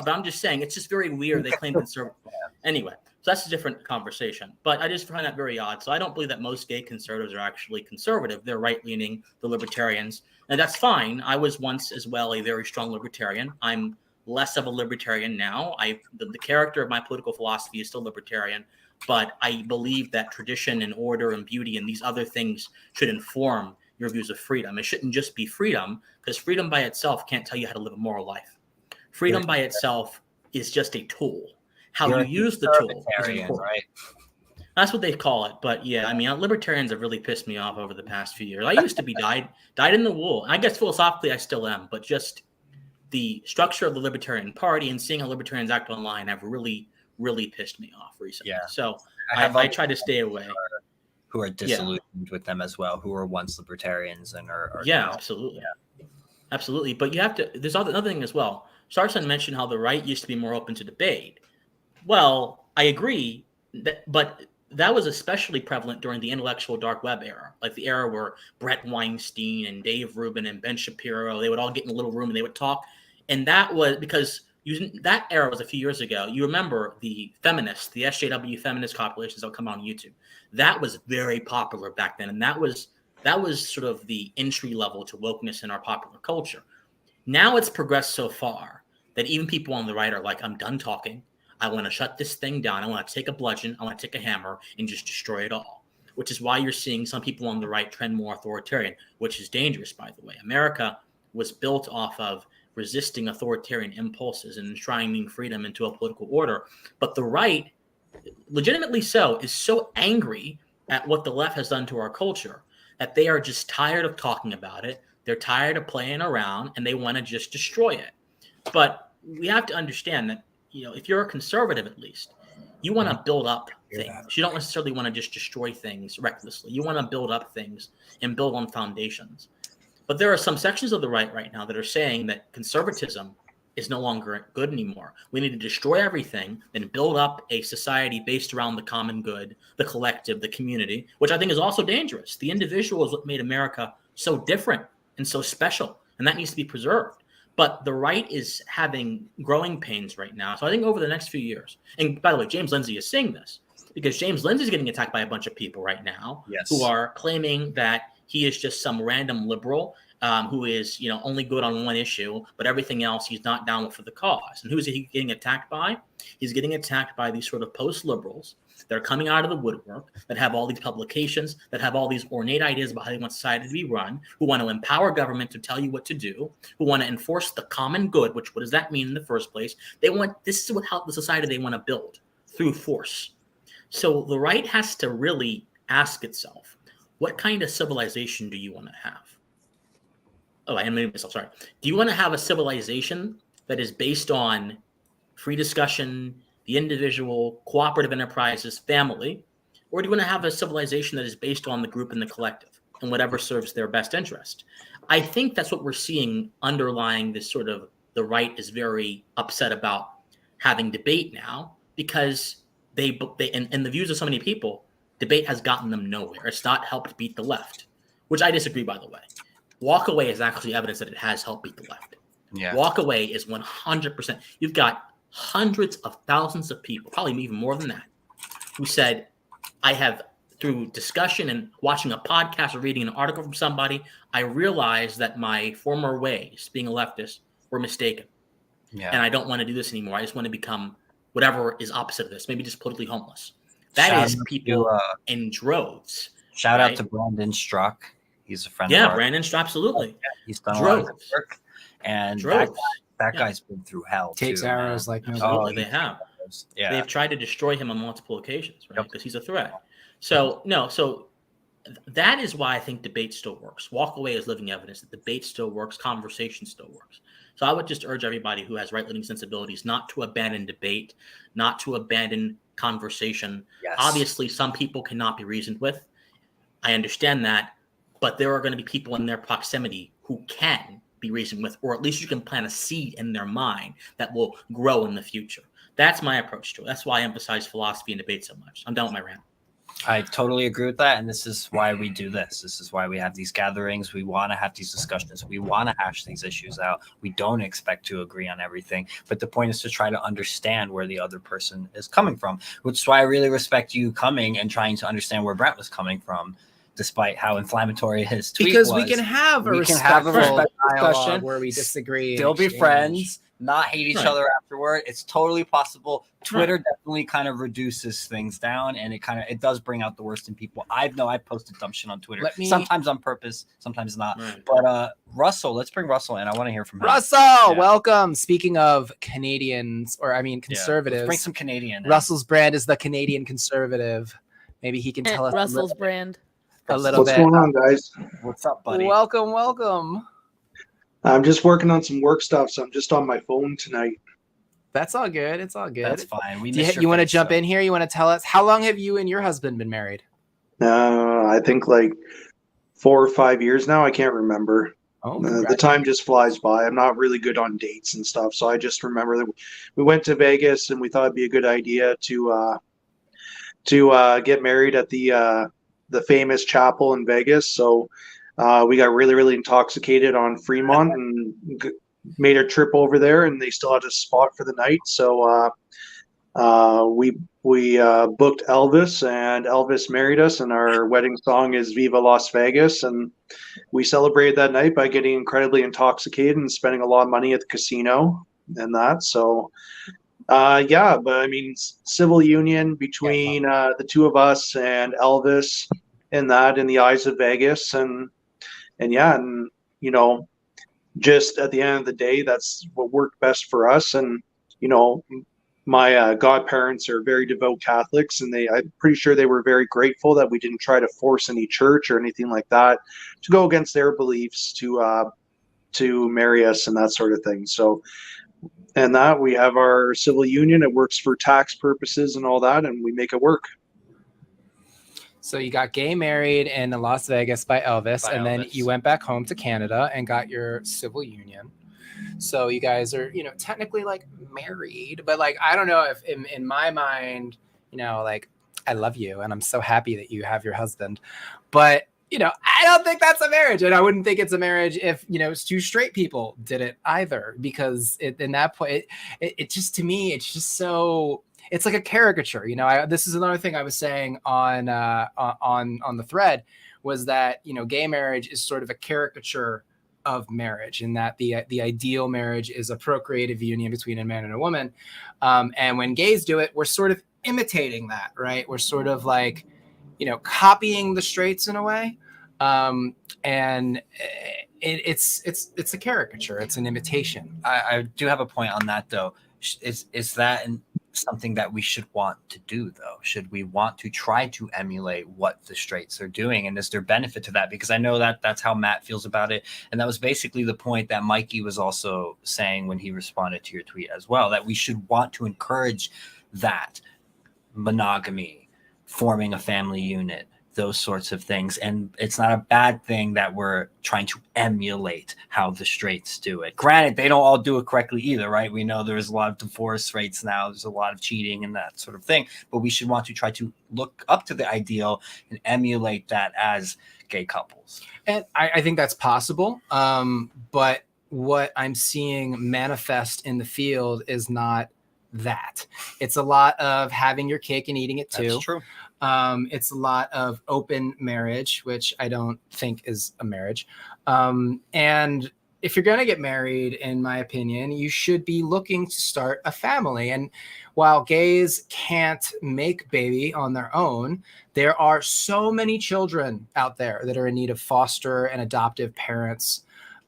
Speaker 8: I'm just saying it's just very weird. They claim conservative. Anyway, so that's a different conversation, but I just find that very odd. So I don't believe that most gay conservatives are actually conservative. They're right-leaning, the libertarians, and that's fine. I was once as well a very strong libertarian. I'm less of a libertarian now. The character of my political philosophy is still libertarian, but I believe that tradition and order and beauty and these other things should inform your views of freedom. It shouldn't just be freedom, because freedom by itself can't tell you how to live a moral life. Freedom by itself is just a tool. How you use the tool is important. Right? That's what they call it. But yeah, I mean, libertarians have really pissed me off over the past few years. I used to be dyed in the wool. I guess philosophically I still am, but just the structure of the Libertarian Party and seeing how libertarians act online have really, really pissed me off recently. Yeah. So I try to stay away.
Speaker 2: Who are disillusioned with them as well, who were once libertarians and are
Speaker 8: now. Absolutely. Yeah. Absolutely. But you have to, there's another thing as well. Sarson mentioned how the right used to be more open to debate. Well, I agree, but that was especially prevalent during the intellectual dark web era, like the era where Brett Weinstein and Dave Rubin and Ben Shapiro, they would all get in a little room and they would talk. And that was because that era was a few years ago. You remember the feminists, the SJW feminist compilations that would come on YouTube. That was very popular back then. And that was sort of the entry level to wokeness in our popular culture. Now it's progressed so far that even people on the right are like, I'm done talking. I want to shut this thing down. I want to take a bludgeon. I want to take a hammer and just destroy it all, which is why you're seeing some people on the right trend more authoritarian, which is dangerous, by the way. America was built off of resisting authoritarian impulses and enshrining freedom into a political order. But the right, legitimately so, is so angry at what the left has done to our culture that they are just tired of talking about it. They're tired of playing around and they want to just destroy it. But we have to understand that, if you're a conservative, at least, you want to build up things. You don't necessarily want to just destroy things recklessly. You want to build up things and build on foundations. But there are some sections of the right now that are saying that conservatism is no longer good anymore. We need to destroy everything and build up a society based around the common good, the collective, the community, which I think is also dangerous. The individual is what made America so different and so special, and that needs to be preserved. But the right is having growing pains right now. So I think over the next few years, and by the way, James Lindsay is seeing this because James Lindsay is getting attacked by a bunch of people right now who are claiming that he is just some random liberal who is, only good on one issue, but everything else he's not down with for the cause. And who is he getting attacked by? He's getting attacked by these sort of post-liberals that are coming out of the woodwork, that have all these publications, that have all these ornate ideas about how they want society to be run, who want to empower government to tell you what to do, who want to enforce the common good, which what does that mean in the first place? This is how the society they want to build through force. So the right has to really ask itself, what kind of civilization do you want to have? Oh, I animated myself. Sorry. Do you want to have a civilization that is based on free discussion, the individual, cooperative enterprises, family? Or do you want to have a civilization that is based on the group and the collective and whatever serves their best interest? I think that's what we're seeing underlying this sort of the right is very upset about having debate now because they and the views of so many people, debate has gotten them nowhere. It's not helped beat the left, which I disagree, by the way. Walk away is actually evidence that it has helped beat the left.
Speaker 2: Yeah.
Speaker 8: Walk away is 100%. You've got hundreds of thousands of people, probably even more than that, who said, I have, through discussion and watching a podcast or reading an article from somebody, I realized that my former ways, being a leftist, were mistaken.
Speaker 2: Yeah.
Speaker 8: And I don't want to do this anymore. I just want to become whatever is opposite of this, maybe just politically homeless. That is people in droves.
Speaker 2: Shout out to Brandon Struck. He's a friend of ours.
Speaker 8: Yeah, Brandon Struck, absolutely.
Speaker 2: He's done a lot of good work. And that guy's been through hell.
Speaker 1: Takes arrows like no.
Speaker 8: Absolutely, they have.
Speaker 2: Yeah.
Speaker 8: They've tried to destroy him on multiple occasions, right? Because he's a threat. So, that is why I think debate still works. Walk away is living evidence that debate still works, conversation still works. So I would just urge everybody who has right-leaning sensibilities not to abandon debate, not to abandon conversation.
Speaker 2: Yes.
Speaker 8: Obviously, some people cannot be reasoned with. I understand that. But there are going to be people in their proximity who can be reasoned with, or at least you can plant a seed in their mind that will grow in the future. That's my approach to it. That's why I emphasize philosophy and debate so much. I'm done with my rant.
Speaker 2: I totally agree with that. And this is why we do this. This is why we have these gatherings. We want to have these discussions. We want to hash these issues out. We don't expect to agree on everything. But the point is to try to understand where the other person is coming from, which is why I really respect you coming and trying to understand where Brent was coming from, despite how inflammatory his tweet
Speaker 1: because
Speaker 2: was.
Speaker 1: we can have a respectfful discussion
Speaker 2: where
Speaker 1: we disagree,
Speaker 2: still be friends, not hate each other afterward. It's totally possible. Twitter definitely kind of reduces things down, and it does bring out the worst in people. I know I posted dumb shit on Twitter, sometimes on purpose, sometimes not. But Russell, let's bring Russell in. I want to hear from him.
Speaker 1: Russell, welcome. Speaking of Canadians, conservatives,
Speaker 2: let's bring some Canadian.
Speaker 1: Russell's brand is the Canadian conservative. Maybe he can tell us
Speaker 7: Russell's brand.
Speaker 1: A little
Speaker 9: What's
Speaker 1: bit.
Speaker 9: going on, guys?
Speaker 2: What's up, buddy?
Speaker 1: Welcome.
Speaker 9: I'm just working on some work stuff, so I'm just on my phone tonight.
Speaker 1: That's all good. It's all good.
Speaker 2: That's fine.
Speaker 1: You want to jump in here? You want to tell us how long have you and your husband been married?
Speaker 9: I think like 4 or 5 years now. I can't remember.
Speaker 1: Oh,
Speaker 9: the time just flies by. I'm not really good on dates and stuff, so I just remember that we went to Vegas and we thought it'd be a good idea to get married at the famous chapel in Vegas. So we got really, really intoxicated on Fremont and made a trip over there, and they still had a spot for the night. So we booked Elvis, and Elvis married us, and our wedding song is Viva Las Vegas. And we celebrated that night by getting incredibly intoxicated and spending a lot of money at the casino and that. So but I mean, civil union between the two of us and Elvis, and that in the eyes of Vegas, and you know, just at the end of the day, that's what worked best for us. And you know, my godparents are very devout Catholics, and I'm pretty sure they were very grateful that we didn't try to force any church or anything like that to go against their beliefs to marry us and that sort of thing. So. And that we have our civil union, it works for tax purposes and all that, and we make it work.
Speaker 1: So you got gay married in Las Vegas by Elvis, then you went back home to Canada and got your civil union. So you guys are, technically like married, but like, I don't know if in my mind, like I love you and I'm so happy that you have your husband, but I don't think that's a marriage, and I wouldn't think it's a marriage if two straight people did it either, because in that point, it just, to me, it's just so, it's like a caricature. This is another thing I was saying on the thread, was that gay marriage is sort of a caricature of marriage, in that the ideal marriage is a procreative union between a man and a woman, and when gays do it, we're sort of imitating that, right? We're sort of like copying the straights in a way. And it's a caricature. It's an imitation.
Speaker 2: I do have a point on that though. Is that something that we should want to do, though? Should we want to try to emulate what the straights are doing? And is there benefit to that? Because I know that that's how Matt feels about it. And that was basically the point that Mikey was also saying when he responded to your tweet as well, that we should want to encourage that monogamy, forming a family unit, those sorts of things. And it's not a bad thing that we're trying to emulate how the straights do it. Granted, they don't all do it correctly either, right? We know there's a lot of divorce rates now. There's a lot of cheating and that sort of thing. But we should want to try to look up to the ideal and emulate that as gay couples.
Speaker 1: And I think that's possible. But what I'm seeing manifest in the field is not that. It's a lot of having your cake and eating it too.
Speaker 2: That's true.
Speaker 1: It's a lot of open marriage, which I don't think is a marriage. And if you're going to get married, in my opinion, you should be looking to start a family. And while gays can't make baby on their own, there are so many children out there that are in need of foster and adoptive parents.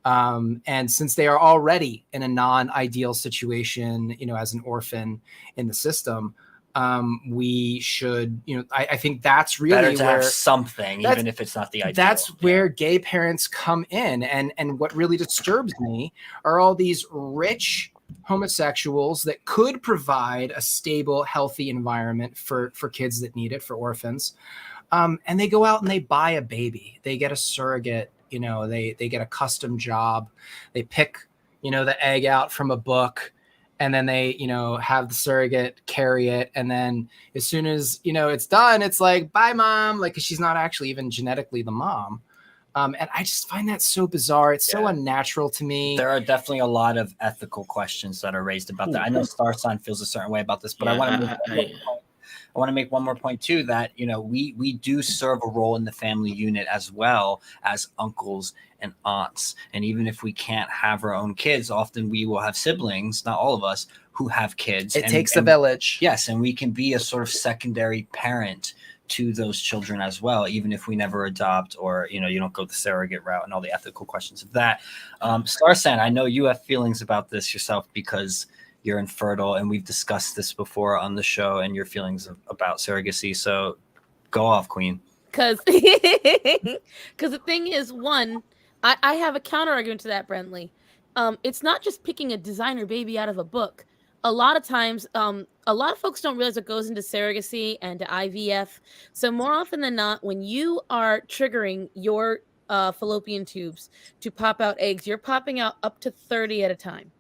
Speaker 1: And since they are already in a non-ideal situation, as an orphan in the system, we should, I think that's really
Speaker 2: better to
Speaker 1: where
Speaker 2: have something, even if it's not the ideal.
Speaker 1: That's where gay parents come in. And what really disturbs me are all these rich homosexuals that could provide a stable, healthy environment for kids that need it, for orphans. And they go out and they buy a baby. They get a surrogate, they get a custom job. They pick, the egg out from a book. And then they, have the surrogate carry it. And then as soon as, it's done, it's like, bye, mom. Like, 'cause she's not actually even genetically the mom. And I just find that so bizarre. It's so unnatural to me.
Speaker 2: There are definitely a lot of ethical questions that are raised about that. I know Star Sign feels a certain way about this, but I want to make one more point too, that, we do serve a role in the family unit as well as uncles and aunts. And even if we can't have our own kids, often we will have siblings, not all of us, who have kids.
Speaker 1: It takes a village.
Speaker 2: Yes. And we can be a sort of secondary parent to those children as well, even if we never adopt or, you don't go the surrogate route and all the ethical questions of that. Starsan, I know you have feelings about this yourself because you're infertile, and we've discussed this before on the show and your feelings about surrogacy. So go off, Queen.
Speaker 7: Because the thing is, one, I have a counter argument to that, Brentley. It's not just picking a designer baby out of a book. A lot of times, a lot of folks don't realize what goes into surrogacy and to IVF. So more often than not, when you are triggering your fallopian tubes to pop out eggs, you're popping out up to 30 at a time.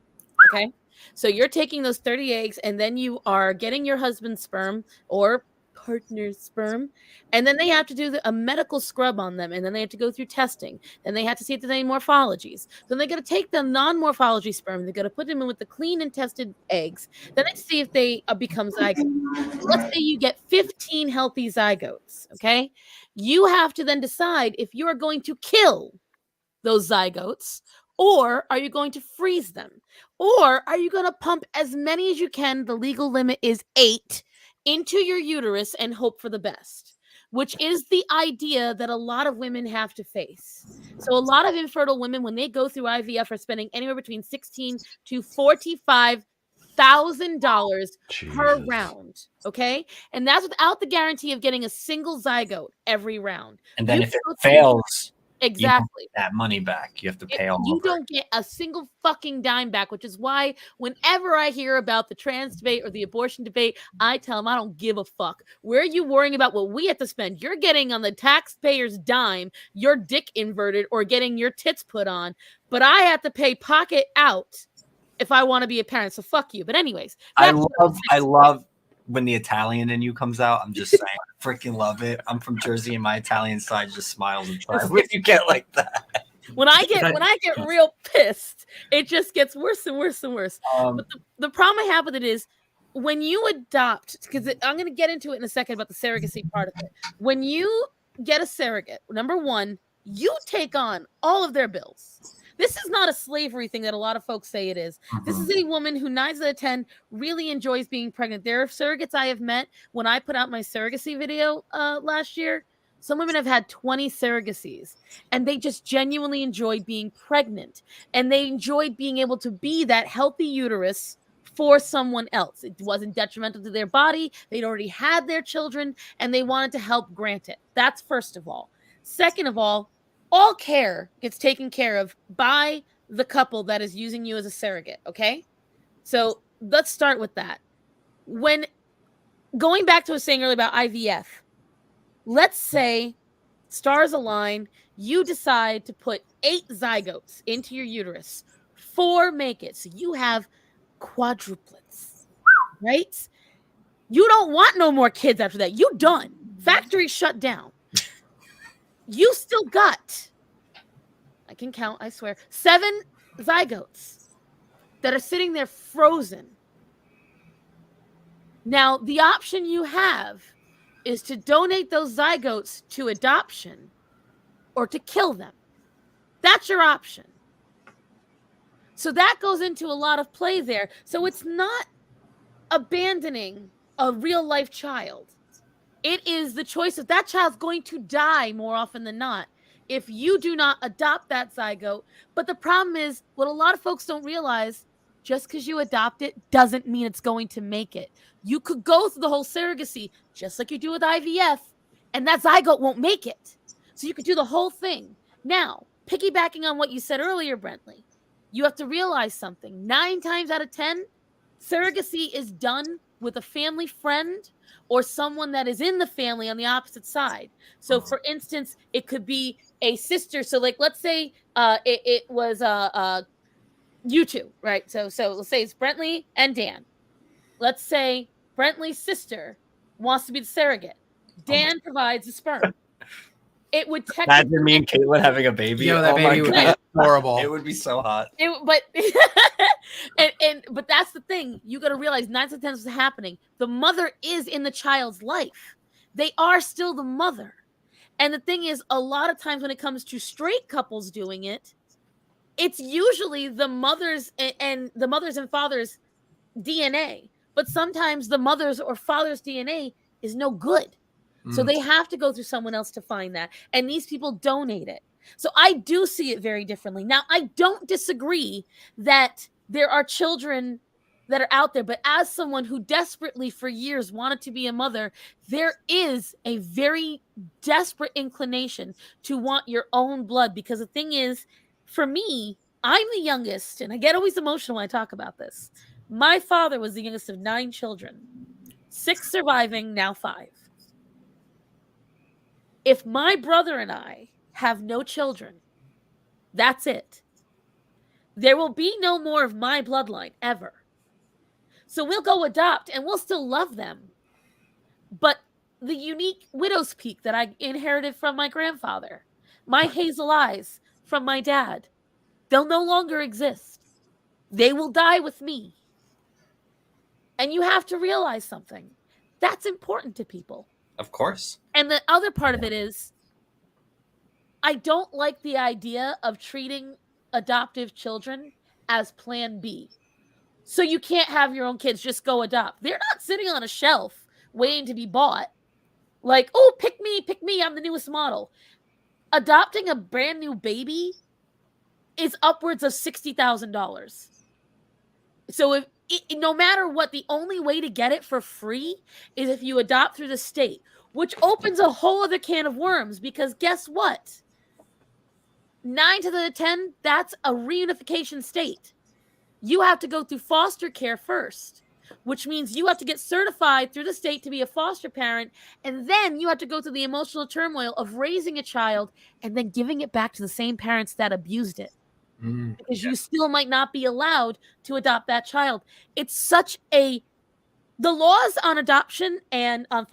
Speaker 7: Okay? So you're taking those 30 eggs, and then you are getting your husband's sperm or partner's sperm, and then they have to do a medical scrub on them, and then they have to go through testing. Then they have to see if there's any morphologies. Then they got to take the non-morphology sperm. They got to put them in with the clean and tested eggs. Then they see if they become zygotes. Let's say you get 15 healthy zygotes. Okay, you have to then decide if you are going to kill those zygotes, or are you going to freeze them? Or are you going to pump as many as you can? The legal limit is 8 into your uterus and hope for the best, which is the idea that a lot of women have to face. So a lot of infertile women, when they go through IVF, are spending anywhere between $16,000 to $45,000 per round. Okay. And that's without the guarantee of getting a single zygote every round.
Speaker 2: And then if it fails,
Speaker 7: exactly,
Speaker 2: that money back. You have to pay all
Speaker 7: you
Speaker 2: over.
Speaker 7: don't get a single fucking dime back, which is why whenever I hear about the trans debate or the abortion debate, I tell them I don't give a fuck. Where are you worrying about what we have to spend? You're getting on the taxpayer's dime, your dick inverted or getting your tits put on, but I have to pay pocket out if I want to be a parent. So fuck you. But anyways,
Speaker 2: I love when the Italian in you comes out. I'm just saying, I freaking love it. I'm from Jersey, and my Italian side just smiles and tries when you get like that.
Speaker 7: When I get real pissed, it just gets worse and worse and worse. But the problem I have with it is when you adopt, because I'm going to get into it in a second about the surrogacy part of it. When you get a surrogate, number one, you take on all of their bills. This is not a slavery thing that a lot of folks say it is. This is a woman who 9 out of 10 really enjoys being pregnant. There are surrogates I have met when I put out my surrogacy video last year. Some women have had 20 surrogacies, and they just genuinely enjoyed being pregnant, and they enjoyed being able to be that healthy uterus for someone else. It wasn't detrimental to their body. They'd already had their children and they wanted to help grant it. That's first of all. Second of all care gets taken care of by the couple that is using you as a surrogate, okay? So let's start with that. When going back to what I was saying earlier about IVF, let's say stars align, you decide to put 8 zygotes into your uterus, 4 make it. So you have quadruplets, right? You don't want no more kids after that. You done. Factory shut down. You still got, I can count, I swear, 7 zygotes that are sitting there frozen. Now, the option you have is to donate those zygotes to adoption or to kill them. That's your option. So that goes into a lot of play there. So it's not abandoning a real life child. It is the choice of that child's going to die more often than not if you do not adopt that zygote. But the problem is, what a lot of folks don't realize, just because you adopt it doesn't mean it's going to make it. You could go through the whole surrogacy, just like you do with IVF, and that zygote won't make it. So you could do the whole thing. Now, piggybacking on what you said earlier, Brentley, you have to realize something. 9 times out of 10, surrogacy is done with a family friend or someone that is in the family on the opposite side. So, for instance, it could be a sister. So, like, let's say it was you two, right? So let's say it's Brentley and Dan. Let's say Brentley's sister wants to be the surrogate. Dan provides the sperm. It would technically
Speaker 2: imagine me and Caitlin having a baby.
Speaker 1: Yo, that baby would be horrible.
Speaker 2: It would be so hot.
Speaker 7: But but that's the thing. You got to realize 9 to 10 is happening. The mother is in the child's life. They are still the mother. And the thing is, a lot of times when it comes to straight couples doing it, it's usually the mothers and fathers' DNA. But sometimes the mother's or father's DNA is no good. So they have to go through someone else to find that. And these people donate it. So I do see it very differently. Now, I don't disagree that there are children that are out there. But as someone who desperately for years wanted to be a mother, there is a very desperate inclination to want your own blood. Because the thing is, for me, I'm the youngest. And I get always emotional when I talk about this. My father was the youngest of 9 children. 6 surviving, now 5. If my brother and I have no children, that's it. There will be no more of my bloodline ever. So we'll go adopt and we'll still love them. But the unique widow's peak that I inherited from my grandfather, my hazel eyes from my dad, they'll no longer exist. They will die with me. And you have to realize something. That's important to people.
Speaker 2: Of course.
Speaker 7: And the other part of it is, I don't like the idea of treating adoptive children as plan B. So you can't have your own kids, just go adopt. They're not sitting on a shelf waiting to be bought. Like, oh, pick me, I'm the newest model. Adopting a brand new baby is upwards of $60,000. So no matter what, the only way to get it for free is if you adopt through the state, which opens a whole other can of worms, because guess what? 9 to the 10, that's a reunification state. You have to go through foster care first, which means you have to get certified through the state to be a foster parent, and then you have to go through the emotional turmoil of raising a child and then giving it back to the same parents that abused it. Because you still might not be allowed to adopt that child. It's such the laws on adoption and on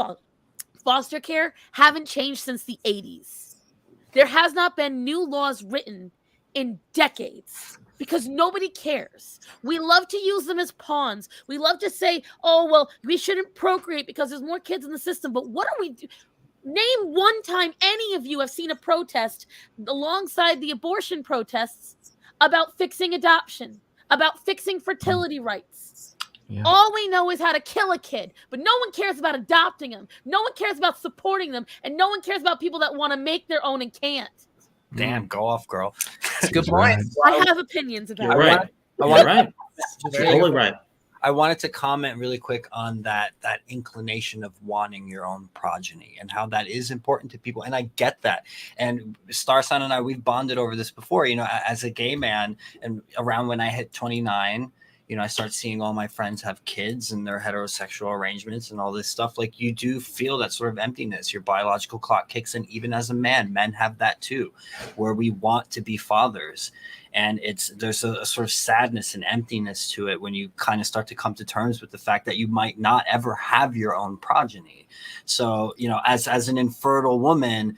Speaker 7: foster care haven't changed since the 80s. There has not been new laws written in decades because nobody cares. We love to use them as pawns. We love to say, oh, well, we shouldn't procreate because there's more kids in the system. But what are we doing? Name one time any of you have seen a protest alongside the abortion protests about fixing adoption, about fixing fertility rights. Yeah. All we know is how to kill a kid, but no one cares about adopting them. No one cares about supporting them, and no one cares about people that want to make their own and can't.
Speaker 2: Damn, go off, girl.
Speaker 1: That's a good point.
Speaker 7: I have opinions about
Speaker 8: it. Right. You're right. Totally right.
Speaker 2: I wanted to comment really quick on that inclination of wanting your own progeny and how that is important to people. And I get that. And Star Son and I, we've bonded over this before, as a gay man, and around when I hit 29, I start seeing all my friends have kids and their heterosexual arrangements and all this stuff. Like, you do feel that sort of emptiness. Your biological clock kicks in. Even as a man, men have that too, where we want to be fathers. And there's a sort of sadness and emptiness to it when you kind of start to come to terms with the fact that you might not ever have your own progeny. So, as an infertile woman,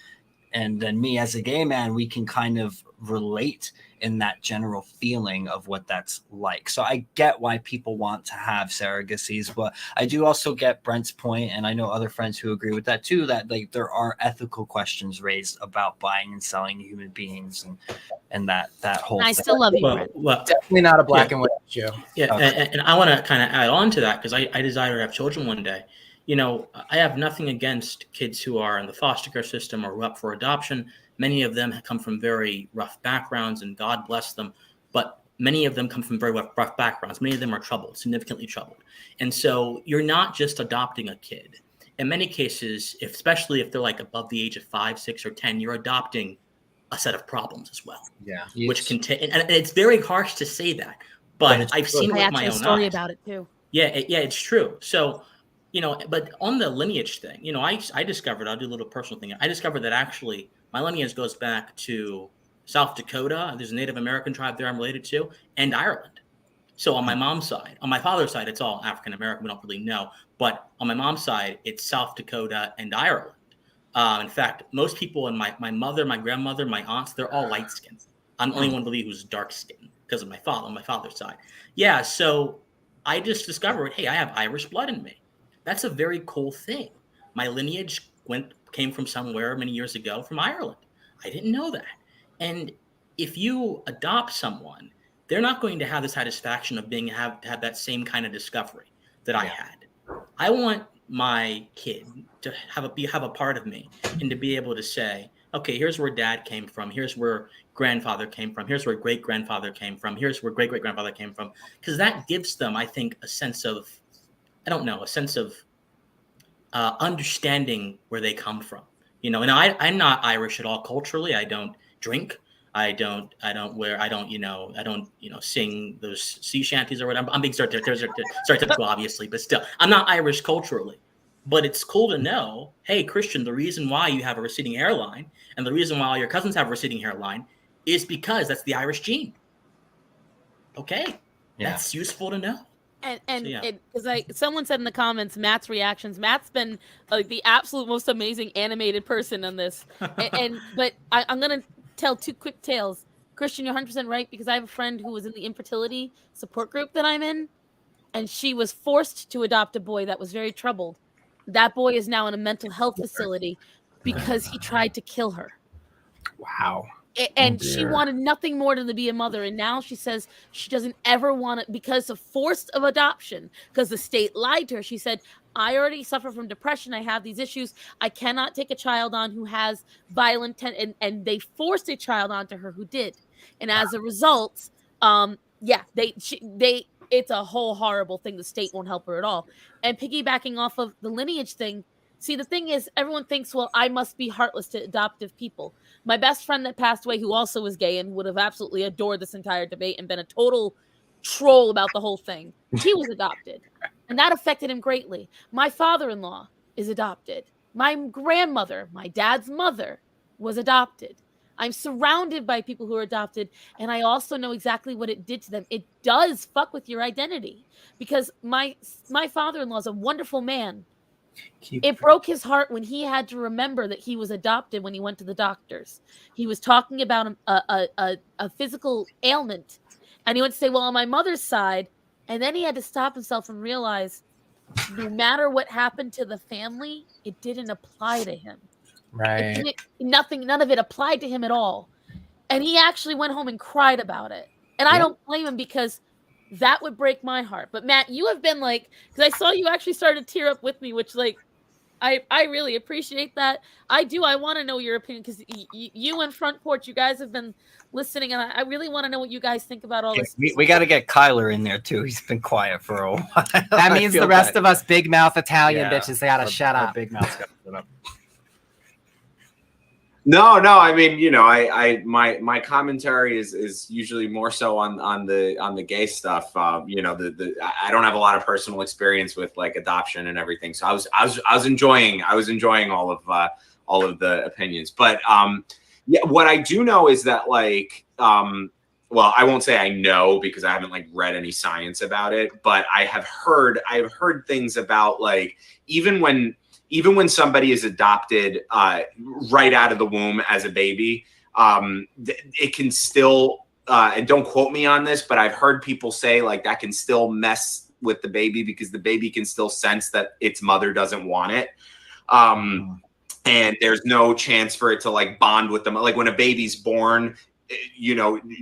Speaker 2: and then me as a gay man, we can kind of relate in that general feeling of what that's like. So I get why people want to have surrogacies, but I do also get Brent's point, and I know other friends who agree with that too, that like there are ethical questions raised about buying and selling human beings and that whole
Speaker 7: And I
Speaker 2: thing.
Speaker 7: still love you, Brent.
Speaker 8: Well,
Speaker 1: Definitely not a black and white issue.
Speaker 8: yeah,
Speaker 2: Okay.
Speaker 8: and I want to kind of add on to that because I desire to have children one day. I have nothing against kids who are in the foster care system or who are up for adoption. Many of them have come from very rough backgrounds, and God bless them. But many of them come from very rough backgrounds. Many of them are troubled, significantly troubled. And so you're not just adopting a kid. In many cases, especially if they're like above the age of 5, 6, or 10, you're adopting a set of problems as well.
Speaker 2: Yeah.
Speaker 8: Which can take, and it's very harsh to say that, but I've seen it
Speaker 7: I
Speaker 8: with
Speaker 7: actually
Speaker 8: my
Speaker 7: have
Speaker 8: own
Speaker 7: a story
Speaker 8: eyes.
Speaker 7: about it too.
Speaker 8: Yeah, it's true. So, but on the lineage thing, I discovered, I'll do a little personal thing. I discovered that actually my lineage goes back to South Dakota. There's a Native American tribe there I'm related to, and Ireland. So on my mom's side, on my father's side, it's all African American. We don't really know. But on my mom's side, it's South Dakota and Ireland. In fact, most people in my mother, my grandmother, my aunts, they're all light skinned. I'm the only one, believe, who's dark skinned because of my father, on my father's side. Yeah, so I just discovered, hey, I have Irish blood in me. That's a very cool thing. My lineage came from somewhere many years ago from Ireland. I didn't know that. And if you adopt someone, they're not going to have the satisfaction of have that same kind of discovery that I had. I want my kid to have a part of me and to be able to say, okay, here's where dad came from. Here's where grandfather came from. Here's where great grandfather came from. Here's where great great grandfather came from. Because that gives them, I think, a sense of understanding where they come from. And I'm not Irish at all culturally. I don't drink. I don't sing those sea shanties or whatever. I'm being stereotypical, obviously, but still, I'm not Irish culturally. But it's cool to know, hey, Christian, the reason why you have a receding hairline and the reason why all your cousins have a receding hairline is because that's the Irish gene. Okay, that's useful to know.
Speaker 7: And someone said in the comments, Matt's reactions. Matt's been like the absolute most amazing animated person on this. But I'm gonna tell two quick tales. Christian, you're 100% right, because I have a friend who was in the infertility support group that I'm in, and she was forced to adopt a boy that was very troubled. That boy is now in a mental health facility because he tried to kill her.
Speaker 1: Wow.
Speaker 7: And she wanted nothing more than to be a mother. And now she says she doesn't ever want it because of force of adoption, because the state lied to her. She said, I already suffer from depression. I have these issues. I cannot take a child on who has violent and they forced a child onto her who did. And as a result, it's a whole horrible thing. The state won't help her at all. And piggybacking off of the lineage thing, see, the thing is, everyone thinks, well, I must be heartless to adoptive people. My best friend that passed away, who also was gay and would have absolutely adored this entire debate and been a total troll about the whole thing, he was adopted. And that affected him greatly. My father-in-law is adopted. My grandmother, my dad's mother, was adopted. I'm surrounded by people who are adopted, and I also know exactly what it did to them. It does fuck with your identity, because my father-in-law is a wonderful man. It broke his heart when he had to remember that he was adopted when he went to the doctors. He was talking about a physical ailment, and he went to say, well, on my mother's side, and then he had to stop himself and realize no matter what happened to the family, it didn't apply to him.
Speaker 1: Right.
Speaker 7: None of it applied to him at all. And he actually went home and cried about it. And I don't blame him, because that would break my heart. But Matt, you have been like, because I saw you actually started to tear up with me, which, like, I really appreciate that. I do. I want to know your opinion because you and Front Porch, you guys have been listening, and I really want to know what you guys think about all this.
Speaker 2: We got to get Kyler in there too. He's been quiet for a while.
Speaker 1: That means the rest of us big mouth Italian bitches, they gotta shut
Speaker 2: our
Speaker 1: up.
Speaker 2: big mouth's got to shut up.
Speaker 5: No, I mean, my commentary is usually more so on the gay stuff. I don't have a lot of personal experience with like adoption and everything, so I was enjoying all of the opinions. But yeah, what I do know is that like well, I won't say I know because I haven't like read any science about it, but I've heard things about like even when somebody is adopted right out of the womb as a baby, it can still, and don't quote me on this, but I've heard people say like that can still mess with the baby because the baby can still sense that its mother doesn't want it. And there's no chance for it to like bond with them. Like when a baby's born,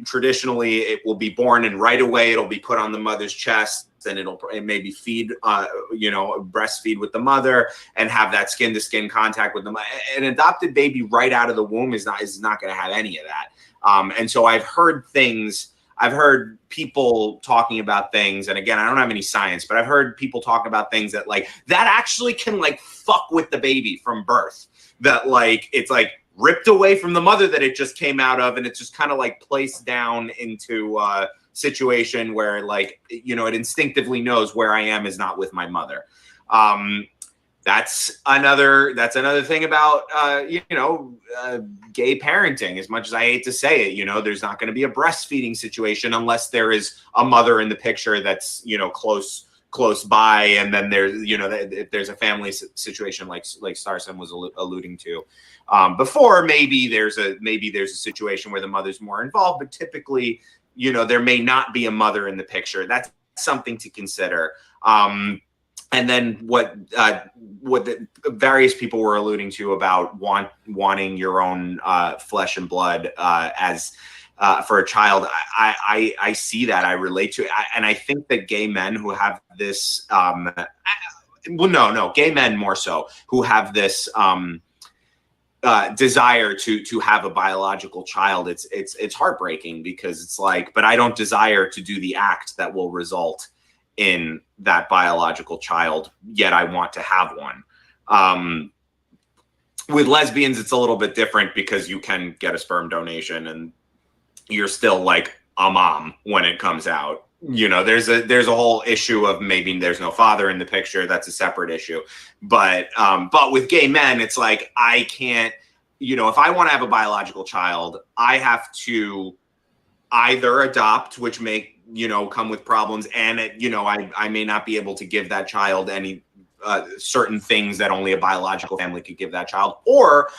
Speaker 5: traditionally it will be born and right away it'll be put on the mother's chest and it maybe feed, breastfeed with the mother and have that skin to skin contact with them. An adopted baby right out of the womb is not going to have any of that. And so I've heard people talking about things. And again, I don't have any science, but I've heard people talk about things that like that actually can like fuck with the baby from birth, that like, it's like ripped away from the mother that it just came out of. And it's just kind of like placed down into a situation where like, it instinctively knows where I am is not with my mother. That's another thing about, gay parenting. As much as I hate to say it, there's not going to be a breastfeeding situation unless there is a mother in the picture that's, close by. And then there's, if there's a family situation like Starson was alluding to before, maybe there's a situation where the mother's more involved, but typically, there may not be a mother in the picture. That's something to consider. And then what the various people were alluding to about wanting your own flesh and blood as for a child, I see that, I relate to it, and I think that gay men who have this, gay men more so who have this desire to have a biological child, it's heartbreaking because it's like, but I don't desire to do the act that will result in that biological child, yet I want to have one. With lesbians, it's a little bit different because you can get a sperm donation and you're still like a mom when it comes out. There's a whole issue of maybe there's no father in the picture. That's a separate issue. But with gay men, it's like, I can't, if I want to have a biological child, I have to either adopt, which may, come with problems. And, I may not be able to give that child any certain things that only a biological family could give that child, or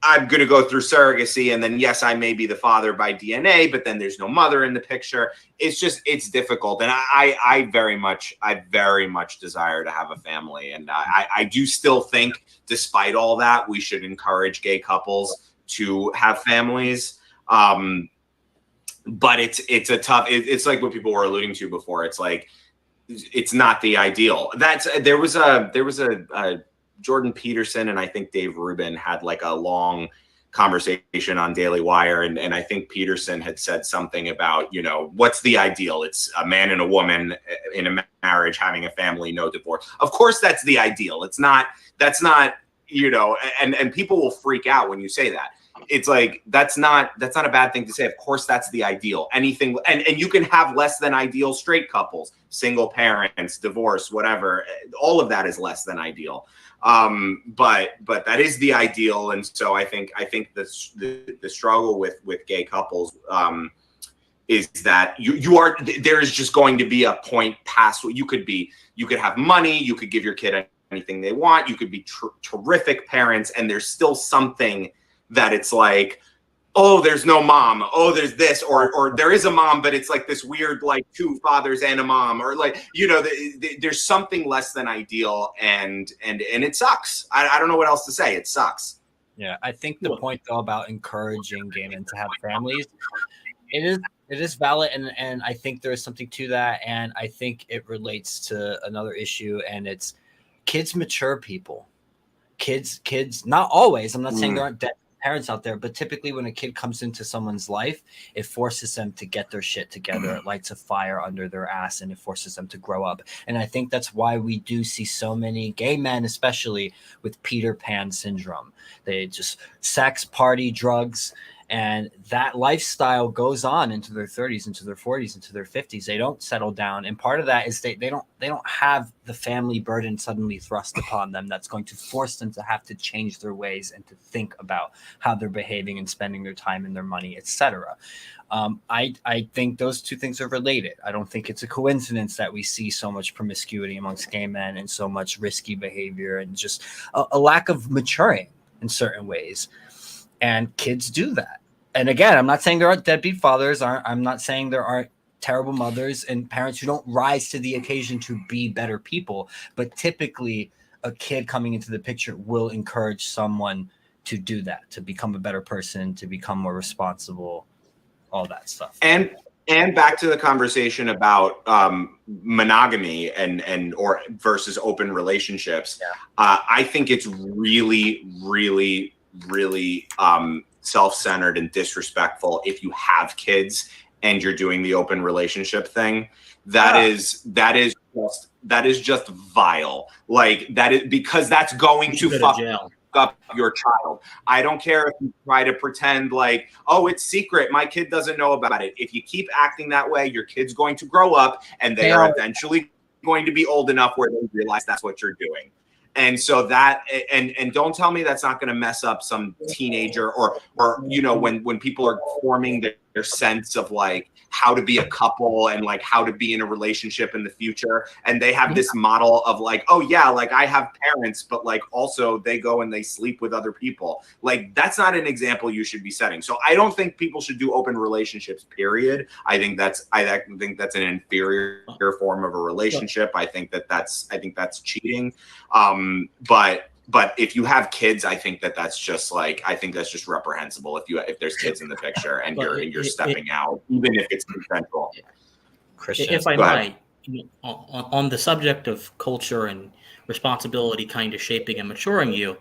Speaker 5: I'm going to go through surrogacy. And then, yes, I may be the father by DNA, but then there's no mother in the picture. It's difficult. And I very much desire to have a family. And I do still think, despite all that, we should encourage gay couples to have families. But it's a tough, it's like what people were alluding to before. It's like, it's not the ideal. There was a Jordan Peterson and I think Dave Rubin had like a long conversation on Daily Wire. And I think Peterson had said something about, what's the ideal? It's a man and a woman in a marriage, having a family, no divorce. Of course, that's the ideal. That's not, and people will freak out when you say that. It's like, that's not a bad thing to say. Of course, that's the ideal. Anything, and you can have less than ideal straight couples, single parents, divorce, whatever. All of that is less than ideal. But that is the ideal. And so I think the struggle with gay couples is that there is just going to be a point past what you could be. You could have money, you could give your kid anything they want, you could be terrific parents, and there's still something that it's like, oh, there's no mom. Oh, there's this, or there is a mom, but it's like this weird, like two fathers and a mom, or like, there's something less than ideal, and it sucks. I don't know what else to say. It sucks.
Speaker 2: Yeah, I think the point though about encouraging gay men to have families, it is valid, and I think there is something to that, and I think it relates to another issue, and it's kids mature people. kids, not always. I'm not saying there aren't dead parents out there, but typically when a kid comes into someone's life, it forces them to get their shit together. It lights a fire under their ass and it forces them to grow up. And I think that's why we do see so many gay men, especially with Peter Pan syndrome. They just sex, party, drugs, and that lifestyle goes on into their 30s, into their 40s, into their 50s. They don't settle down. And part of that is they don't have the family burden suddenly thrust upon them that's going to force them to have to change their ways and to think about how they're behaving and spending their time and their money, etc. I think those two things are related. I don't think it's a coincidence that we see so much promiscuity amongst gay men and so much risky behavior and just a lack of maturing in certain ways. And kids do that. And again, I'm not saying there aren't deadbeat fathers. I'm not saying there aren't terrible mothers and parents who don't rise to the occasion to be better people. But typically, a kid coming into the picture will encourage someone to do that, to become a better person, to become more responsible, all that stuff.
Speaker 5: And back to the conversation about monogamy and or versus open relationships.
Speaker 2: Yeah.
Speaker 5: I think it's really, really, really self-centered and disrespectful if you have kids and you're doing the open relationship thing. That is just vile. Like that is because that's going to fuck up your child. I don't care if you try to pretend like, oh, it's secret, my kid doesn't know about it. If you keep acting that way, your kid's going to grow up and they are eventually going to be old enough where they realize that's what you're doing. And so that, and don't tell me that's not going to mess up some teenager or you know, when people are forming their sense of like how to be a couple and like how to be in a relationship in the future. And they have this model of like, oh yeah, like I have parents, but like also they go and they sleep with other people. Like that's not an example you should be setting. So I don't think people should do open relationships, period. I think that's an inferior form of a relationship. I think that's cheating. But if you have kids, I think that's just reprehensible. If there's kids in the picture and you're stepping out, even if it's consensual.
Speaker 2: Christian,
Speaker 8: if I might, on the subject of culture and responsibility kind of shaping and maturing you,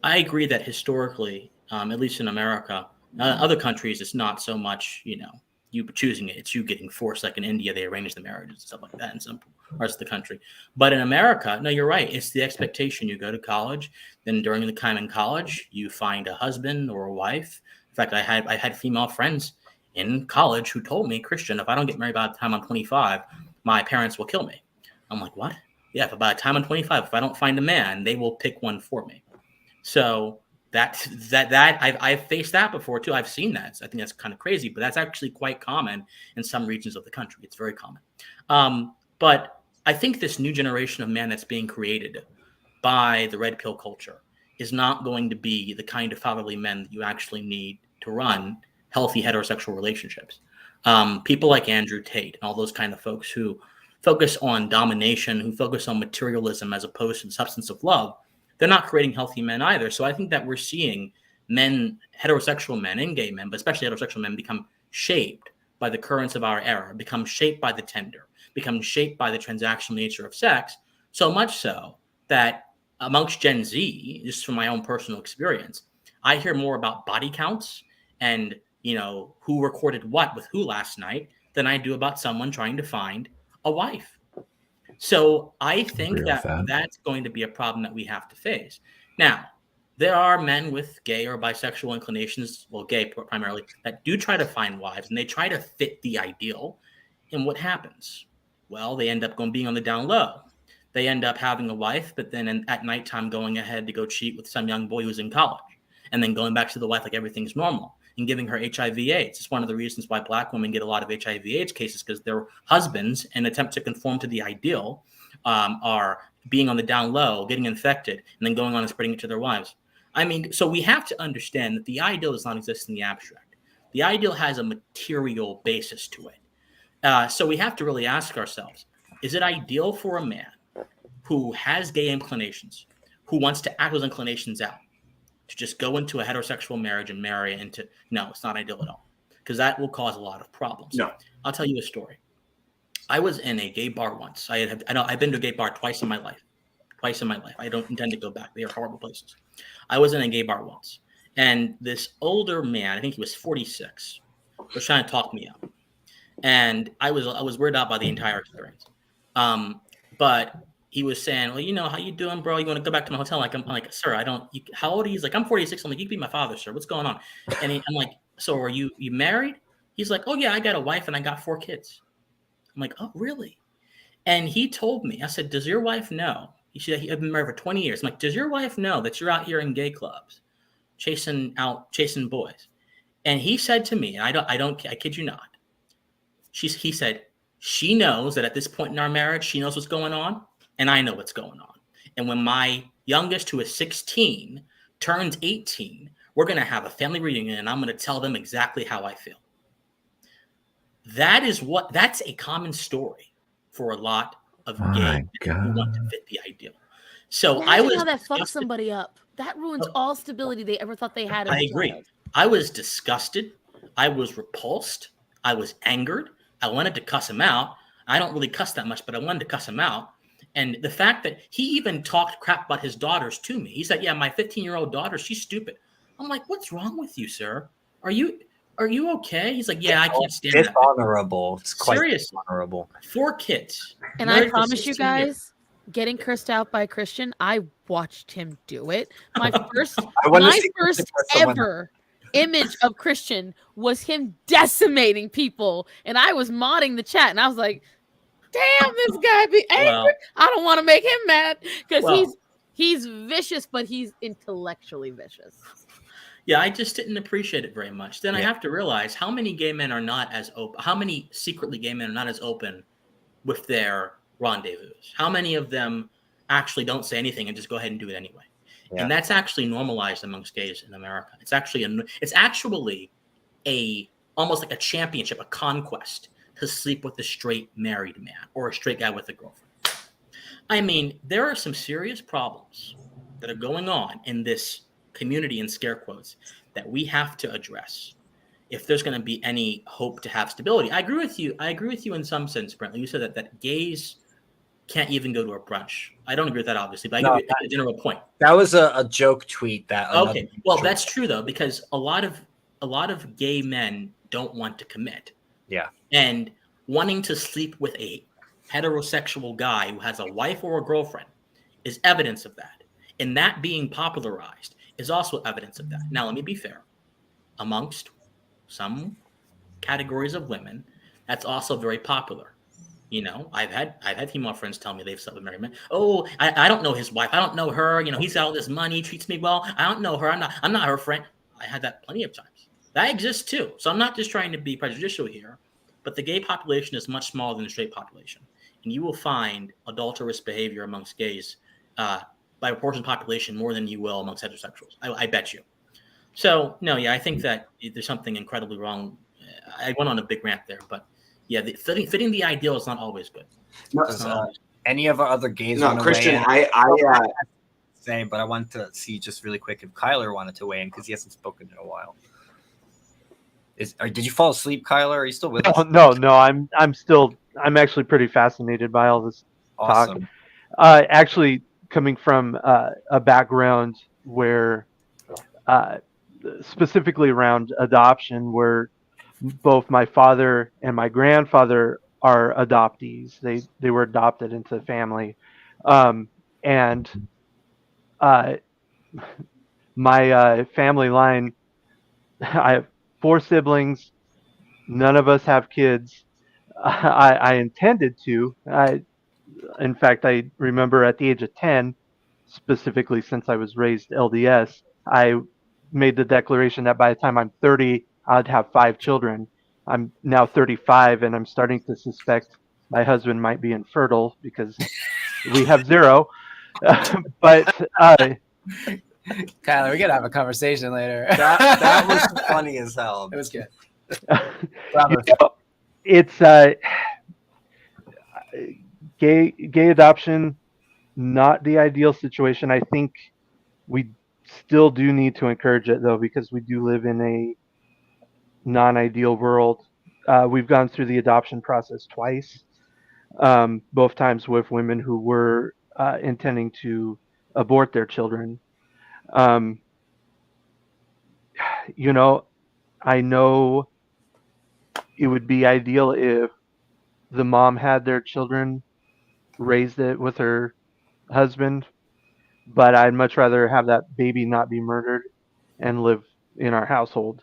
Speaker 8: I agree that historically, at least in America, other countries, it's not so much, you choosing it. It's you getting forced, like in India, they arrange the marriages and stuff like that in some parts of the country. But in America, no, you're right. It's the expectation. You go to college, then during the time in college, you find a husband or a wife. In fact, I had female friends in college who told me, Christian, if I don't get married by the time I'm 25, my parents will kill me. I'm like, what? Yeah, but by the time I'm 25, if I don't find a man, they will pick one for me. So I've faced that before too. I've seen that. So I think that's kind of crazy, but that's actually quite common in some regions of the country. It's very common. But I think this new generation of man that's being created by the red pill culture is not going to be the kind of fatherly men that you actually need to run healthy heterosexual relationships. People like Andrew Tate and all those kind of folks who focus on domination, who focus on materialism as opposed to the substance of love, they're not creating healthy men either. So I think that we're seeing men, heterosexual men and gay men, but especially heterosexual men, become shaped by the currents of our era, become shaped by the tender, become shaped by the transactional nature of sex, so much so that amongst Gen Z, just from my own personal experience, I hear more about body counts and, who recorded what with who last night than I do about someone trying to find a wife. So I think that's going to be a problem that we have to face. Now, there are men with gay or bisexual inclinations, well, gay primarily, that do try to find wives and they try to fit the ideal. And what happens? Well, they end up being on the down low. They end up having a wife, but then at nighttime going ahead to go cheat with some young boy who's in college and then going back to the wife like everything's normal and giving her HIV/AIDS. It's one of the reasons why Black women get a lot of HIV/AIDS cases, because their husbands, in an attempt to conform to the ideal, are being on the down low, getting infected, and then going on and spreading it to their wives. I mean, so we have to understand that the ideal does not exist in the abstract. The ideal has a material basis to it. So we have to really ask ourselves, is it ideal for a man who has gay inclinations, who wants to act those inclinations out, to just go into a heterosexual marriage and marry into? No, it's not ideal at all, because that will cause a lot of problems.
Speaker 5: No.
Speaker 8: I'll tell you a story. I was in a gay bar once. I've been to a gay bar twice in my life. twice in my life. I don't intend to go back. They are horrible places. I was in a gay bar once, and this older man, I think he was 46, was trying to talk me up, and I was weirded out by the entire experience. But he was saying, "Well, you know, how you doing, bro? You want to go back to my hotel?" Like I'm like, "Sir, I don't. How old are you?" He's like, "I'm 46." I'm like, "You can be my father, sir. What's going on?" And I'm like, "So are you married?" He's like, "Oh yeah, I got a wife and I got 4 kids." I'm like, "Oh really?" And he told me, I said, "Does your wife know?" He said, "I've been married for 20 years." I'm like, "Does your wife know that you're out here in gay clubs, chasing boys?" And he said to me, and I kid you not. He said, "She knows that at this point in our marriage, she knows what's going on, and I know what's going on. And when my youngest, who is 16, turns 18, we're going to have a family reunion, and I'm going to tell them exactly how I feel." That's a common story for a lot of gay men who want to fit the ideal. So I
Speaker 7: Imagine
Speaker 8: was
Speaker 7: how that fucks
Speaker 8: disgusted.
Speaker 7: somebody up. That ruins all stability they ever thought they had as
Speaker 8: I
Speaker 7: a
Speaker 8: agree.
Speaker 7: child.
Speaker 8: I was disgusted. I was repulsed. I was angered. I wanted to cuss him out. I don't really cuss that much, but I wanted to cuss him out. And the fact that he even talked crap about his daughters to me. He said, "Yeah, my 15-year-old daughter, she's stupid." I'm like, "What's wrong with you, sir? Are you okay?" He's like, "Yeah, I can't stand that."
Speaker 2: Dishonorable. It's quite
Speaker 8: Seriously.
Speaker 2: dishonorable.
Speaker 8: 4 kids.
Speaker 7: And
Speaker 8: married
Speaker 7: I
Speaker 8: for
Speaker 7: promise you
Speaker 8: 16 years.
Speaker 7: guys, getting cursed out by a Christian, I watched him do it. My first ever image of Christian was him decimating people, and I was modding the chat, and I was like, "Damn, this guy be angry.
Speaker 8: Well,
Speaker 7: I don't want to make him mad because
Speaker 8: Well-
Speaker 7: he's vicious, but he's intellectually vicious."
Speaker 8: Yeah, I just didn't appreciate it very much. Then I
Speaker 2: Yeah.
Speaker 8: have to realize how many gay men are not as open. How many secretly gay men are not as open with their rendezvous? How many of them actually don't say anything and just go ahead and do it anyway?
Speaker 2: Yeah.
Speaker 8: And that's actually normalized amongst gays in America. It's actually a almost like a championship, a conquest to sleep with a straight married man or a straight guy with a girlfriend. I mean, there are some serious problems that are going on in this community, in scare quotes, that we have to address if there's going to be any hope to have stability. I agree with you in some sense, Brentley. You said that gays can't even go to a brunch. I don't agree with that, obviously, but I give you a general point.
Speaker 2: That was a joke tweet.
Speaker 8: Okay, well, that's true though, because a lot of gay men don't want to commit.
Speaker 2: Yeah.
Speaker 8: And wanting to sleep with a heterosexual guy who has a wife or a girlfriend is evidence of that. And that being popularized is also evidence of that. Now, let me be fair. Amongst some categories of women, that's also very popular. You know, I've had female friends tell me they've slept with married men. "Oh, I don't know his wife. I don't know her. You know, he's got all this money, treats me well. I don't know her. I'm not her friend." I had that plenty of times. That exists too. So I'm not just trying to be prejudicial here, but the gay population is much smaller than the straight population. And you will find adulterous behavior amongst gays by proportion of population more than you will amongst heterosexuals. I bet you. So, no, yeah, I think that there's something incredibly wrong. I went on a big rant there, but yeah, fitting the ideal is not always good.
Speaker 2: Any of our other gays?
Speaker 5: No, Christian, I
Speaker 2: say, but I wanted to see just really quick if Kyler wanted to weigh in because he hasn't spoken in a while. Did you fall asleep, Kyler? Are you still with us?
Speaker 4: No, I'm actually pretty fascinated by all this talk.
Speaker 2: Awesome.
Speaker 4: Actually, coming from a background where, specifically around adoption, where both my father and my grandfather are adoptees. They were adopted into the family, and my family line. I have 4 siblings. None of us have kids. I intended to. In fact, I remember at the age of 10, specifically since I was raised LDS, I made the declaration that by the time I'm 30, I'd have 5 children. I'm now 35, and I'm starting to suspect my husband might be infertile because we have 0. But
Speaker 1: Kyler, we gotta have a conversation later.
Speaker 2: That was funny as hell.
Speaker 1: It was good.
Speaker 4: It's gay adoption, not the ideal situation. I think we still do need to encourage it though, because we do live in a non-ideal world. We've gone through the adoption process twice, both times with women who were intending to abort their children. You know, I know it would be ideal if the mom had their children, raised it with her husband, but I'd much rather have that baby not be murdered and live in our household.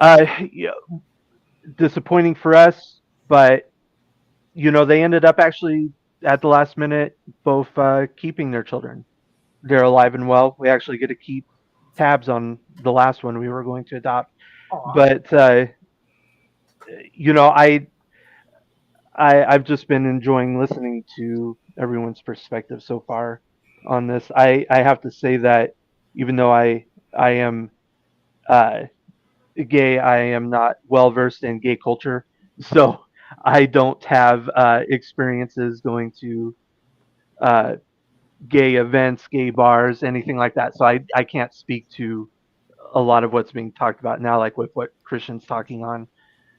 Speaker 4: Yeah, disappointing for us, but they ended up actually at the last minute both keeping their children. They're alive and well. We actually get to keep tabs on the last one we were going to adopt. But I've just been enjoying listening to everyone's perspective so far on this. I have to say that even though I am uh, gay, I am not well versed in gay culture, so I don't have experiences going to uh, gay events, gay bars, anything like that. So I can't speak to a lot of what's being talked about now, like with what Christian's talking on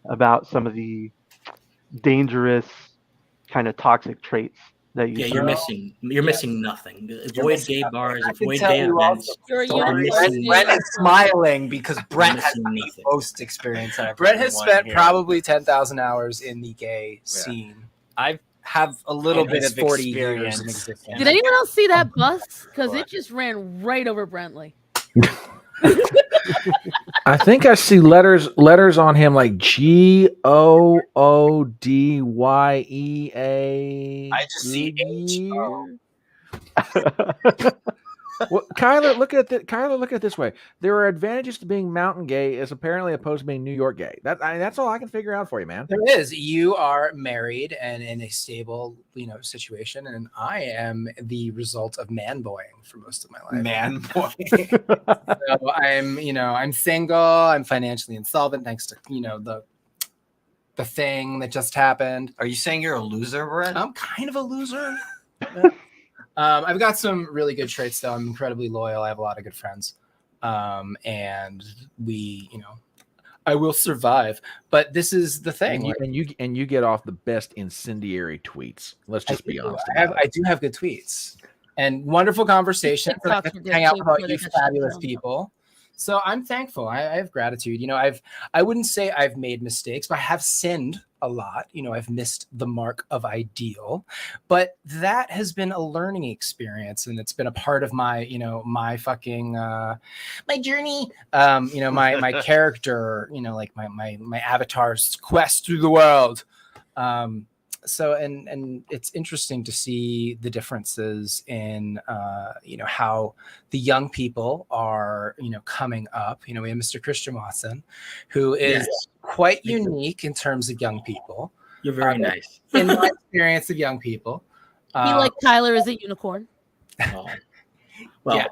Speaker 4: about some of the dangerous kind of toxic traits that you
Speaker 8: Yeah,
Speaker 4: see.
Speaker 8: you're missing nothing. Avoid gay bars, avoid
Speaker 2: tell
Speaker 8: gay
Speaker 2: you
Speaker 8: events.
Speaker 7: You're a
Speaker 8: You're
Speaker 7: unicorn.
Speaker 8: missing
Speaker 2: Brent is smiling because Brent has
Speaker 8: missing
Speaker 2: the
Speaker 8: nothing.
Speaker 2: most experience. I've
Speaker 1: Brett
Speaker 2: ever
Speaker 1: has
Speaker 2: won
Speaker 1: spent
Speaker 2: here.
Speaker 1: probably 10,000 hours in the gay scene.
Speaker 2: I have a little
Speaker 1: In
Speaker 2: bit
Speaker 1: his
Speaker 2: of
Speaker 1: 40 years
Speaker 2: experience.
Speaker 1: in existence.
Speaker 7: Did anyone else see that bus? Because
Speaker 2: What?
Speaker 7: it just ran right over Brentley.
Speaker 3: I think I see letters on him like GOODYEA.
Speaker 2: I just see H-O.
Speaker 3: Well, Kyler, look at it this way. There are advantages to being mountain gay as apparently opposed to being New York gay. That's all I can figure out for you, man.
Speaker 1: There is. You are married and in a stable, situation, and I am the result of man boying for most of my life.
Speaker 2: Man boy.
Speaker 1: So I'm single. I'm financially insolvent thanks to the thing that just happened.
Speaker 2: Are you saying you're a loser, Brent?
Speaker 1: I'm kind of a loser. I've got some really good traits, though. I'm incredibly loyal. I have a lot of good friends, and I will survive. But this is the thing,
Speaker 3: and you get off the best incendiary tweets. Let's just be honest.
Speaker 1: I do have good tweets and wonderful conversations. And I get to hang out with all you fabulous people. So I'm thankful. I have gratitude. I wouldn't say I've made mistakes, but I have sinned a lot. I've missed the mark of ideal, but that has been a learning experience, and it's been a part of my, my fucking my journey. My character. Like my avatar's quest through the world. So and it's interesting to see the differences in how the young people are coming up. We have Mr. Christian Watson, who is quite unique in terms of young people.
Speaker 8: You're very nice.
Speaker 1: In my experience of young people,
Speaker 7: He like Tyler is a unicorn.
Speaker 8: Well,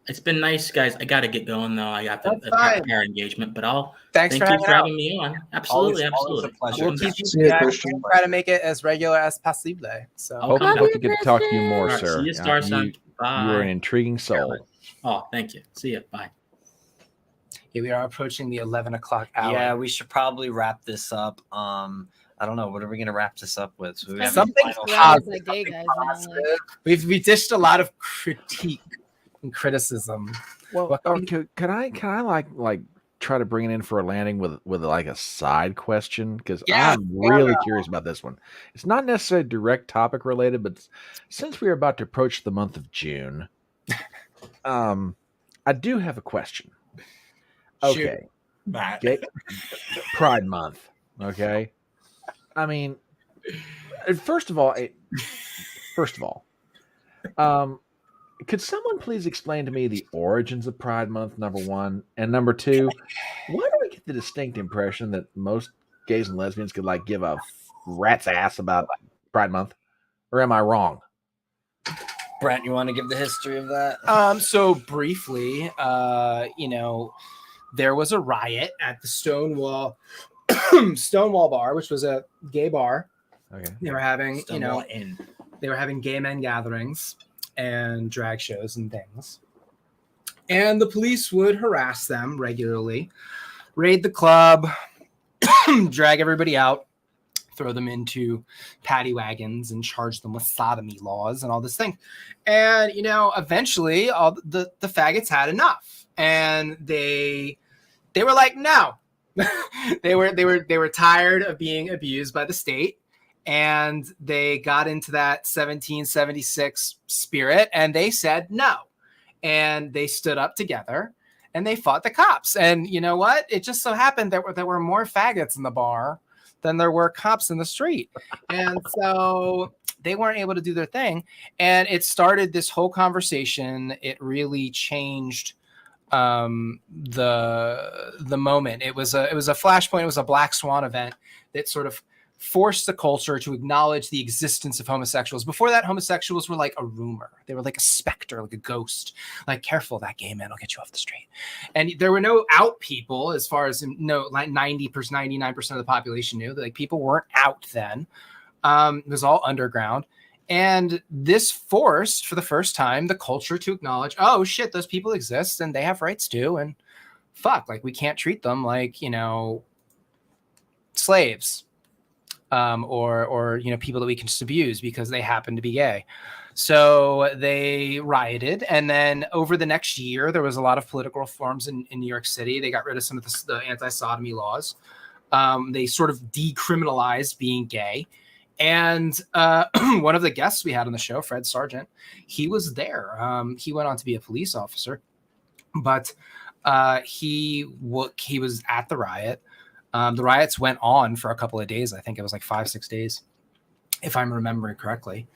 Speaker 8: it's been nice, guys. I got to get going though. I got the pair engagement, but
Speaker 1: thank you for
Speaker 8: having me on. Absolutely.
Speaker 2: Always a pleasure.
Speaker 1: We'll keep you try to make it as regular as possible. So
Speaker 3: hope to get to talk to you more, sir.
Speaker 8: See you, Star Son. Bye.
Speaker 3: You are an intriguing soul.
Speaker 8: Oh, thank you. See you. Bye.
Speaker 1: Yeah, we are approaching the 11 o'clock hour.
Speaker 2: Yeah, we should probably wrap this up. I don't know. What are we going to wrap this up with? So we have
Speaker 1: something positive. We dished a lot of critique and criticism.
Speaker 3: Well, can I like try to bring it in for a landing with like a side question? Because I'm really curious about this one. It's not necessarily direct topic related, but since we are about to approach the month of June, I do have a question. Okay, Pride Month. Okay, I mean, first of all, could someone please explain to me the origins of Pride Month, number one? And number two, why do we get the distinct impression that most gays and lesbians could like give a rat's ass about Pride Month? Or am I wrong?
Speaker 2: Brent, you want to give the history of that?
Speaker 1: So briefly, there was a riot at the Stonewall Bar, which was a gay bar.
Speaker 3: Okay.
Speaker 1: They were having,
Speaker 2: Stonewall Inn.
Speaker 1: They were having gay men gatherings and drag shows and things. And the police would harass them regularly, raid the club, drag everybody out. throw them into paddy wagons and charge them with sodomy laws and all this thing. And, you know, eventually all the faggots had enough, and they were like, no. they were tired of being abused by the state, and they got into that 1776 spirit, and they said no, and they stood up together and they fought the cops. And you know what? It just so happened that there were more faggots in the bar than there were cops in the street, and so they weren't able to do their thing, and it started this whole conversation. It really changed the moment. It was a flashpoint. It was a black swan event that sort of forced the culture to acknowledge the existence of homosexuals. Before that, homosexuals were like a rumor. They were like a specter, like a ghost. Like, careful, that gay man will get you off the street. And there were no out people, as far as like 90%, 99% of the population knew. Like, people weren't out then. It was all underground. And this forced, for the first time, the culture to acknowledge, oh shit, those people exist and they have rights too. And fuck, like, we can't treat them like, you know, slaves, or you know, people that we can just abuse because they happen to be gay. So they rioted, and then over the next year, there was a lot of political reforms in New York City. They got rid of some of the anti-sodomy laws. They sort of decriminalized being gay. And one of the guests we had on the show, Fred Sargent, he was there. He went on to be a police officer, but he was at the riot. The riots went on for a couple of days. I think it was like 5-6 days, if I'm remembering correctly.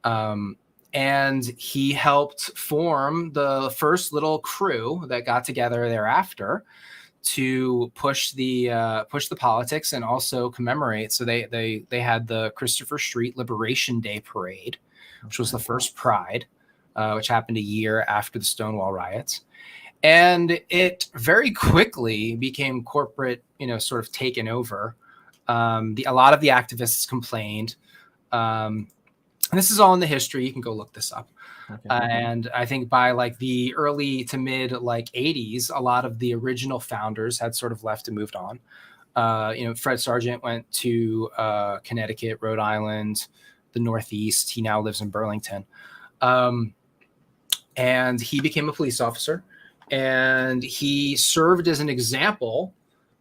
Speaker 1: And he helped form the first little crew that got together thereafter to push the politics and also commemorate. So they had the Christopher Street Liberation Day Parade, which was the first Pride, which happened a year after the Stonewall riots. And it very quickly became corporate, you know, sort of taken over. A lot of the activists complained. And this is all in the history. You can go look this up. Okay. And I think by like the early to mid like 80s, a lot of the original founders had sort of left and moved on. You know, Fred Sargent went to Connecticut, Rhode Island, the Northeast. He now lives in Burlington. And he became a police officer. And he served as an example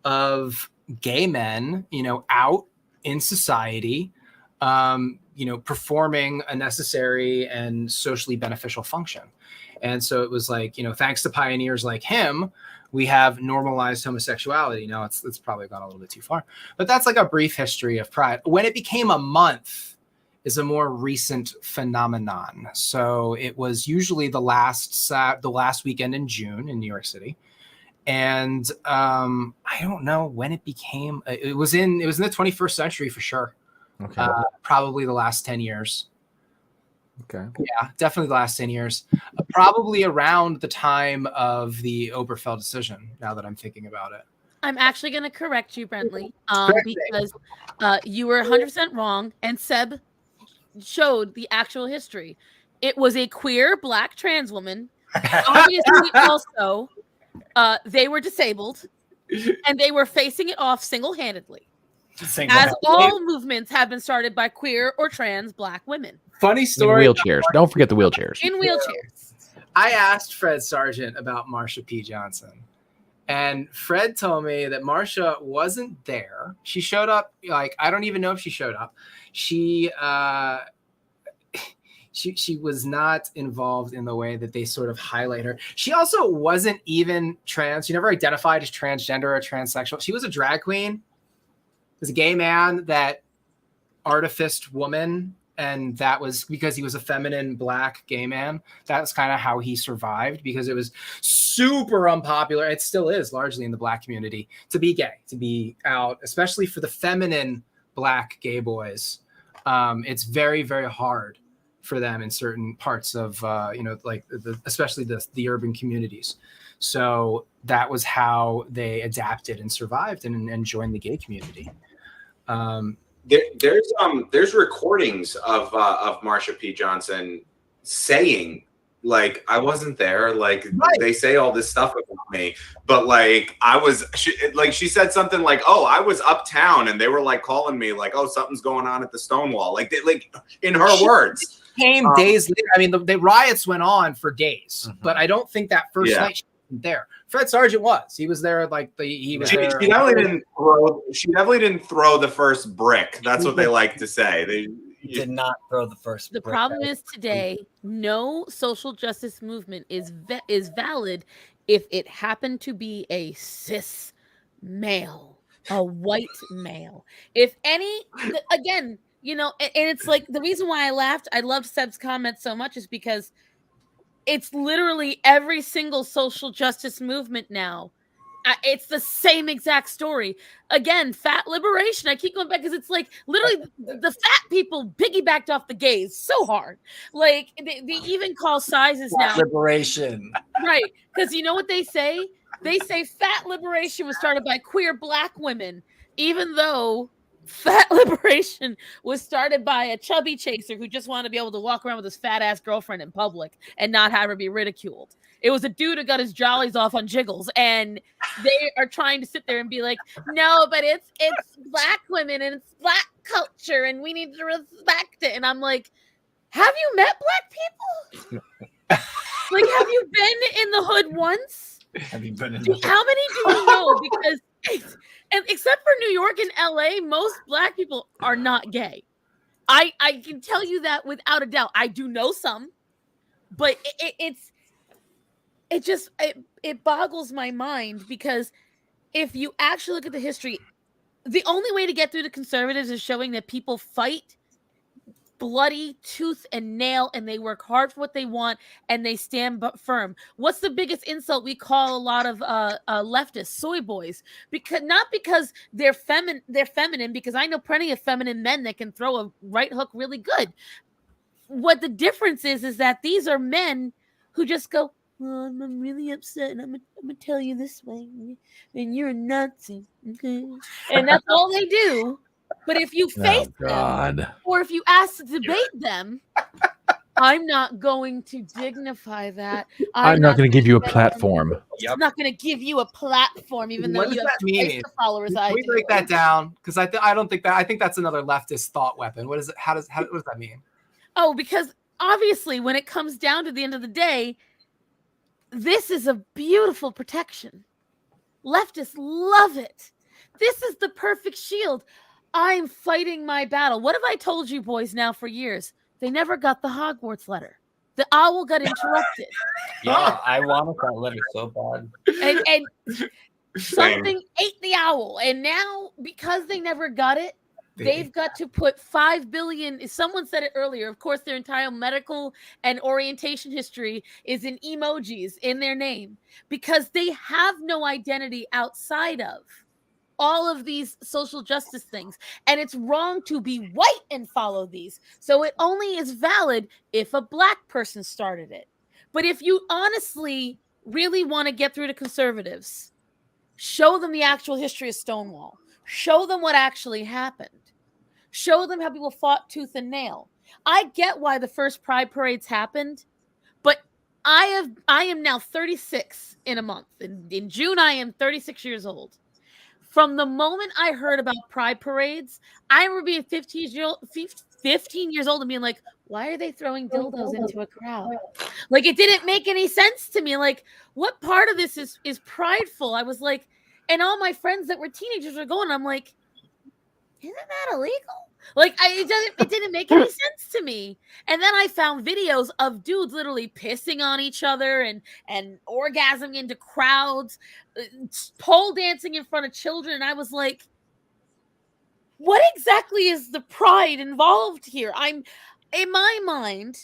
Speaker 1: of gay men, you know, out in society, you know, performing a necessary and socially beneficial function. And so it was like, you know, thanks to pioneers like him, we have normalized homosexuality. Now it's probably gone a little bit too far, but that's like a brief history of Pride. When it became a month is a more recent phenomenon. So it was usually the last weekend in June in New York City. And I don't know when it became, it was in the 21st century for sure. Okay. Probably the last 10 years. Okay. Yeah, definitely the last 10 years. Probably around the time of the Oberfeld decision, now that I'm thinking about it.
Speaker 7: I'm actually going to correct you, Brentley, because you were 100% wrong, and Seb showed the actual history. It was a queer black trans woman. Obviously, also, they were disabled, and they were facing it off single-handedly. As all movements have been started by queer or trans black women.
Speaker 1: Funny story.
Speaker 3: In wheelchairs. Don't forget the wheelchairs.
Speaker 7: In wheelchairs.
Speaker 1: I asked Fred Sargent about Marsha P. Johnson. And Fred told me that Marsha wasn't there. She showed up, like, I don't even know if she showed up. She was not involved in the way that they sort of highlight her. She also wasn't even trans. She never identified as transgender or transsexual. She was a drag queen. Was a gay man that artificed woman, and that was because he was a feminine black gay man. That's kind of how he survived, because it was super unpopular. It still is largely in the black community to be gay, to be out, especially for the feminine black gay boys. It's very, very hard for them in certain parts of, you know, like especially the urban communities. So that was how they adapted and survived and joined the gay community.
Speaker 5: There's recordings of Marsha P. Johnson saying Like, I wasn't there. Like,
Speaker 1: Right.
Speaker 5: they say all this stuff about me, but like, she said something like, "Oh, I was uptown," and they were like calling me, like, "Oh, something's going on at the Stonewall." Like, in her words.
Speaker 1: Came days later. I mean, the riots went on for days, but I don't think that first
Speaker 5: Yeah.
Speaker 1: night she wasn't there. Fred Sargent was. He was there. Like he was
Speaker 5: She
Speaker 1: there.
Speaker 5: definitely didn't throw the first brick. That's what they like to say. They
Speaker 2: Did not throw the first.
Speaker 7: The
Speaker 2: brick
Speaker 7: problem
Speaker 2: out.
Speaker 7: is today, no social justice movement is valid if it happened to be a cis male, a white male. If any, again, you know, and it's like the reason why I laughed, I loved Seb's comment so much is because it's literally every single social justice movement now. It's the same exact story. Again, fat liberation. I keep going back because it's like literally the fat people piggybacked off the gays so hard. Like they even call sizes now.
Speaker 2: Liberation.
Speaker 7: Right. Because you know what they say? They say fat liberation was started by queer Black women, even though fat liberation was started by a chubby chaser who just wanted to be able to walk around with his fat ass girlfriend in public and not have her be ridiculed. It was a dude who got his jollies off on Jiggles, and they are trying to sit there and be like, no, but it's Black women and it's Black culture and we need to respect it. And I'm like, have you met Black people? Like, have you been in the hood once?
Speaker 2: Have you been in
Speaker 7: How many do you know? Because and except for New York and LA, most Black people are not gay. I can tell you that without a doubt. I do know some, but it boggles my mind because if you actually look at the history, the only way to get through the conservatives is showing that people fight bloody tooth and nail and they work hard for what they want and they stand firm. What's the biggest insult we call a lot of leftists? Soy boys. Not because they're feminine, because I know plenty of feminine men that can throw a right hook really good. What the difference is that these are men who just go, well, I'm really upset and I'm gonna tell you this way, and you're a Nazi, okay? And that's all they do. But if you face them, or if you ask to debate them, I'm not going to dignify that.
Speaker 3: I'm not going to give you a platform.
Speaker 7: I'm not going to give you a platform, even though
Speaker 1: What
Speaker 7: you
Speaker 1: does
Speaker 7: have
Speaker 1: that mean?
Speaker 7: twice the followers I
Speaker 1: Can we
Speaker 7: do.
Speaker 1: break that down? Because I don't think that. I think that's another leftist thought weapon. What is it? What does that mean?
Speaker 7: Oh, because obviously, when it comes down to the end of the day, this is a beautiful protection. Leftists love it. This is the perfect shield. I'm fighting my battle. What have I told you boys now for years? They never got the Hogwarts letter. The owl got interrupted.
Speaker 2: Yeah, I wanted that letter so bad.
Speaker 7: And something ate the owl. And now, because they never got it, they've got to put $5 billion. Someone said it earlier. Of course, their entire medical and orientation history is in emojis in their name because they have no identity outside of all of these social justice things. And it's wrong to be white and follow these. So it only is valid if a Black person started it. But if you honestly really want to get through to conservatives, show them the actual history of Stonewall. Show them what actually happened. Show them how people fought tooth and nail. I get why the first Pride parades happened, but I am now 36 in a month. In June, I am 36 years old. From the moment I heard about Pride parades, I remember being 15 years old and being like, why are they throwing dildos into a crowd? Like, it didn't make any sense to me. Like, what part of this is prideful? I was like, and all my friends that were teenagers were going, I'm like, isn't that illegal? Like, it didn't make any sense to me. And then I found videos of dudes literally pissing on each other and orgasming into crowds, pole dancing in front of children. And I was like, what exactly is the pride involved here? I'm, in my mind,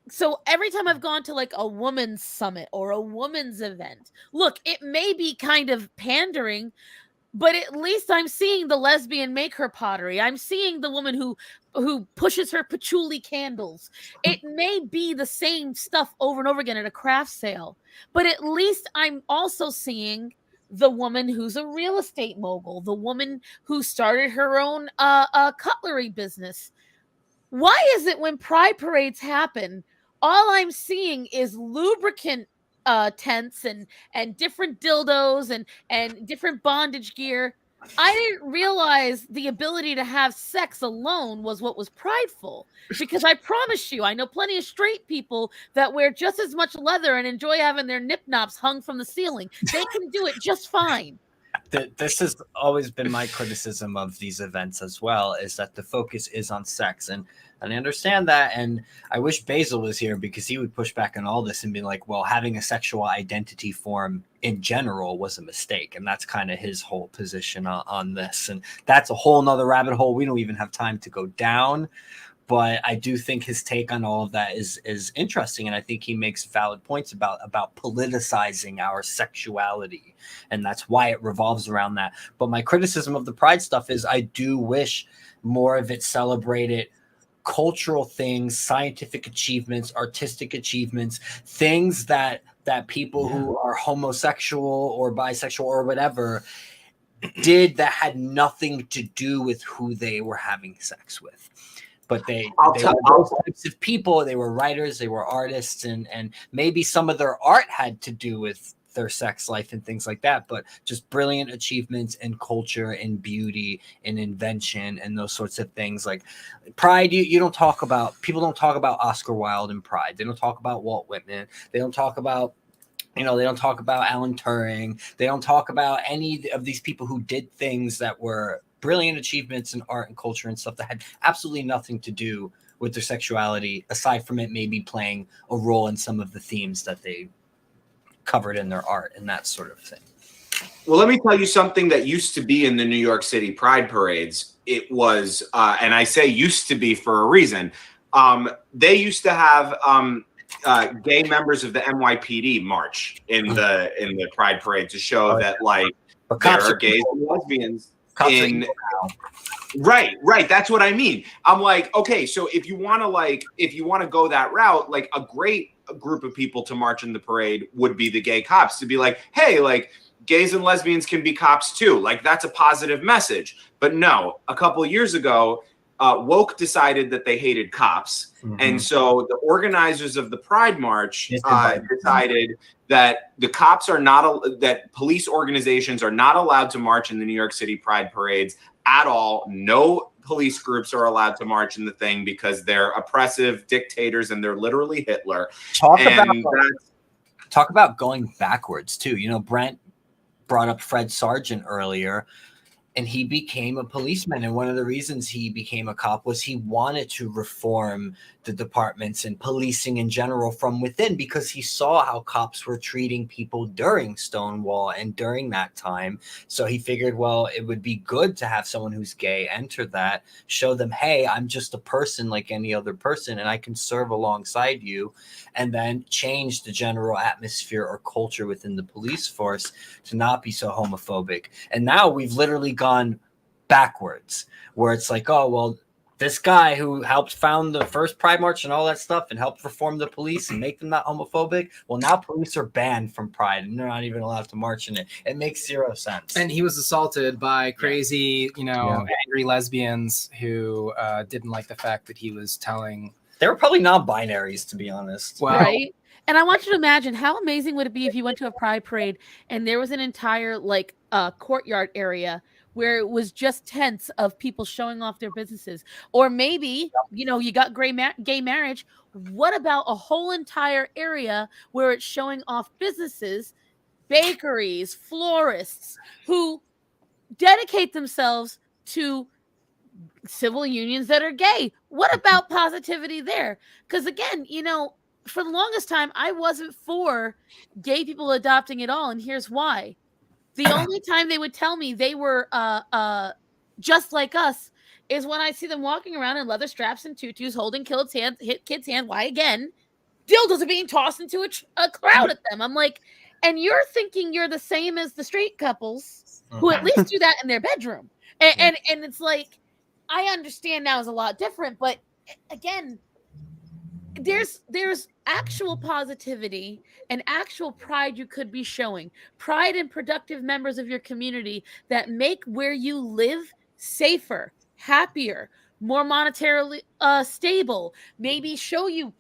Speaker 7: so every time I've gone to like a woman's summit or a woman's event, look, it may be kind of pandering, but at least I'm seeing the lesbian make her pottery. I'm seeing the woman who pushes her patchouli candles. It may be the same stuff over and over again at a craft sale, but at least I'm also seeing the woman who's a real estate mogul, the woman who started her own cutlery business. Why is it when Pride parades happen, all I'm seeing is lubricant tents and different dildos and different bondage gear. I didn't realize the ability to have sex alone was what was prideful, because I promise you, I know plenty of straight people that wear just as much leather and enjoy having their nip nops hung from the ceiling. They can do it just fine.
Speaker 2: This has always been my criticism of these events as well, is that the focus is on sex, and I understand that, and I wish Basil was here because he would push back on all this and be like, well, having a sexual identity form in general was a mistake, and that's kind of his whole position on this, and that's a whole nother rabbit hole we don't even have time to go down. But I do think his take on all of that is interesting, and I think he makes valid points about politicizing our sexuality, and that's why it revolves around that. But my criticism of the Pride stuff is I do wish more of it celebrated cultural things, scientific achievements, artistic achievements, things that people who are homosexual or bisexual or whatever did that had nothing to do with who they were having sex with. But they were those types of people. They were writers, they were artists, and maybe some of their art had to do with their sex life and things like that, but just brilliant achievements in culture and beauty and invention and those sorts of things. Like Pride, you don't talk about, people don't talk about Oscar Wilde in Pride. They don't talk about Walt Whitman. They don't talk about, they don't talk about Alan Turing. They don't talk about any of these people who did things that were brilliant achievements in art and culture and stuff that had absolutely nothing to do with their sexuality, aside from it maybe playing a role in some of the themes that they covered in their art and that sort of thing.
Speaker 5: Well, let me tell you something that used to be in the New York City Pride parades. It was, and I say used to be for a reason. They used to have gay members of the NYPD march in the Pride parade to show that like there are gays and lesbians in. Right. That's what I mean. I'm like, okay, so if you want to go that route, like a great group of people to march in the parade would be the gay cops, to be like, hey, like gays and lesbians can be cops too. Like that's a positive message. But no, a couple of years ago, woke decided that they hated cops. Mm-hmm. And so the organizers of the Pride March decided that the cops are not, that police organizations are not allowed to march in the New York City Pride parades at all. No police groups are allowed to march in the thing because they're oppressive dictators and they're literally Hitler.
Speaker 2: Talk about going backwards too. You know, Brent brought up Fred Sargent earlier, and he became a policeman. And one of the reasons he became a cop was he wanted to reform the departments and policing in general from within, because he saw how cops were treating people during Stonewall and during that time. So he figured, well, it would be good to have someone who's gay enter that, show them, hey, I'm just a person like any other person, and I can serve alongside you, and then change the general atmosphere or culture within the police force to not be so homophobic. And now we've literally gone backwards, where it's like, oh, well, this guy who helped found the first Pride March and all that stuff and helped reform the police and make them not homophobic. Well, now police are banned from Pride and they're not even allowed to march in it. It makes zero sense.
Speaker 1: And he was assaulted by crazy, angry lesbians who didn't like the fact that he was telling.
Speaker 2: They were probably non-binaries, to be honest.
Speaker 7: Well, right? And I want you to imagine how amazing would it be if you went to a Pride parade and there was an entire courtyard area where it was just tents of people showing off their businesses. Or maybe, you got gay marriage. What about a whole entire area where it's showing off businesses, bakeries, florists who dedicate themselves to civil unions that are gay? What about positivity there? Because again, for the longest time, I wasn't for gay people adopting at all. And here's why. The only time they would tell me they were just like us is when I see them walking around in leather straps and tutus, holding kids' hands. Why again? Dildos are being tossed into a crowd at them. I'm like, and you're thinking you're the same as the straight couples who at least do that in their bedroom. And it's like, I understand now is a lot different, but again, there's actual positivity and actual pride you could be showing. Pride in productive members of your community that make where you live safer, happier, more monetarily stable, maybe show you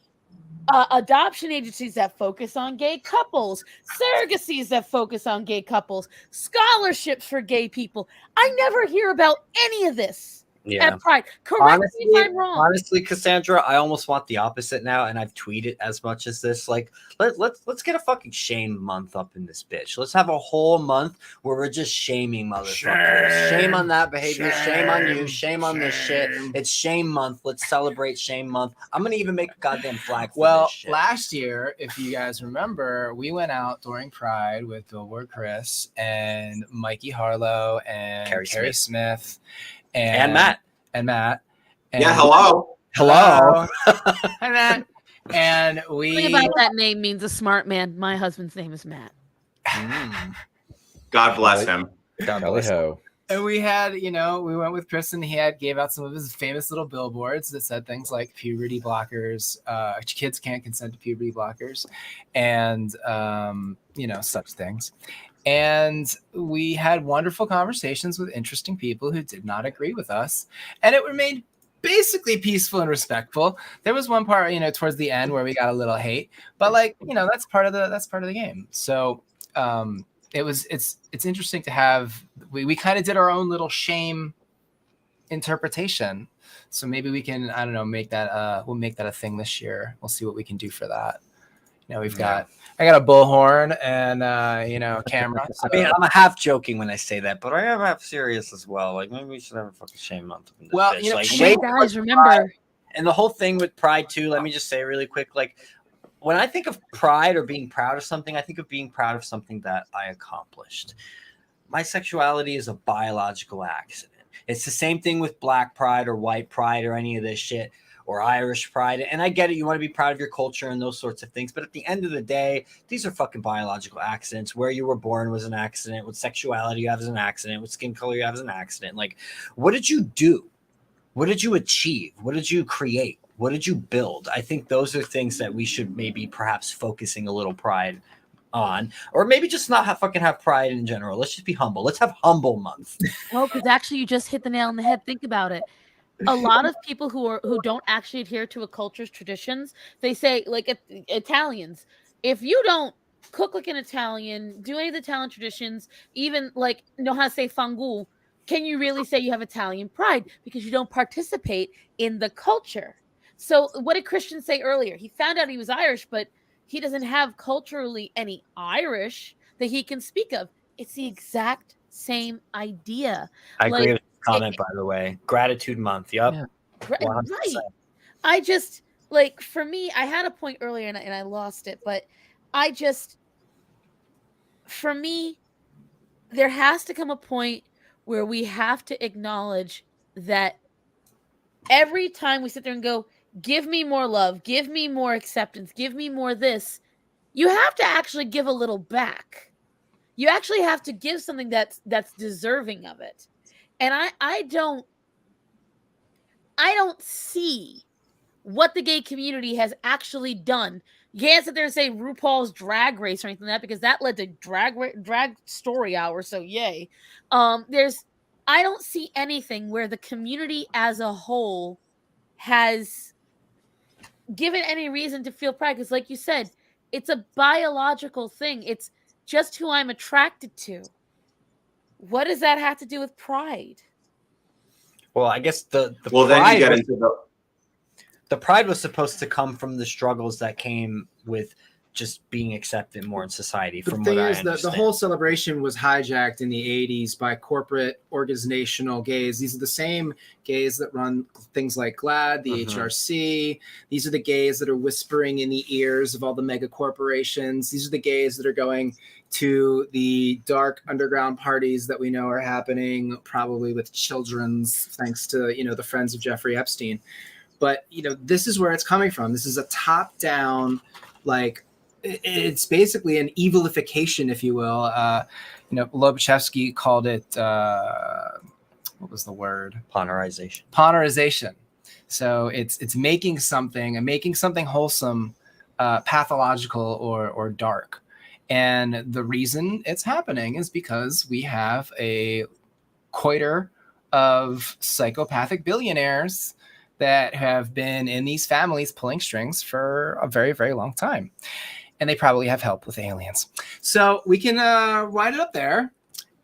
Speaker 7: adoption agencies that focus on gay couples, surrogacies that focus on gay couples, scholarships for gay people. I never hear about any of this at Pride. Correct me if I'm wrong.
Speaker 2: Honestly, Cassandra, I almost want the opposite now, and I've tweeted as much as this. Like, let's get a fucking shame month up in this bitch. Let's have a whole month where we're just shaming motherfuckers. Shame on that behavior. Shame on you. Shame on this shit. It's shame month. Let's celebrate shame month. I'm gonna even make a goddamn flag for
Speaker 1: Well,
Speaker 2: this shit.
Speaker 1: last year, if you guys remember, we went out during Pride with Billboard Chris and Mikey Harlow and Carrie Smith
Speaker 2: and Matt.
Speaker 1: And
Speaker 5: yeah, hello.
Speaker 1: Hi, Matt. And
Speaker 7: Something about that name means a smart man. My husband's name is Matt.
Speaker 5: God bless him.
Speaker 2: God bless him.
Speaker 1: And we had, we went with Chris and he gave out some of his famous little billboards that said things like puberty blockers, kids can't consent to puberty blockers, and, such things. And we had wonderful conversations with interesting people who did not agree with us. And it remained basically peaceful and respectful. There was one part, towards the end where we got a little hate, but that's part of the game. So, it's interesting to have, we kind of did our own little shame interpretation. So maybe we can, I don't know, we'll make that a thing this year. We'll see what we can do for that. I got a bullhorn and, a camera.
Speaker 2: So. I mean, I'm half joking when I say that, but I am half serious as well. Like, maybe we should have a fucking shame month.
Speaker 1: Well,
Speaker 7: guys, remember.
Speaker 2: And the whole thing with Pride too, let me just say really quick, like, when I think of pride or being proud of something, I think of being proud of something that I accomplished. My sexuality is a biological accident. It's the same thing with Black pride or white pride or any of this shit or Irish pride. And I get it. You want to be proud of your culture and those sorts of things. But at the end of the day, these are fucking biological accidents. Where you were born was an accident. What sexuality you have is an accident. What skin color you have is an accident. Like, what did you do? What did you achieve? What did you create? What did you build? I think those are things that we should maybe perhaps focusing a little pride on, or maybe just not have pride in general. Let's just be humble. Let's have humble month.
Speaker 7: Well, because actually you just hit the nail on the head. Think about it. A lot of people who don't actually adhere to a culture's traditions, they say, like Italians, if you don't cook like an Italian, do any of the Italian traditions, even like know how to say fangul, can you really say you have Italian pride? Because you don't participate in the culture. So what did Christian say earlier? He found out he was Irish, but he doesn't have culturally any Irish that he can speak of. It's the exact same idea.
Speaker 2: I agree with the comment, by the way. Gratitude month. Yep.
Speaker 7: Yeah. Right. I just, for me, I had a point earlier and I lost it, but for me, there has to come a point where we have to acknowledge that every time we sit there and go, give me more love, give me more acceptance, give me more this, you have to actually give a little back. You actually have to give something that's deserving of it. And I don't see what the gay community has actually done. You can't sit there and say RuPaul's Drag Race or anything like that, because that led to drag story hour. So yay. I don't see anything where the community as a whole has given any reason to feel pride. Because like you said, it's a biological thing. It's just who I'm attracted to. What does that have to do with pride?
Speaker 2: Well, I guess the
Speaker 5: pride, then you get into
Speaker 2: the pride was supposed to come from the struggles that came with just being accepted more in society.
Speaker 1: The thing is that the whole celebration was hijacked in the 80s by corporate organizational gays. These are the same gays that run things like GLAAD, the HRC. These are the gays that are whispering in the ears of all the mega corporations. These are the gays that are going to the dark underground parties that we know are happening, probably with children's, thanks to, the friends of Jeffrey Epstein. But, this is where it's coming from. This is a top-down, it's basically an evilification, if you will. Lobachevsky called it, what was the word?
Speaker 2: Ponerization.
Speaker 1: So it's making something wholesome, pathological or dark. And the reason it's happening is because we have a coiter of psychopathic billionaires that have been in these families pulling strings for a very, very long time. And they probably have help with aliens. So we can wind it up there.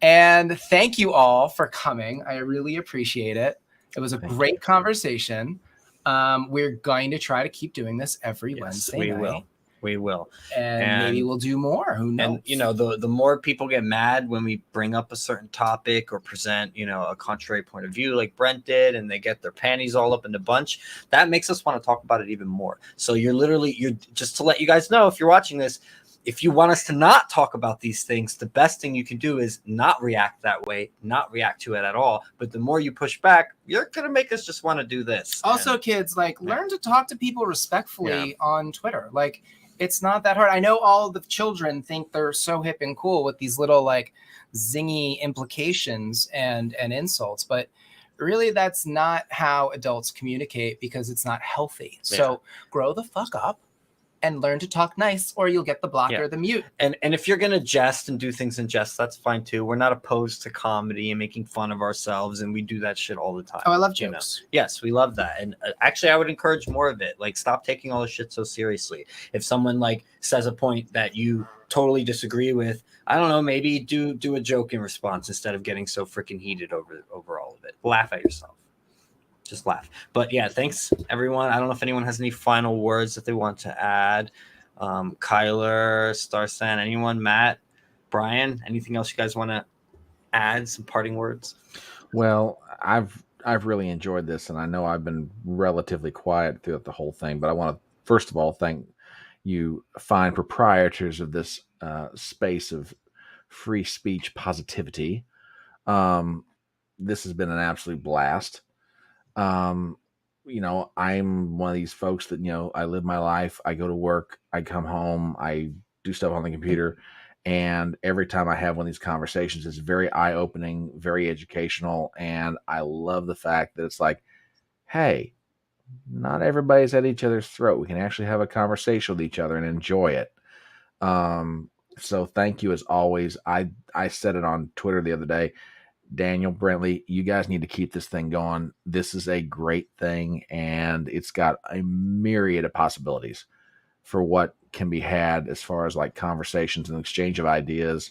Speaker 1: And thank you all for coming. I really appreciate it. It was a great conversation. We're going to try to keep doing this every Wednesday night.
Speaker 2: We will.
Speaker 1: And maybe we'll do more. Who knows?
Speaker 2: And, you know, the more people get mad when we bring up a certain topic or present, you know, a contrary point of view like Brent did, and they get their panties all up in a bunch, that makes us want to talk about it even more. So you're just to let you guys know, if you're watching this, if you want us to not talk about these things, the best thing you can do is not react that way, not react to it at all. But the more you push back, you're going to make us just want to do this.
Speaker 1: Also, kids, like, learn to talk to people respectfully on Twitter. Like, it's not that hard. I know all the children think they're so hip and cool with these little like zingy implications and insults, but really that's not how adults communicate, because it's not healthy. So grow the fuck up and learn to talk nice, or you'll get the block or the mute.
Speaker 2: And if you're gonna jest and do things in jest, that's fine too. We're not opposed to comedy and making fun of ourselves, and we do that shit all the time.
Speaker 1: Oh, I love jokes.
Speaker 2: Yes, we love that. And actually, I would encourage more of it. Like, stop taking all this shit so seriously. If someone like says a point that you totally disagree with, I don't know, maybe do a joke in response instead of getting so freaking heated over all of it. Laugh at yourself. Just laugh. But yeah, thanks everyone. I don't know if anyone has any final words that they want to add. Kyler, Starsan, anyone, Matt, Brian, anything else you guys want to add? Some parting words?
Speaker 3: Well, I've really enjoyed this, and I know I've been relatively quiet throughout the whole thing, but I want to first of all thank you fine proprietors of this space of free speech positivity. This has been an absolute blast. You know, I'm one of these folks that, you know, I live my life, I go to work, I come home, I do stuff on the computer, and every time I have one of these conversations, it's very eye-opening, very educational, and I love the fact that it's like, hey, not everybody's at each other's throat. We can actually have a conversation with each other and enjoy it. So thank you as always. I said it on Twitter the other day. Daniel, Brentley, you guys need to keep this thing going. This is a great thing, and it's got a myriad of possibilities for what can be had as far as like conversations and exchange of ideas.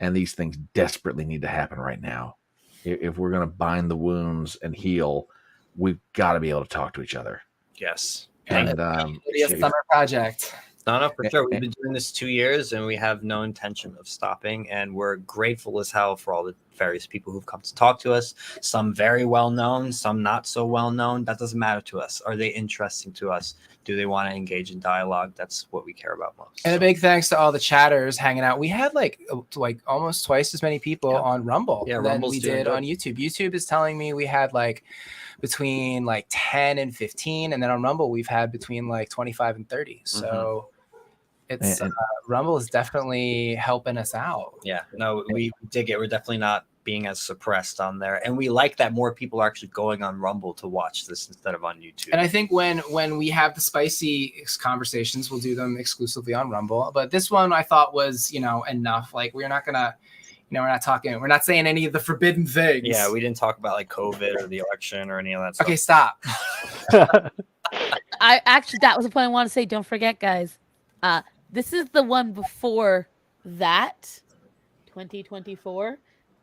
Speaker 3: And these things desperately need to happen right now. If we're going to bind the wounds and heal, we've got to be able to talk to each other.
Speaker 2: Yes.
Speaker 3: And
Speaker 1: it'll be a summer project.
Speaker 2: No, for sure. We've been doing this 2 years, and we have no intention of stopping. And we're grateful as hell for all the various people who've come to talk to us. Some very well known, some not so well known. That doesn't matter to us. Are they interesting to us? Do they want to engage in dialogue? That's what we care about most.
Speaker 1: And a big thanks to all the chatters hanging out. We had like almost twice as many people on Rumble than we did on YouTube. YouTube is telling me we had like between like 10 and 15, and then on Rumble we've had between like 25 and 30. So it's Rumble is definitely helping us out.
Speaker 2: Yeah, no, we dig it. We're definitely not being as suppressed on there, and we like that more people are actually going on Rumble to watch this instead of on YouTube.
Speaker 1: And I think when we have the spicy conversations, we'll do them exclusively on Rumble. But this one I thought was, you know, enough. Like, we're not gonna, you know, we're not saying any of the forbidden things.
Speaker 2: Yeah, we didn't talk about like COVID or the election or any of that stuff.
Speaker 1: Okay, stop.
Speaker 7: I actually, that was the point I want to say. Don't forget, guys. This is the one before that, 2024.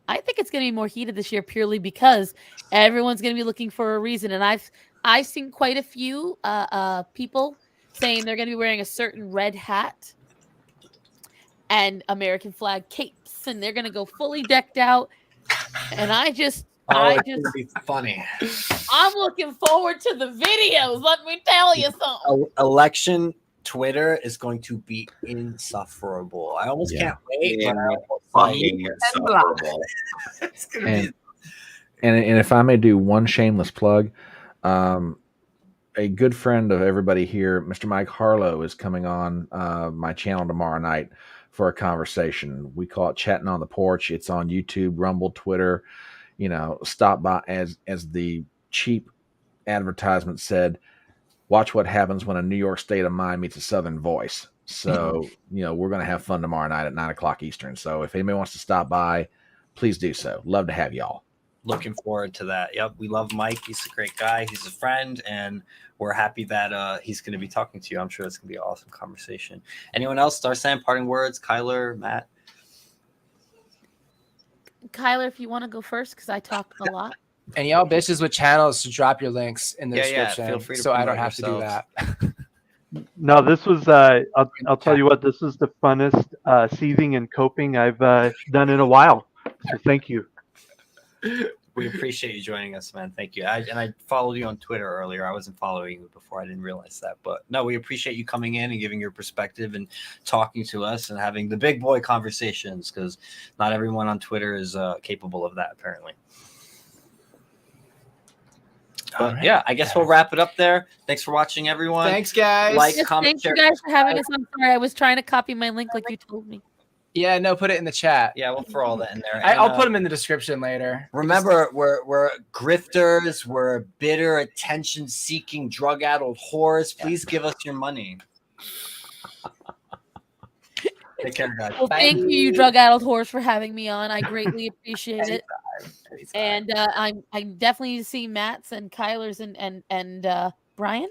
Speaker 7: I think it's going to be more heated this year purely because everyone's going to be looking for a reason. And I've seen quite a few people saying they're going to be wearing a certain red hat and American flag capes, and they're going to go fully decked out. And
Speaker 2: it's gonna be funny.
Speaker 7: I'm looking forward to the videos. Let me tell you something.
Speaker 2: Election Twitter is going to be insufferable. I almost can't wait.
Speaker 5: Yeah, fucking insufferable.
Speaker 2: It's gonna be.
Speaker 3: And if I may do one shameless plug, a good friend of everybody here, Mr. Mike Harlow, is coming on my channel tomorrow night for a conversation. We call it Chatting on the Porch. It's on YouTube, Rumble, Twitter. You know, stop by, as the cheap advertisement said, watch what happens when a New York state of mind meets a Southern voice. So, you know, we're going to have fun tomorrow night at 9:00 Eastern. So if anybody wants to stop by, please do so. Love to have y'all.
Speaker 2: looking forward to that. Yep, we love Mike. He's a great guy. He's a friend, and we're happy that he's going to be talking to you. I'm sure it's going to be an awesome conversation. Anyone else? Starsan, parting words? Kyler, Matt?
Speaker 7: Kyler, if you want to go first, because I talked a lot.
Speaker 1: And y'all bitches with channels to drop your links in the
Speaker 2: Yeah,
Speaker 1: description,
Speaker 2: feel free to
Speaker 1: so I don't
Speaker 2: promote
Speaker 1: have to do
Speaker 2: yourselves.
Speaker 1: that.
Speaker 4: No, this was I'll tell you what, this is the funnest seething and coping I've done in a while. So thank you.
Speaker 2: We appreciate you joining us, man. Thank you. I followed you on Twitter earlier. I wasn't following you before. I didn't realize that. But no, we appreciate you coming in and giving your perspective and talking to us and having the big boy conversations, because not everyone on Twitter is capable of that, apparently. But
Speaker 1: right.
Speaker 2: yeah, I guess we'll wrap it up there. Thanks for watching, everyone.
Speaker 1: Thanks, guys.
Speaker 2: Like,
Speaker 7: Yes,
Speaker 2: comment,
Speaker 7: thank you
Speaker 2: share.
Speaker 7: guys for having us. I'm sorry, I was trying to copy my link like you told me.
Speaker 1: Yeah, no, put it in the chat.
Speaker 2: Yeah, we'll throw all that in there.
Speaker 1: I'll put them in the description later.
Speaker 2: Remember, we're grifters. We're bitter, attention-seeking, drug-addled whores. Please give us your money. Take care, guys.
Speaker 7: Well, thank you, you drug-addled whores, for having me on. I greatly appreciate it. And I definitely see Matt's and Kyler's and Brian.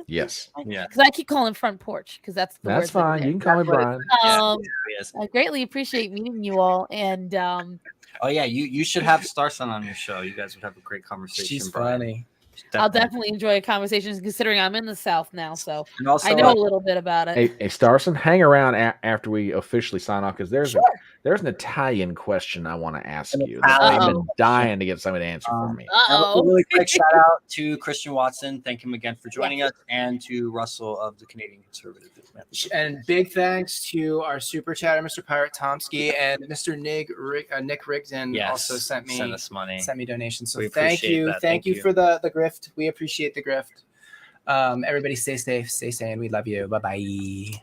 Speaker 3: Yes.
Speaker 2: Yeah.
Speaker 7: Because I keep calling him front porch because that's the word.
Speaker 3: That's fine. You can call me Brian.
Speaker 2: Yes.
Speaker 7: I greatly appreciate meeting you all, and
Speaker 2: Oh yeah, you should have Starson on your show. You guys would have a great conversation.
Speaker 1: She's
Speaker 2: Brian.
Speaker 1: funny.
Speaker 7: I'll definitely enjoy conversations considering I'm in the South now, so
Speaker 2: And also,
Speaker 7: I know a little bit about it.
Speaker 3: Hey, Starson, hang around after we officially sign off, because there's an Italian question I want to ask you that I've been dying to get somebody to answer for me.
Speaker 2: a really quick shout out to Christian Watson. Thank him again for joining us, and to Russell of the Canadian Conservative.
Speaker 1: And big thanks to our super chatter, Mr. Pirate Tomsky, and Mr. Nick Rigdon also sent
Speaker 2: us money.
Speaker 1: Sent me donations. So
Speaker 2: We
Speaker 1: thank
Speaker 2: appreciate
Speaker 1: you.
Speaker 2: that.
Speaker 1: Thank you for the grift. We appreciate the grift. Everybody stay safe, stay sane. We love you. Bye-bye.